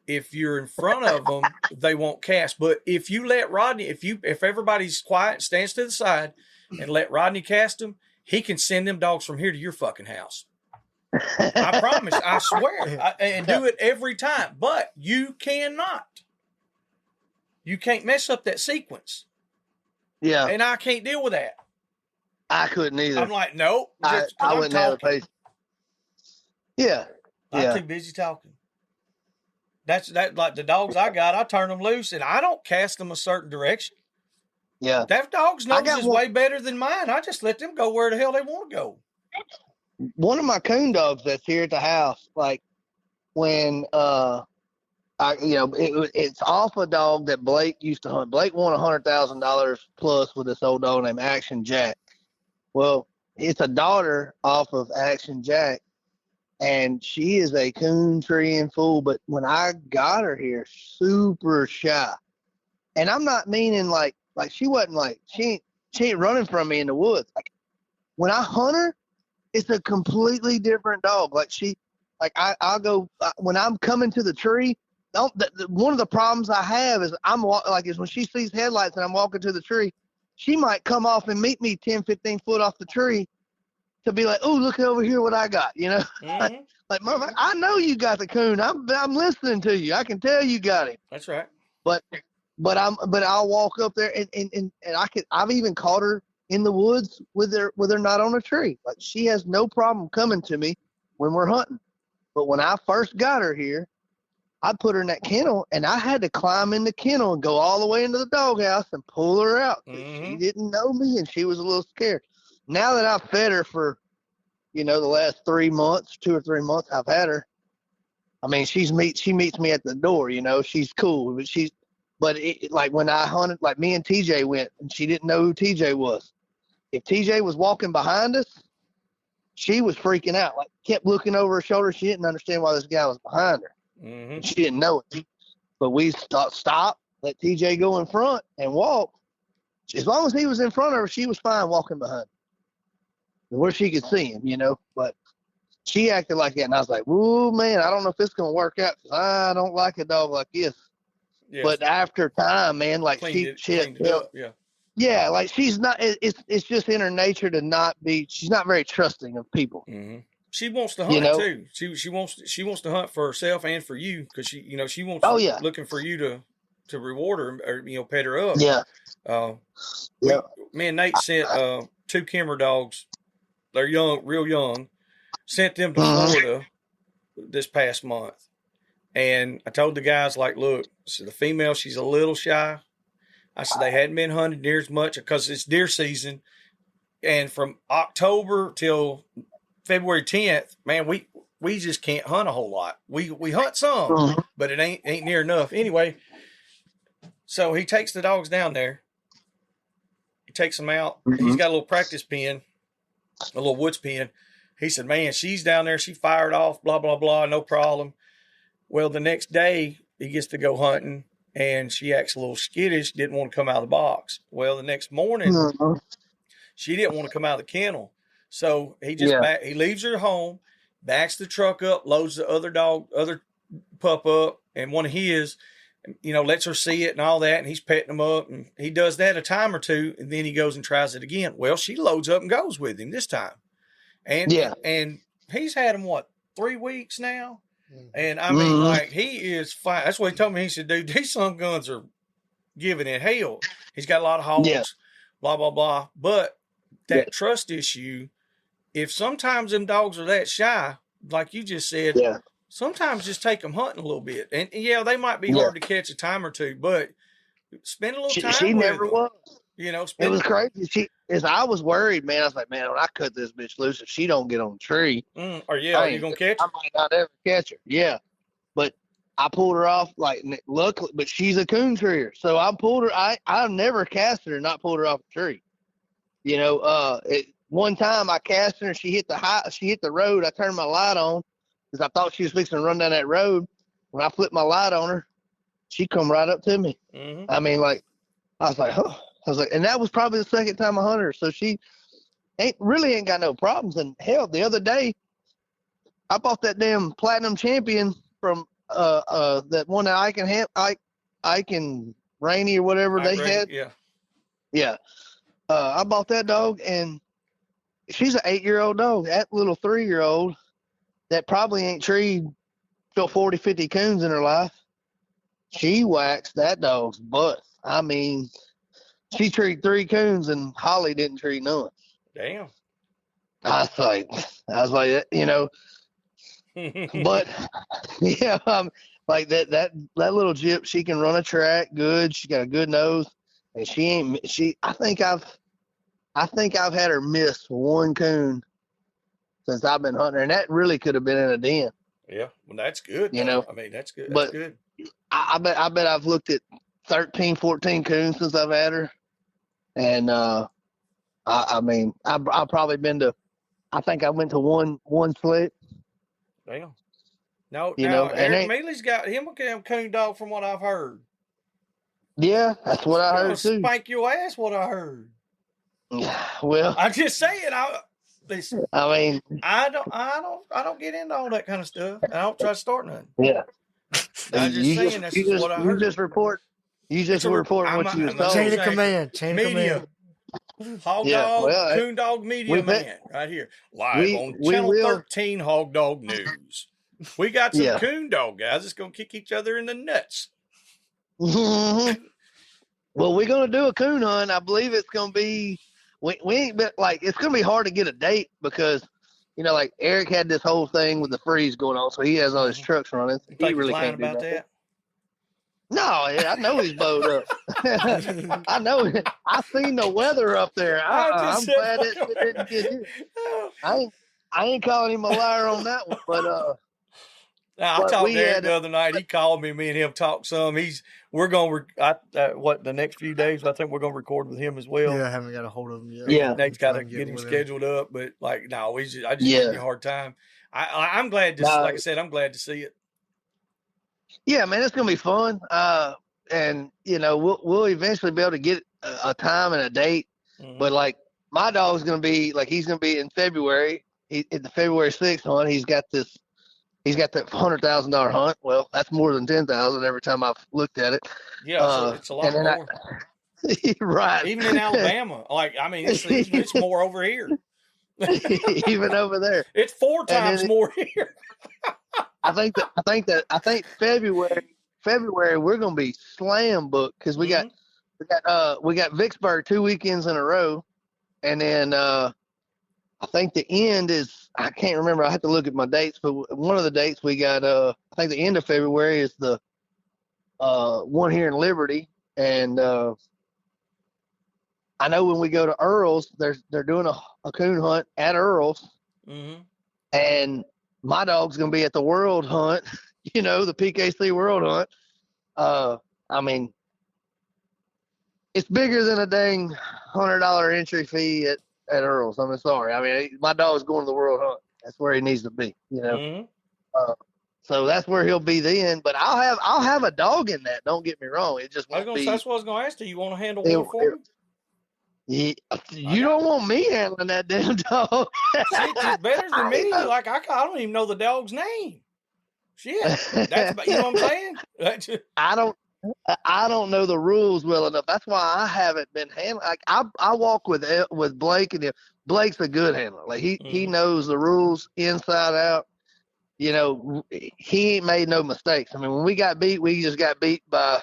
S1: If you're in front of them, they won't cast. But if you let Rodney, if everybody's quiet, stands to the side, and let Rodney cast them, he can send them dogs from here to your fucking house. I promise. I swear. And do it every time. But you cannot. You can't mess up that sequence. Yeah. And I can't deal with that.
S3: I couldn't either.
S1: I'm like, nope.
S3: I wouldn't have the patience. Yeah.
S1: I'm too busy talking. That's like the dogs I got, I turn them loose and I don't cast them a certain direction. Yeah. That dog's nose is way better than mine. I just let them go where the hell they want to go.
S3: One of my coon dogs that's here at the house, like when it's off a dog that Blake used to hunt. Blake won $100,000 plus with this old dog named Action Jack. Well, it's a daughter off of Action Jack, and she is a coon treeing fool. But when I got her here, super shy, and I'm not meaning like she wasn't like she ain't running from me in the woods. Like when I hunt her, it's a completely different dog. I'll go when I'm coming to the tree. One of the problems I have is is when she sees headlights and I'm walking to the tree, she might come off and meet me 10, 15 foot off the tree to be like, "Oh, look over here what I got," Mm-hmm. like I know you got the coon. I'm listening to you. I can tell you got him.
S1: That's right.
S3: But I'll walk up there and I've even caught her in the woods with her not on a tree. Like she has no problem coming to me when we're hunting. But when I first got her here, I put her in that kennel, and I had to climb in the kennel and go all the way into the doghouse and pull her out. Mm-hmm. She didn't know me, and she was a little scared. Now that I've fed her for, the last 3 months, 2 or 3 months, I've had her. I mean, she meets me at the door. She's cool, but But like when I hunted, like me and TJ went, and she didn't know who TJ was. If TJ was walking behind us, she was freaking out. Like kept looking over her shoulder. She didn't understand why this guy was behind her.
S1: Mm-hmm.
S3: She didn't know it. But we stop, let TJ go in front and walk. As long as he was in front of her, she was fine walking behind him, where she could see him, you know. But she acted like that, and I was like, "Whoa, man, I don't know if it's gonna work out. I don't like a dog like this." Yes. But after time, man, like
S1: cleaned it up, yeah.
S3: Yeah, like she's not. It's just in her nature to not be. She's not very trusting of people.
S1: Mm-hmm. She wants to hunt too. She wants to hunt for herself and for you because she wants. Oh yeah. Looking for you to reward her or pet her up.
S3: Yeah.
S1: Me and Nate sent 2 Kimmer dogs. They're young, real young. Sent them to Florida this past month, and I told the guys like, look, so the female, she's a little shy. I said they hadn't been hunted near as much because it's deer season, and from October till February 10th, man, we just can't hunt a whole lot. We hunt some, but it ain't near enough. Anyway, so he takes the dogs down there. He takes them out. He's got a little practice pen, a little woods pen. He said, man, she's down there. She fired off, blah, blah, blah, no problem. Well, the next day he gets to go hunting, and she acts a little skittish, didn't want to come out of the box. Well, the next morning, she didn't want to come out of the kennel. So he just he leaves her home, backs the truck up, loads the other pup up, and one of his, lets her see it and all that, and he's petting them up, and he does that a time or two, and then he goes and tries it again. Well, she loads up and goes with him this time. And he's had him, 3 weeks now? And I mean, like, he is fine. That's what he told me. He said, dude, these son guns are giving it hell. He's got a lot of hogs, blah, blah, blah. But that trust issue, if sometimes them dogs are that shy, like you just said, sometimes just take them hunting a little bit. And they might be hard to catch a time or two, but spend a little time
S3: she
S1: with
S3: never
S1: them.
S3: was.
S1: It
S3: was crazy. I was worried, man. I was like, man, when I cut this bitch loose, if she don't get on the tree,
S1: are you gonna catch her?
S3: I might not ever catch her. Yeah, but I pulled her off. Like, luckily, but she's a coon treer, so I pulled her. I never casted her, and not pulled her off the tree. One time I cast her, and she hit the road. I turned my light on because I thought she was fixing to run down that road. When I flipped my light on her, she come right up to me. I mean, like, I was like, huh. I was like, and that was probably the second time I hunted her. So she ain't got no problems. And hell, the other day, I bought that damn Platinum Champion from that one that Ike and Rainey or whatever they had. Yeah. I bought that dog, and she's an 8-year-old dog. That little 3-year-old that probably ain't treed 40, 50 coons in her life. She waxed that dog's butt. I mean, she treated 3 coons, and Holly didn't treat none.
S1: Damn.
S3: I was like, but like that little gyp, she can run a track good. She got a good nose, and I think I've had her miss 1 coon since I've been hunting her, and that really could have been in a den.
S1: Yeah, well, that's good. I mean, that's good.
S3: That's
S1: good.
S3: I bet I've looked at 13, 14 coons since I've had her. And I mean, I've probably been to. I think I went to one split.
S1: Damn. No, Eric Mealy's got him a coon dog, from what I've heard.
S3: Yeah, that's what I heard too.
S1: Spank your ass, what I heard.
S3: Well,
S1: I'm just saying.
S3: I mean,
S1: I don't get into all that kind of stuff. I don't try to start nothing.
S3: Yeah.
S1: I'm just saying that's what I heard.
S3: You just report what you was told.
S2: Chain of command. Media.
S1: Hog dog, coon dog media man, right here. Live on Channel 13 Hog Dog News. We got some coon dog guys that's going to kick each other in the nuts.
S3: Well, we're going to do a coon hunt. I believe it's going to be, we ain't been, like, it's going to be hard to get a date because, like Eric had this whole thing with the freeze going on, so he has all his trucks running. He really can't do that. No, I know he's bowed up. I know. I seen the weather up there. I'm glad it didn't get hit. I ain't calling him a liar on that one, but
S1: Now, I
S3: But
S1: talked
S3: we
S1: to Eric
S3: had
S1: the other night. He called me. Me and him talked some. We're going to, the next few days, I think we're going to record with him as well.
S2: Yeah, I haven't got a hold of him yet.
S3: Yeah.
S1: Nate's got to get him scheduled up, but like, no, I just give you a hard time. I'm glad to, like I said, I'm glad to see it.
S3: Yeah, man, it's going to be fun. And you know, we'll eventually be able to get a time and a date. Mm-hmm. But like, my dog's going to be like, he's going to be in February. In the February 6th hunt, he's got that $100,000 hunt. Well, that's more than 10,000 every time I've looked at it.
S1: Yeah, so it's a lot more.
S3: Right.
S1: Even in Alabama, like, I mean, it's more over here.
S3: Even over there,
S1: it's 4 times more here.
S3: I think February we're gonna be slam booked because we got Vicksburg 2 weekends in a row, and then I think the end is, I can't remember. I have to look at my dates, but one of the dates we got, I think the end of February is the one here in Liberty. And I know when we go to Earl's, they're doing a coon hunt at Earl's. Mm-hmm. And my dog's going to be at the World Hunt, you know, the PKC World Hunt. I mean, it's bigger than a dang $100 entry fee at Earl's. I'm sorry. I mean, my dog's going to the World Hunt. That's where he needs to be, you know. Mm-hmm. So that's where he'll be then. But I'll have a dog in that. Don't get me wrong. It just won't be.
S1: That's what I was going to ask you. You want to handle one for me?
S3: You don't want me handling that damn dog.
S1: It's better than me. Like I don't even know the dog's name. Shit, that's, you know what I'm saying?
S3: I don't know the rules well enough. That's why I haven't been handling. Like I walk with Blake, and Blake's a good handler. Like he knows the rules inside out. You know, he ain't made no mistakes. I mean, when we got beat, we just got beat by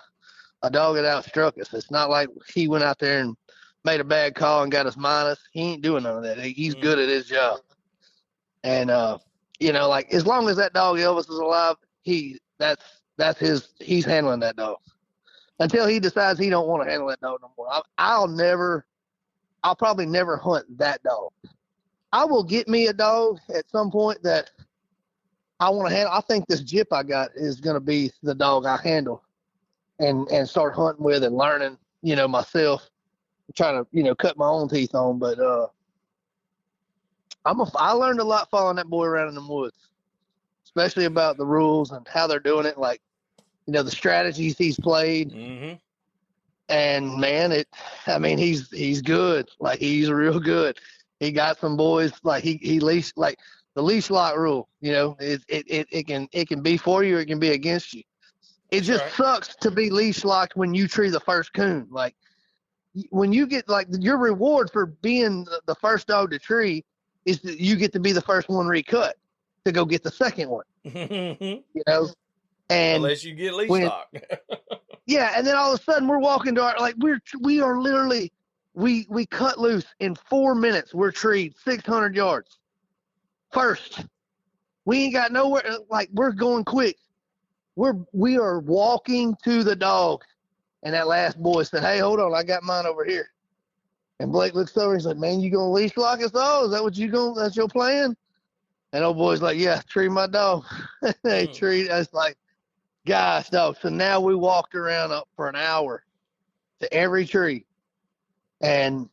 S3: a dog that outstruck us. It's not like he went out there and made a bad call and got us minus. He ain't doing none of that. He's good at his job. And you know, like, as long as that dog Elvis is alive, he's handling that dog. Until he decides he don't want to handle that dog no more. I'll probably never hunt that dog. I will get me a dog at some point that I want to handle. I think this Jip I got is going to be the dog I handle and start hunting with and learning, you know, myself. I'm trying to, you know, cut my own teeth on. But I learned a lot following that boy around in the woods, especially about the rules and how they're doing it. Like, you know, the strategies he's played. Mm-hmm. And man, he's good. Like, he's real good. He got some boys, like he leash, like the leash lock rule, you know, it can be for you or it can be against you. It just sucks to be leash locked when you tree the first coon. Like, when you get, like, your reward for being the first dog to tree is that you get to be the first one recut to go get the second one. You know? And
S1: unless you get leash locked.
S3: Yeah, and then all of a sudden we're walking to our, like, we are literally, we cut loose in 4 minutes. We're treed 600 yards. First. We ain't got nowhere, like, we're going quick. We are walking to the dog. And that last boy said, "Hey, hold on, I got mine over here." And Blake looks over, he's like, "Man, you gonna leash lock us all? Is that what that's your plan?" And old boy's like, "Yeah, tree my dog." They treat us like, gosh, dog. So now we walked around up for an hour to every tree. And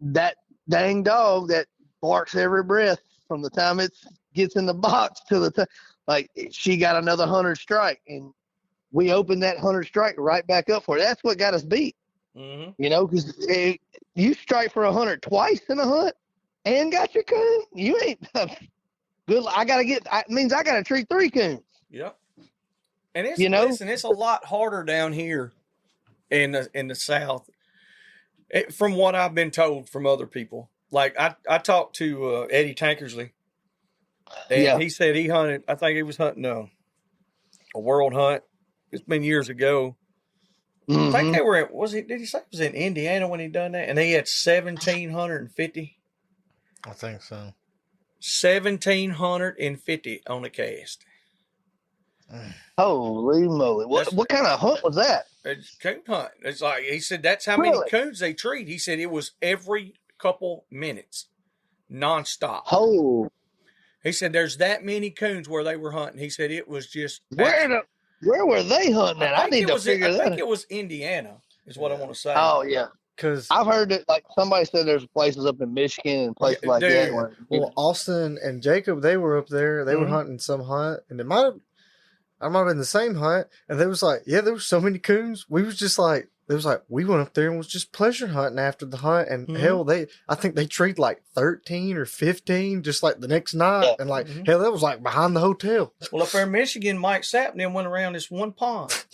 S3: that dang dog that barks every breath from the time it gets in the box to the time, like, she got another 100 strike. And we opened that 100 strike right back up for it. That's what got us beat. Mm-hmm. You know, because you strike for 100 twice in a hunt and got your coon. You ain't good. Means I got to treat 3 coons.
S1: Yep. And it's, you know, listen, it's a lot harder down here in the South, from what I've been told from other people. Like, I talked to Eddie Tankersley, and he said he hunted. I think he was hunting a world hunt. It's been years ago. Mm-hmm. I think they were did he say it was in Indiana when he done that? And he had 1,750.
S2: I think so.
S1: 1,750 on the cast.
S3: Holy moly. What kind of hunt was that?
S1: It's coon hunt. It's like, he said that's how many coons they treat. He said it was every couple minutes, nonstop.
S3: Oh.
S1: He said there's that many coons where they were hunting. He said it was just
S3: Where were they hunting at? I need to figure that out.
S1: I think it was Indiana is what I want to say.
S3: Oh, yeah.
S2: Because
S3: I've heard that, like, somebody said there's places up in Michigan and places like that.
S2: Well, Austin and Jacob, they were up there. They were hunting some hunt, and I might have been the same hunt. And they was like, yeah, there were so many coons. We was just like, we went up there and was just pleasure hunting after the hunt. And hell, I think they treed like 13 or 15 just like the next night. Yeah. And like, hell, that was like behind the hotel.
S1: Well, up there in Michigan, Mike Sapp and them went around this one pond.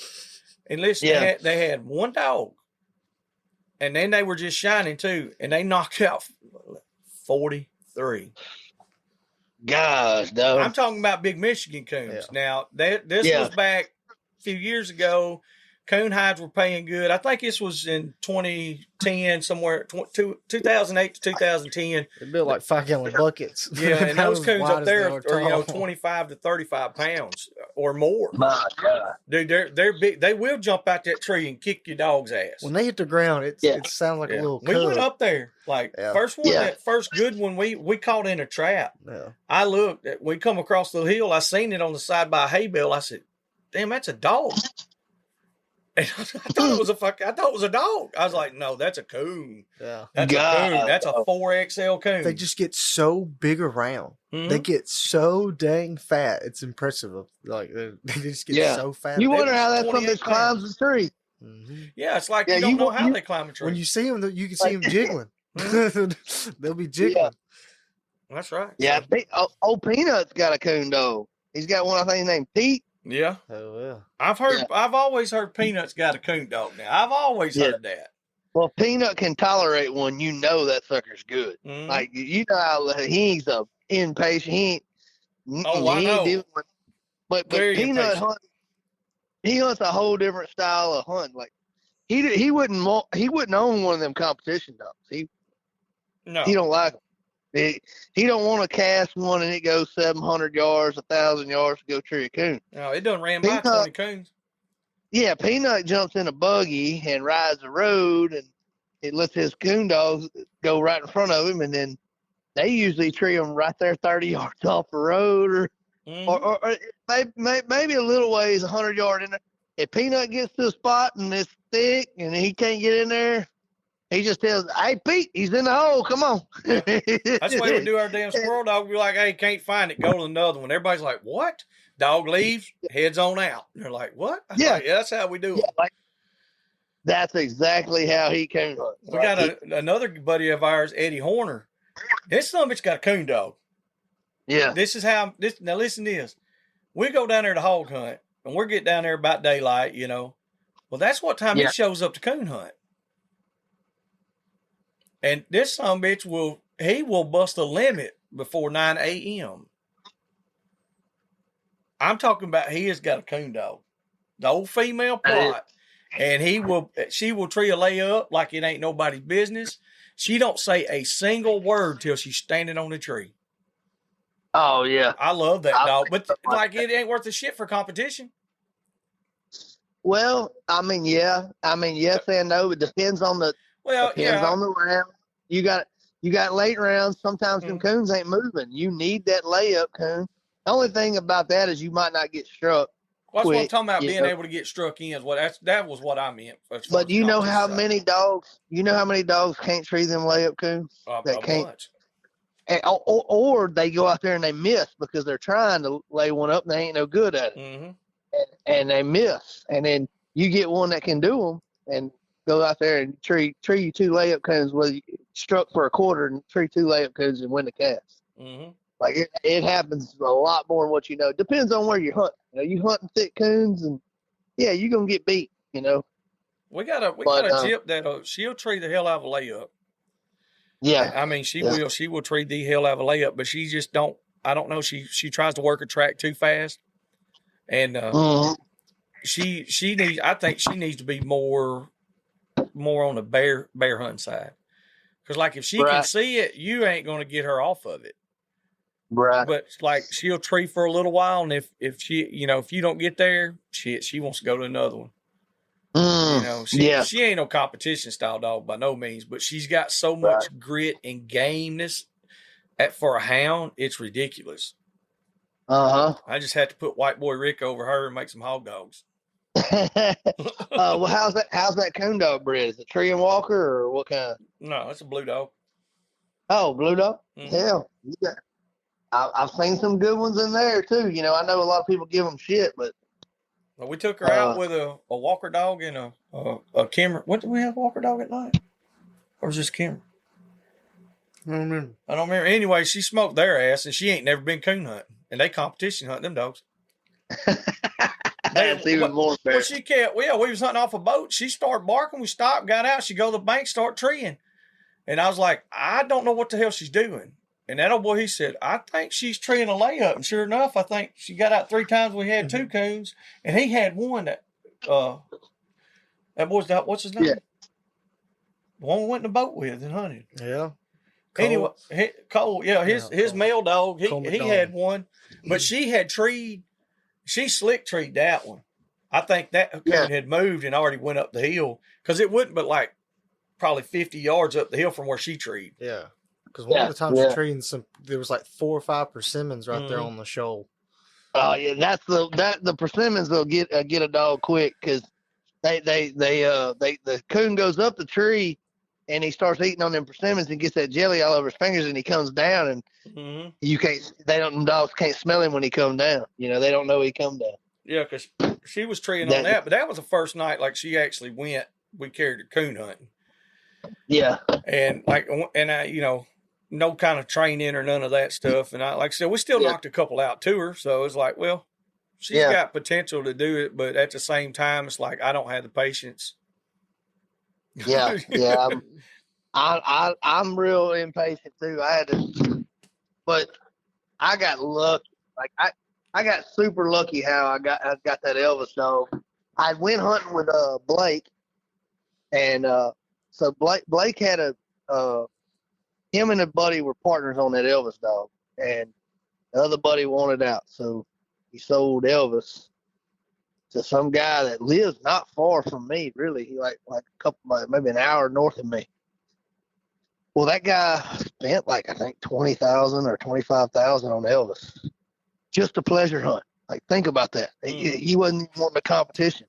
S1: And listen, they had one dog. And then they were just shining too. And they knocked out 43.
S3: Gosh, dog.
S1: I'm talking about big Michigan coons. Yeah. Now, this was back a few years ago. Coon hides were paying good. I think this was in 2010, somewhere 2008 to 2010.
S2: They built like 5-gallon buckets.
S1: Yeah, and those coons up there are 25 to 35 pounds or more.
S3: My God.
S1: Dude, they're big. They will jump out that tree and kick your dog's ass.
S2: When they hit the ground, it sounds like a little cub.
S1: We went up there. Like that first good one we caught in a trap. Yeah. I looked, we come across the hill, I seen it on the side by a hay bale. I said, damn, that's a dog. And I thought it was a dog. I was like, no, that's a coon. Yeah. That's a coon. That's a 4XL coon.
S2: They just get so big around. Mm-hmm. They get so dang fat. It's impressive. Like they just get so fat.
S3: You wonder how that something climbs the tree.
S1: Mm-hmm. Yeah, it's like you don't know how they climb a tree.
S2: When you see them, you can see them jiggling. They'll be jiggling.
S1: Yeah. That's right.
S3: Yeah, old Peanut's got a coon dog. He's got one, I think, named Pete.
S1: Yeah.
S2: Oh, yeah.
S1: I've always heard Peanut's got a coon dog now. I've always heard that.
S3: Well, Peanut can tolerate one. You know that sucker's good. Mm-hmm. Like, you know how he's a impatient.
S1: I know.
S3: But Peanut hunts a whole different style of hunt. Like, he wouldn't own one of them competition dogs. He don't like them. He don't want to cast one and it goes 700 yards, 1,000 yards to go tree a coon.
S1: No, it done ran by 20 coons.
S3: Yeah, Peanut jumps in a buggy and rides the road, and it lets his coon dogs go right in front of him, and then they usually tree them right there 30 yards off the road, or maybe a little ways, 100 yards in there. If Peanut gets to a spot and it's thick and he can't get in there, he just tells, hey, Pete, he's in the hole. Come on.
S1: Yeah. That's the way we do our damn squirrel dog. We're like, hey, can't find it. Go to another one. Everybody's like, what? Dog leaves, heads on out. And they're like, what? Like, that's how we do it.
S3: Like, that's exactly how he coon hunts.
S1: We got another buddy of ours, Eddie Horner. This son of a bitch got a coon dog.
S3: Yeah.
S1: Now listen to this. We go down there to hog hunt, and we're getting down there about daylight, Well, that's what time he shows up to coon hunt. And this son of a bitch will bust a limit before 9 a.m. I'm talking about he has got a coon dog. The old female plot. And she will tree a layup like it ain't nobody's business. She don't say a single word till she's standing on the tree.
S3: Oh, yeah.
S1: I love that dog. But like it ain't worth a shit for competition.
S3: Well, I mean, yes and no. It depends on the on the round. You got late rounds. Sometimes them coons ain't moving. You need that layup coon. The only thing about that is you might not get struck.
S1: Well, that's what I'm talking about, being able to get struck in. That was what I meant.
S3: But you know how many dogs can't tree them layup coons? That can't. Or they go out there and they miss because they're trying to lay one up and they ain't no good at it. Mm-hmm. And they miss. And then you get one that can do them and go out there and tree you 2 layup coons, whether you struck for a quarter and tree 2 layup coons and win the cast. Mm-hmm. Like it happens a lot more than what you know. Depends on where you hunt. You hunting thick coons, and you're gonna get beat. We
S1: got a tip that she'll tree the hell out of a layup.
S3: Yeah,
S1: I mean she will tree the hell out of a layup, but she just don't. I don't know. She tries to work a track too fast, and she needs. I think she needs to be more on the bear hunting side, because like if she can see it, you ain't gonna get her off of it.
S3: Right.
S1: But like she'll tree for a little while, and if she if you don't get there, she wants to go to another one. She ain't no competition style dog by no means, but she's got so much grit and gameness for a hound, it's ridiculous. I just had to put White Boy Rick over her and make some hog dogs.
S3: Well, how's that coon dog bred? Is it tree and walker or what kind?
S1: No, it's a blue dog.
S3: Oh, blue dog.
S1: Mm-hmm.
S3: Hell, I've seen some good ones in there too. You know, I know a lot of people give them shit, but
S1: well, we took her out with a walker dog and a Kimmer. What did we have walker dog at night? Or was this Kimmer?
S2: I don't remember.
S1: Anyway, she smoked their ass, and she ain't never been coon hunting, and they competition hunt them dogs.
S3: That's even more fair.
S1: Well, she kept. Well, yeah, we was hunting off a boat. She started barking. We stopped, got out. She go to the bank, start treeing, and I was like, I don't know what the hell she's doing. And that old boy, he said, I think she's treeing a layup. And sure enough, I think she got out 3 times. We had 2 coons, and he had one that boy's got, what's his name?
S3: Yeah.
S1: The one we went in the boat with and hunted.
S2: Yeah.
S1: Anyway, Cole, his male dog, he had one, but she had treed, she slick treed that one. I think that coon had moved and already went up the hill because it wouldn't but like probably 50 yards up the hill from where she treed.
S2: Yeah. Because one of the times you're treating there was like 4 or 5 persimmons right there on the shoal. Oh
S3: yeah, that's the persimmons will get a dog quick because the coon goes up the tree and he starts eating on them persimmons and gets that jelly all over his fingers and he comes down and them dogs can't smell him when he comes down. You know, they don't know he come down.
S1: Yeah, because she was treeing on that, but that was the first night like she actually went. We carried her coon hunting. Yeah, and I no kind of training or none of that stuff. And like I said, we still knocked a couple out to her. So it's like, well, she's got potential to do it, but at the same time, it's like I don't have the patience.
S3: Yeah, I'm real impatient too. But I got lucky. Like I got super lucky how I got that Elvis dog. I went hunting with Blake, and so Blake had him and a buddy were partners on that Elvis dog, and the other buddy wanted out, so he sold Elvis to some guy that lives not far from me. Really, he like a couple, maybe an hour north of me. Well, that guy spent I think $20,000 or $25,000 on Elvis, just a pleasure hunt. Like, think about that. He wasn't even wanting a competition.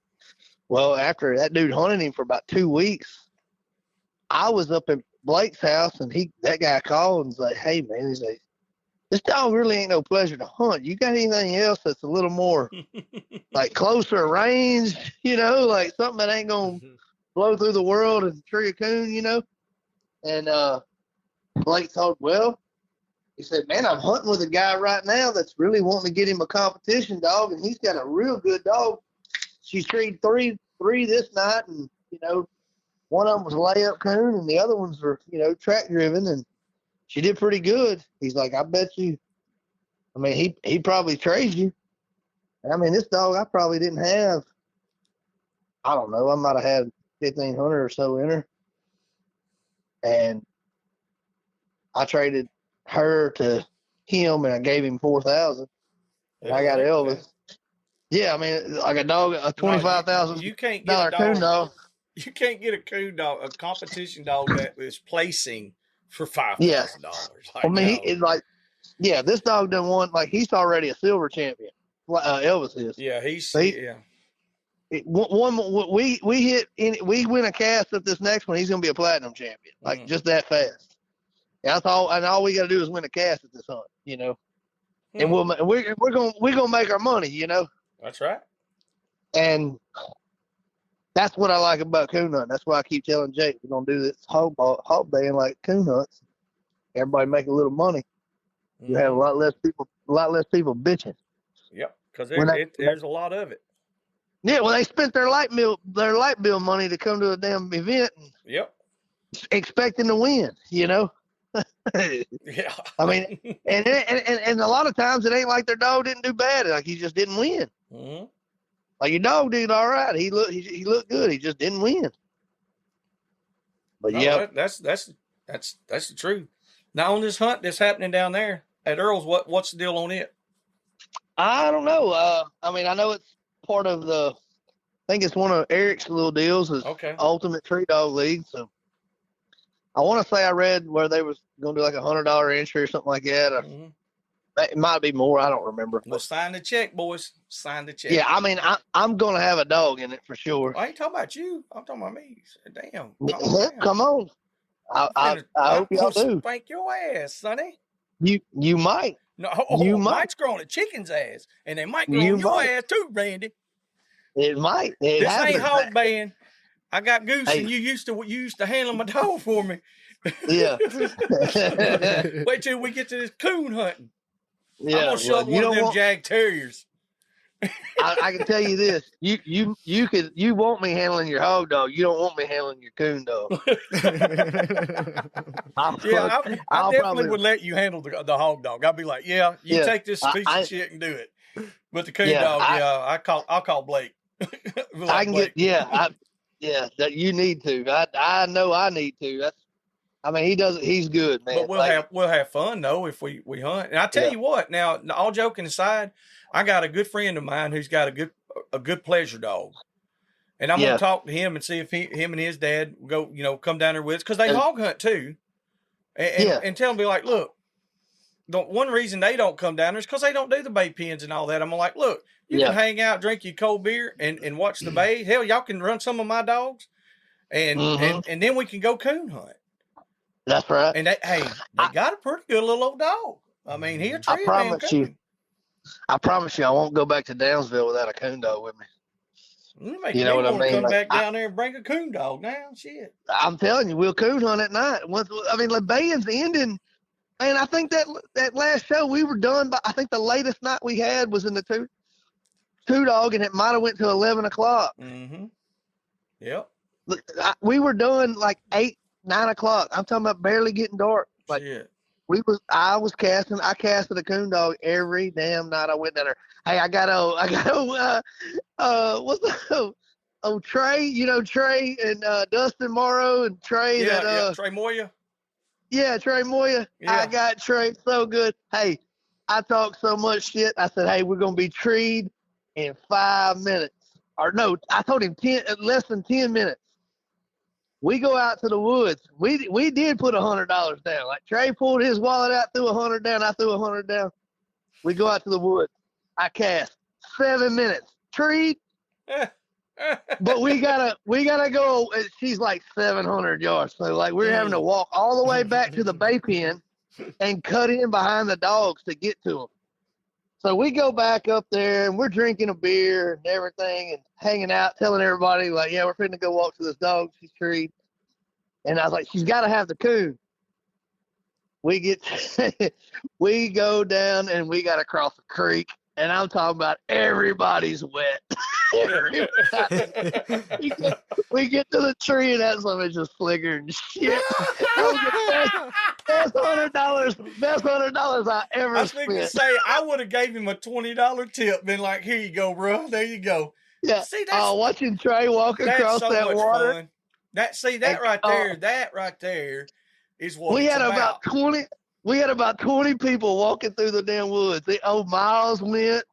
S3: Well, after that dude hunted him for about 2 weeks, I was up in Blake's house, and that guy called and was like, "Hey man," he's like, "this dog really ain't no pleasure to hunt. You got anything else that's a little more like closer range, like something that ain't gonna blow through the world and tree a coon, And Blake told, he said, "Man, I'm hunting with a guy right now that's really wanting to get him a competition dog, and he's got a real good dog. She treed three this night, and one of them was a layup coon, and the other ones were, track driven, and she did pretty good." He's like, "I bet you." I mean, he probably trades you. I mean, this dog I probably didn't have. I don't know. I might have had 1,500 or so in her, and I traded her to him, and I gave him 4,000. And I got Elvis. Yeah, I mean, like a dog, a $25,000.
S1: You can't get a
S3: coon dog.
S1: You can't get a coon dog, a competition dog that is placing for $5,000.
S3: Yeah. I mean, this dog done won. Like, he's already a silver champion. Elvis is.
S1: Yeah,
S3: We win a cast at this next one. He's gonna be a platinum champion, like just that fast. And that's all. And all we got to do is win a cast at this hunt, And we're gonna make our money,
S1: That's right.
S3: And that's what I like about coon hunting. That's why I keep telling Jake we're gonna do this hog band like coon hunts. Everybody make a little money. You have a lot less people bitching.
S1: Yep, because there's a lot of it.
S3: Yeah, well, they spent their light bill money to come to a damn event. And expecting to win, Yeah. I mean, and a lot of times it ain't like their dog didn't do bad. Like, he just didn't win. Mm-hmm. Like, your dog did all right. He looked good. He just didn't win. But
S1: that's the truth. Now, on this hunt that's happening down there at Earl's, what's the deal on it?
S3: I don't know. I mean, I know it's part of I think it's one of Eric's little deals, is Ultimate Tree Dog League. So I want to say I read where they was going to do like $100 entry or something like that, or It might be more. I don't remember.
S1: Well, sign the check, boys. Sign the check.
S3: Yeah, I mean, I'm going to have a dog in it for sure.
S1: I ain't talking about you. I'm talking about me. Damn.
S3: Come on. I hope y'all do.
S1: Spank your ass, Sonny.
S3: You might.
S1: No,
S3: you might.
S1: Mike's growing a chicken's ass, and they might grow your ass too, Randy.
S3: It might.
S1: This ain't hog baying. I got Goose, and you used to handle my dog for me.
S3: Yeah.
S1: Wait till we get to this coon hunting.
S3: Yeah.
S1: I'm gonna show up one of them Jag Terriers.
S3: I can tell you this: you want me handling your hog dog. You don't want me handling your coon dog.
S1: I definitely would let you handle the hog dog. I'd be like, you take this piece of shit and do it. But the coon dog, I'll call Blake. Like
S3: I can Blake. That you need to. I know I need to. He does it. He's good, man.
S1: But we'll have fun though if we hunt. And I tell you what, now all joking aside, I got a good friend of mine who's got a good pleasure dog, and I'm gonna talk to him and see if him and his dad go, come down there with us because they hog hunt too, and tell them, be like, look, the one reason they don't come down there is because they don't do the bay pins and all that. I'm like, look, you can hang out, drink your cold beer, and watch the bay. Hell, y'all can run some of my dogs, and then we can go coon hunt.
S3: That's right.
S1: And they got a pretty good little old dog. I mean, he'll treat
S3: I promise you, I won't go back to Downsville without a coon dog with me.
S1: You know what I mean? Come back down there and bring a coon dog now. Shit.
S3: I'm telling you, we'll coon hunt at night. The baying's ending. And I think that last show we were done, but I think the latest night we had was in the two dog, and it might have went to 11 o'clock.
S1: Mm-hmm. Yep.
S3: We were done like 8, 9 o'clock. I'm talking about barely getting dark. Like
S1: shit.
S3: I casted a coon dog every damn night I went down there. Hey, I got Trey, Trey and Dustin Morrow and Trey
S1: Trey Moya.
S3: Yeah, Trey Moya. Yeah. I got Trey so good. Hey, I talked so much shit. I said, hey, we're gonna be treed in 5 minutes. Or no, I told him less than 10 minutes. We go out to the woods. We did put $100 down. Like Trey pulled his wallet out, threw $100 down. I threw $100 down. We go out to the woods. I cast 7 minutes. Treed. But we gotta go. She's like 700 yards. So like we're having to walk all the way back to the bay pen and cut in behind the dogs to get to them. So we go back up there and we're drinking a beer and everything and hanging out, telling everybody like, we're finna go walk to this dog. She's treed. And I was like, she's got to have the coon. We go down and we got to cross a creek. And I'm talking about everybody's wet. We get to the tree and that's something just flickering shit. Best $100 I ever spent.
S1: To say I would have gave him a $20 tip. Been like, here you go, bro. There you go.
S3: Yeah. See, watching Trey walk across so that water.
S1: Fun. That right there is what
S3: we had about 20. We had about 20 people walking through the damn woods. Miles went,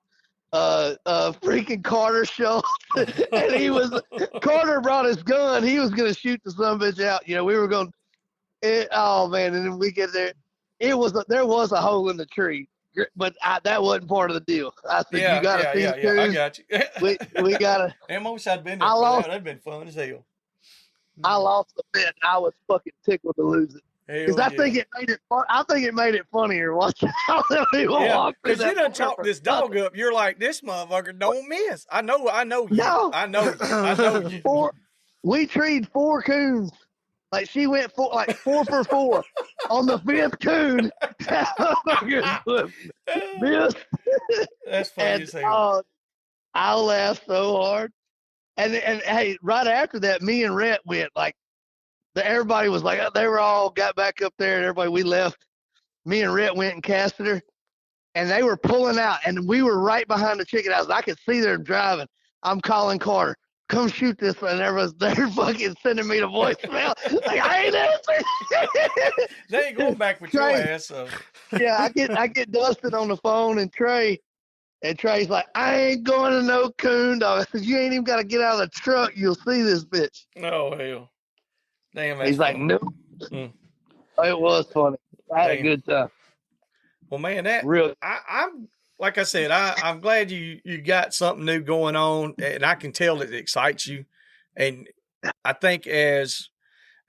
S3: freaking Carter showed, and Carter brought his gun. He was going to shoot the sumbitch out. We were going, and then we get there. There was a hole in the tree, but that wasn't part of the deal. I said, you got to see the coon.
S1: I got you.
S3: we got to.
S1: Damn, I wish I'd been there for that. That'd been fun as hell.
S3: I lost the bet. I was fucking tickled to lose it. Because I think it made it fun. I think it made it funnier watching all them people walk.
S1: Because you done talked this dog up. You're like, this motherfucker don't miss. I know you.
S3: No.
S1: I know you.
S3: We treed 4 coons. Like she went 4 for 4 on the 5th coon.
S1: That's funny as hell.
S3: I laughed so hard. And hey, right after that, me and Rhett went everybody was like, they were all got back up there and everybody, we left. Me and Rhett went and casted her and they were pulling out and we were right behind the chicken house. I could see them driving. I'm calling Carter, come shoot this one. And they're fucking sending me the voicemail. Like, I ain't answering.
S1: They ain't going back with Trey, your ass. So.
S3: Yeah, I get Dustin on the phone and Trey's like, I ain't going to no coon dog. I said, you ain't even got to get out of the truck. You'll see this bitch.
S1: Oh, hell. Damn,
S3: he's like, no. It was funny. I had a good time.
S1: Well, man, I'm like I said, I'm glad you got something new going on, and I can tell it excites you. And I think as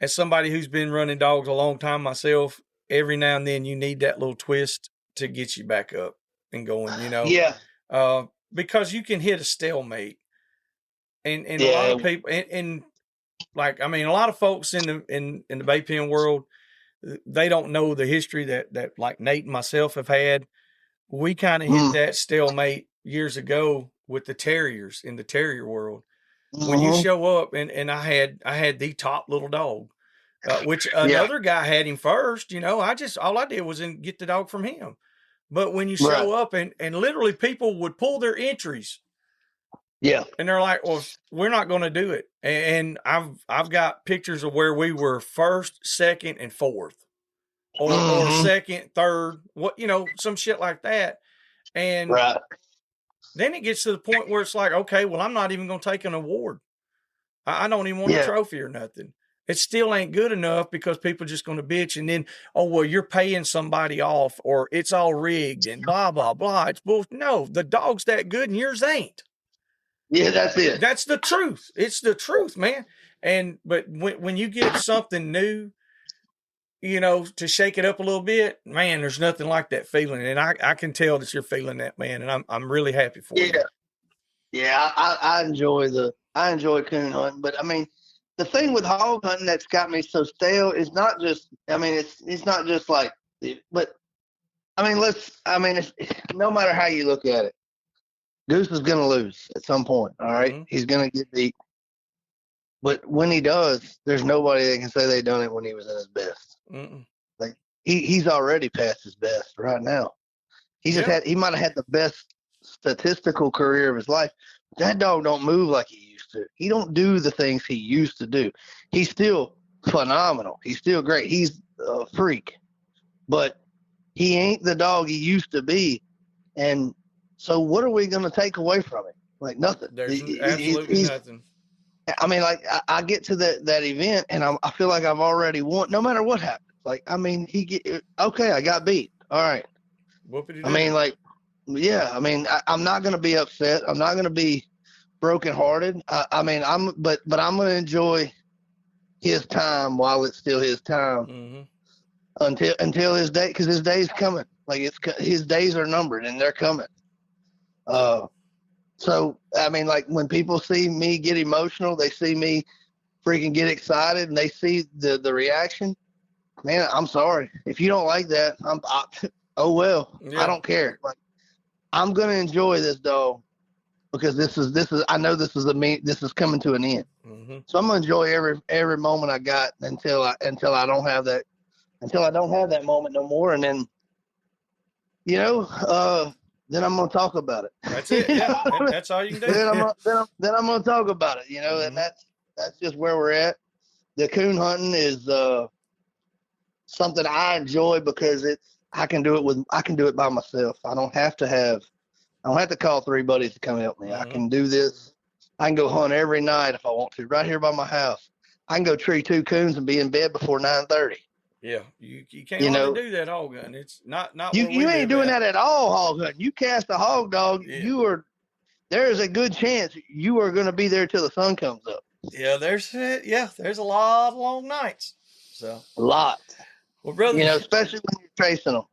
S1: somebody who's been running dogs a long time myself, every now and then you need that little twist to get you back up and going.
S3: Yeah.
S1: Because you can hit a stalemate, and a
S3: Yeah.
S1: lot of people, and like I mean, a lot of folks in the bay pen world, they don't know the history that like Nate and myself have had. We kind of hit that stalemate years ago with the terriers in the terrier world. When you show up, and I had the top little dog, which another guy had him first. All I did was get the dog from him. But when you show up, and literally people would pull their entries.
S3: Yeah.
S1: And they're like, well, we're not going to do it. And I've got pictures of where we were first, second, and fourth. Or second, third, some shit like that. And then it gets to the point where it's like, okay, well, I'm not even going to take an award. I don't even want a trophy or nothing. It still ain't good enough because people are just going to bitch. And then, oh, well, you're paying somebody off, or it's all rigged and blah, blah, blah. It's bullshit. No, the dog's that good and yours ain't.
S3: Yeah, that's it.
S1: That's the truth. It's the truth, man. But when you get something new, to shake it up a little bit, man, there's nothing like that feeling. And I can tell that you're feeling that, man. And I'm really happy for you.
S3: Yeah. I enjoy coon hunting, but I mean, the thing with hog hunting that's got me so stale is not just, I mean, it's not just like, but I mean, no matter how you look at it, Goose is going to lose at some point. All right. He's going to get beat. But when he does, there's nobody that can say they done it when he was at his best. Like he's already past his best right now. He might have had the best statistical career of his life. That dog don't move like he used to. He don't do the things he used to do. He's still phenomenal. He's still great. He's a freak, but he ain't the dog he used to be. And so what are we going to take away from it? Like nothing.
S1: There's absolutely nothing.
S3: I mean, like I get to that event and I feel like I've already won no matter what happens. Like, I mean, I got beat. All right. I mean, like, yeah, I mean, I'm not going to be upset. I'm not going to be brokenhearted. I mean, but I'm going to enjoy his time while it's still his time until his day, because his day's coming. Like his days are numbered and they're coming. So, I mean, like when people see me get emotional, they see me freaking get excited and they see the reaction, man, I'm sorry. If you don't like that, oh, well, I don't care. Like, I'm going to enjoy this dog because I know this is coming to an end. So I'm going to enjoy every moment I got until I don't have that moment no more. And then, then I'm going to talk about it.
S1: That's it. Yeah. That's all you can do.
S3: then I'm going to talk about it, and that's just where we're at. The coon hunting is something I enjoy because I can do it by myself. I don't have to call 3 buddies to come help me. I can do this. I can go hunt every night if I want to, right here by my house. I can go tree 2 coons and be in bed before 9:30.
S1: Yeah, you can't do that hog gun. It's not.
S3: You ain't doing that at all, hog hunting. You cast a hog dog, there is a good chance you are going to be there till the sun comes up.
S1: Yeah, there's a lot of long nights. So
S3: a lot.
S1: Well, brother,
S3: especially when you're tracing them.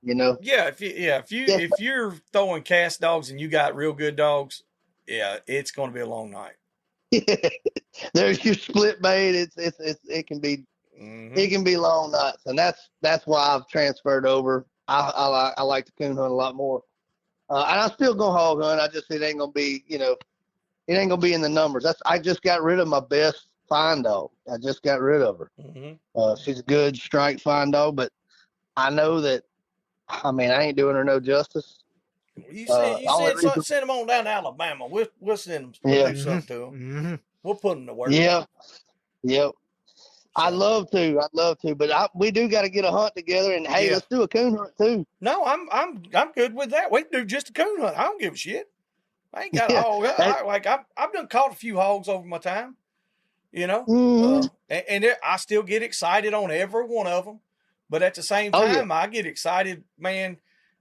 S1: Yeah, if you're throwing cast dogs and you got real good dogs, it's going to be a long night.
S3: There's your split bait. It can be. It can be long nights, and that's why I've transferred over. I like to coon hunt a lot more, and I still go hog hunt. It ain't gonna be it ain't gonna be in the numbers. I just got rid of my best fine dog. I just got rid of her. She's a good strike fine dog, but I know that. I mean, I ain't doing her no justice.
S1: You said send them on down to Alabama. We'll send them. We'll do something to them. We'll put them to work.
S3: Yeah. Yep. I'd love to, but we do got to get a hunt together. And hey, let's do a coon hunt too.
S1: No, I'm good with that. We can do just a coon hunt. I don't give a shit. I ain't got a hog. I've done caught a few hogs over my time, and I still get excited on every one of them. But at the same time, I get excited, man.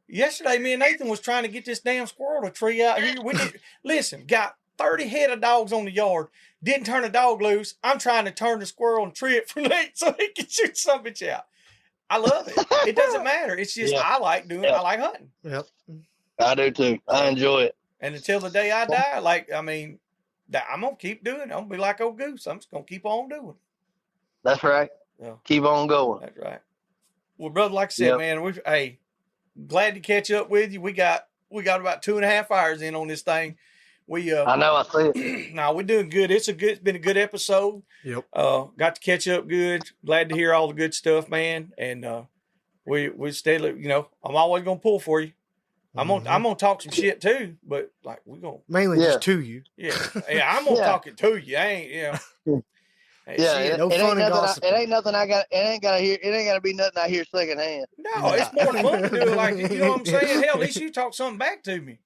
S1: Yesterday, me and Nathan was trying to get this damn squirrel to tree out here. Listen, got 30 head of dogs on the yard. Didn't turn a dog loose. I'm trying to turn the squirrel and tree it for Nate so he can shoot some bitch out. I love it. It doesn't matter. It's just I like doing it. I like hunting.
S2: Yep.
S3: I do too. I enjoy it.
S1: And until the day I die, I'm going to keep doing it. I'm going to be like old Goose. I'm just going to keep on doing it.
S3: That's right.
S1: Yeah.
S3: Keep on going.
S1: That's right. Well, brother, like I said, man, glad to catch up with you. We got about 2.5 hours in on this thing.
S3: I know, I see it.
S1: No, we're doing good. It's been a good episode.
S2: Yep.
S1: Got to catch up good. Glad to hear all the good stuff, man. And we steadily, I'm always gonna pull for you. I'm gonna talk some shit too, but like we're gonna
S2: mainly just to you.
S1: Yeah. I'm gonna talk it to you. I ain't,
S2: no fun and gossip.
S3: It ain't nothing I got. It ain't gotta hear. It ain't gotta be nothing I hear secondhand.
S1: No, it's more fun to do it like you know what I'm saying. Hell, at least you talk something back to me.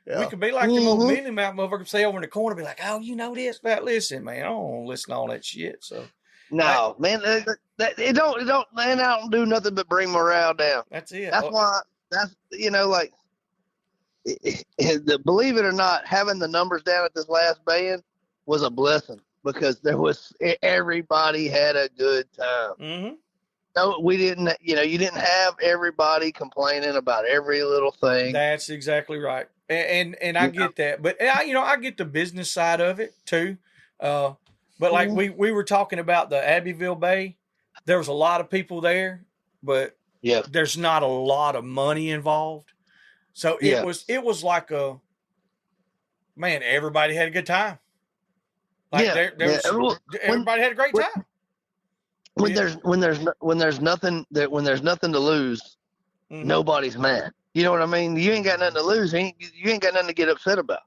S1: Yeah. We could be like them old mealy mouth motherfuckers say over in the corner, be like, "Oh, you know this?" But listen, man, I don't want to listen to all that shit. So
S3: no, man, it don't. Man, I don't do nothing but bring morale down.
S1: That's it.
S3: That's why. That's like. Believe it or not, having the numbers down at this last band was a blessing because everybody had a good time. Mm-hmm. No, we didn't. You didn't have everybody complaining about every little thing.
S1: That's exactly right, and I get that, but I get the business side of it too. But like we were talking about the Abbeville Bay, there was a lot of people there, but there's not a lot of money involved. So it was like everybody had a good time. Like everybody had a great time.
S3: When there's nothing to lose, nobody's mad. You know what I mean? You ain't got nothing to lose. You ain't got nothing to get upset about.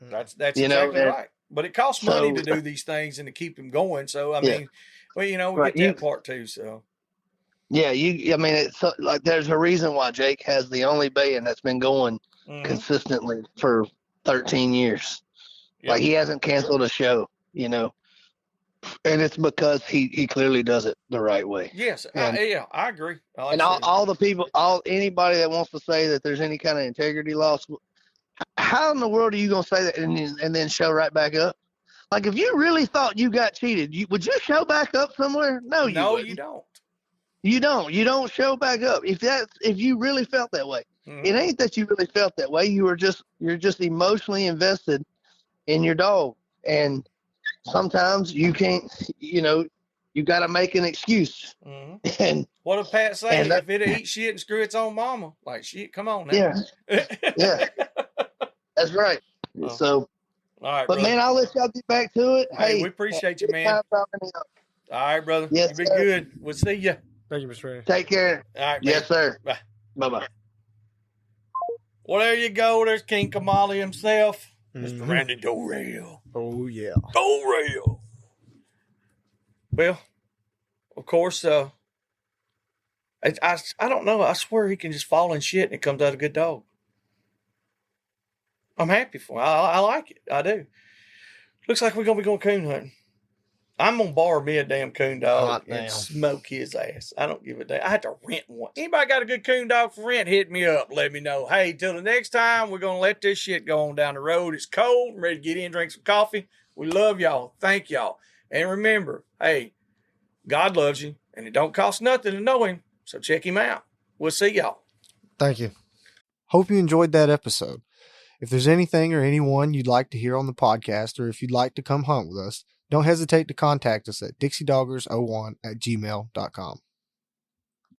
S1: That's exactly right. But it costs money to do these things and to keep them going. So I mean, we get that part too. So.
S3: Yeah, it's like there's a reason why Jake has the only band that's been going consistently for 13 years. Yep. Like he hasn't canceled a show, and it's because he clearly does it the right way.
S1: Yes, I agree.
S3: And anybody that wants to say that there's any kind of integrity loss, how in the world are you going to say that and then show right back up? Like if you really thought you got cheated, would you show back up somewhere? No, you don't. You don't show back up. If you really felt that way, it ain't that you really felt that way. You're just emotionally invested in your dog. And sometimes you can't, you got to make an excuse. Mm-hmm. And
S1: what did Pat say? If it'll eat shit and screw its own mama, like shit, come on now.
S3: Yeah. That's right. Oh. So,
S1: all right,
S3: but brother. Man, I'll let y'all get back to it.
S1: Hey, we appreciate you, man. All right, brother. Yes, you've been good. We'll see you.
S2: Thank you, Mr. Ray.
S3: Take care.
S1: All right,
S3: yes,
S1: man.
S3: Sir. Bye. Bye-bye.
S1: Well, there you go. There's King Kamali himself, Mr. Randy Dorrell.
S2: Oh, yeah.
S1: Dorrell. Well, of course, I don't know. I swear he can just fall in shit and it comes out a good dog. I'm happy for him. I like it. I do. Looks like we're going to be going coon hunting. I'm going to borrow me a damn coon dog and smoke his ass. I don't give a damn. I had to rent one. Anybody got a good coon dog for rent, hit me up. Let me know. Hey, till the next time, we're going to let this shit go on down the road. It's cold. I'm ready to get in, drink some coffee. We love y'all. Thank y'all. And remember, hey, God loves you, and it don't cost nothing to know him. So check him out. We'll see y'all.
S2: Thank you. Hope you enjoyed that episode. If there's anything or anyone you'd like to hear on the podcast, or if you'd like to come hunt with us, don't hesitate to contact us at dixiedoggers01@gmail.com.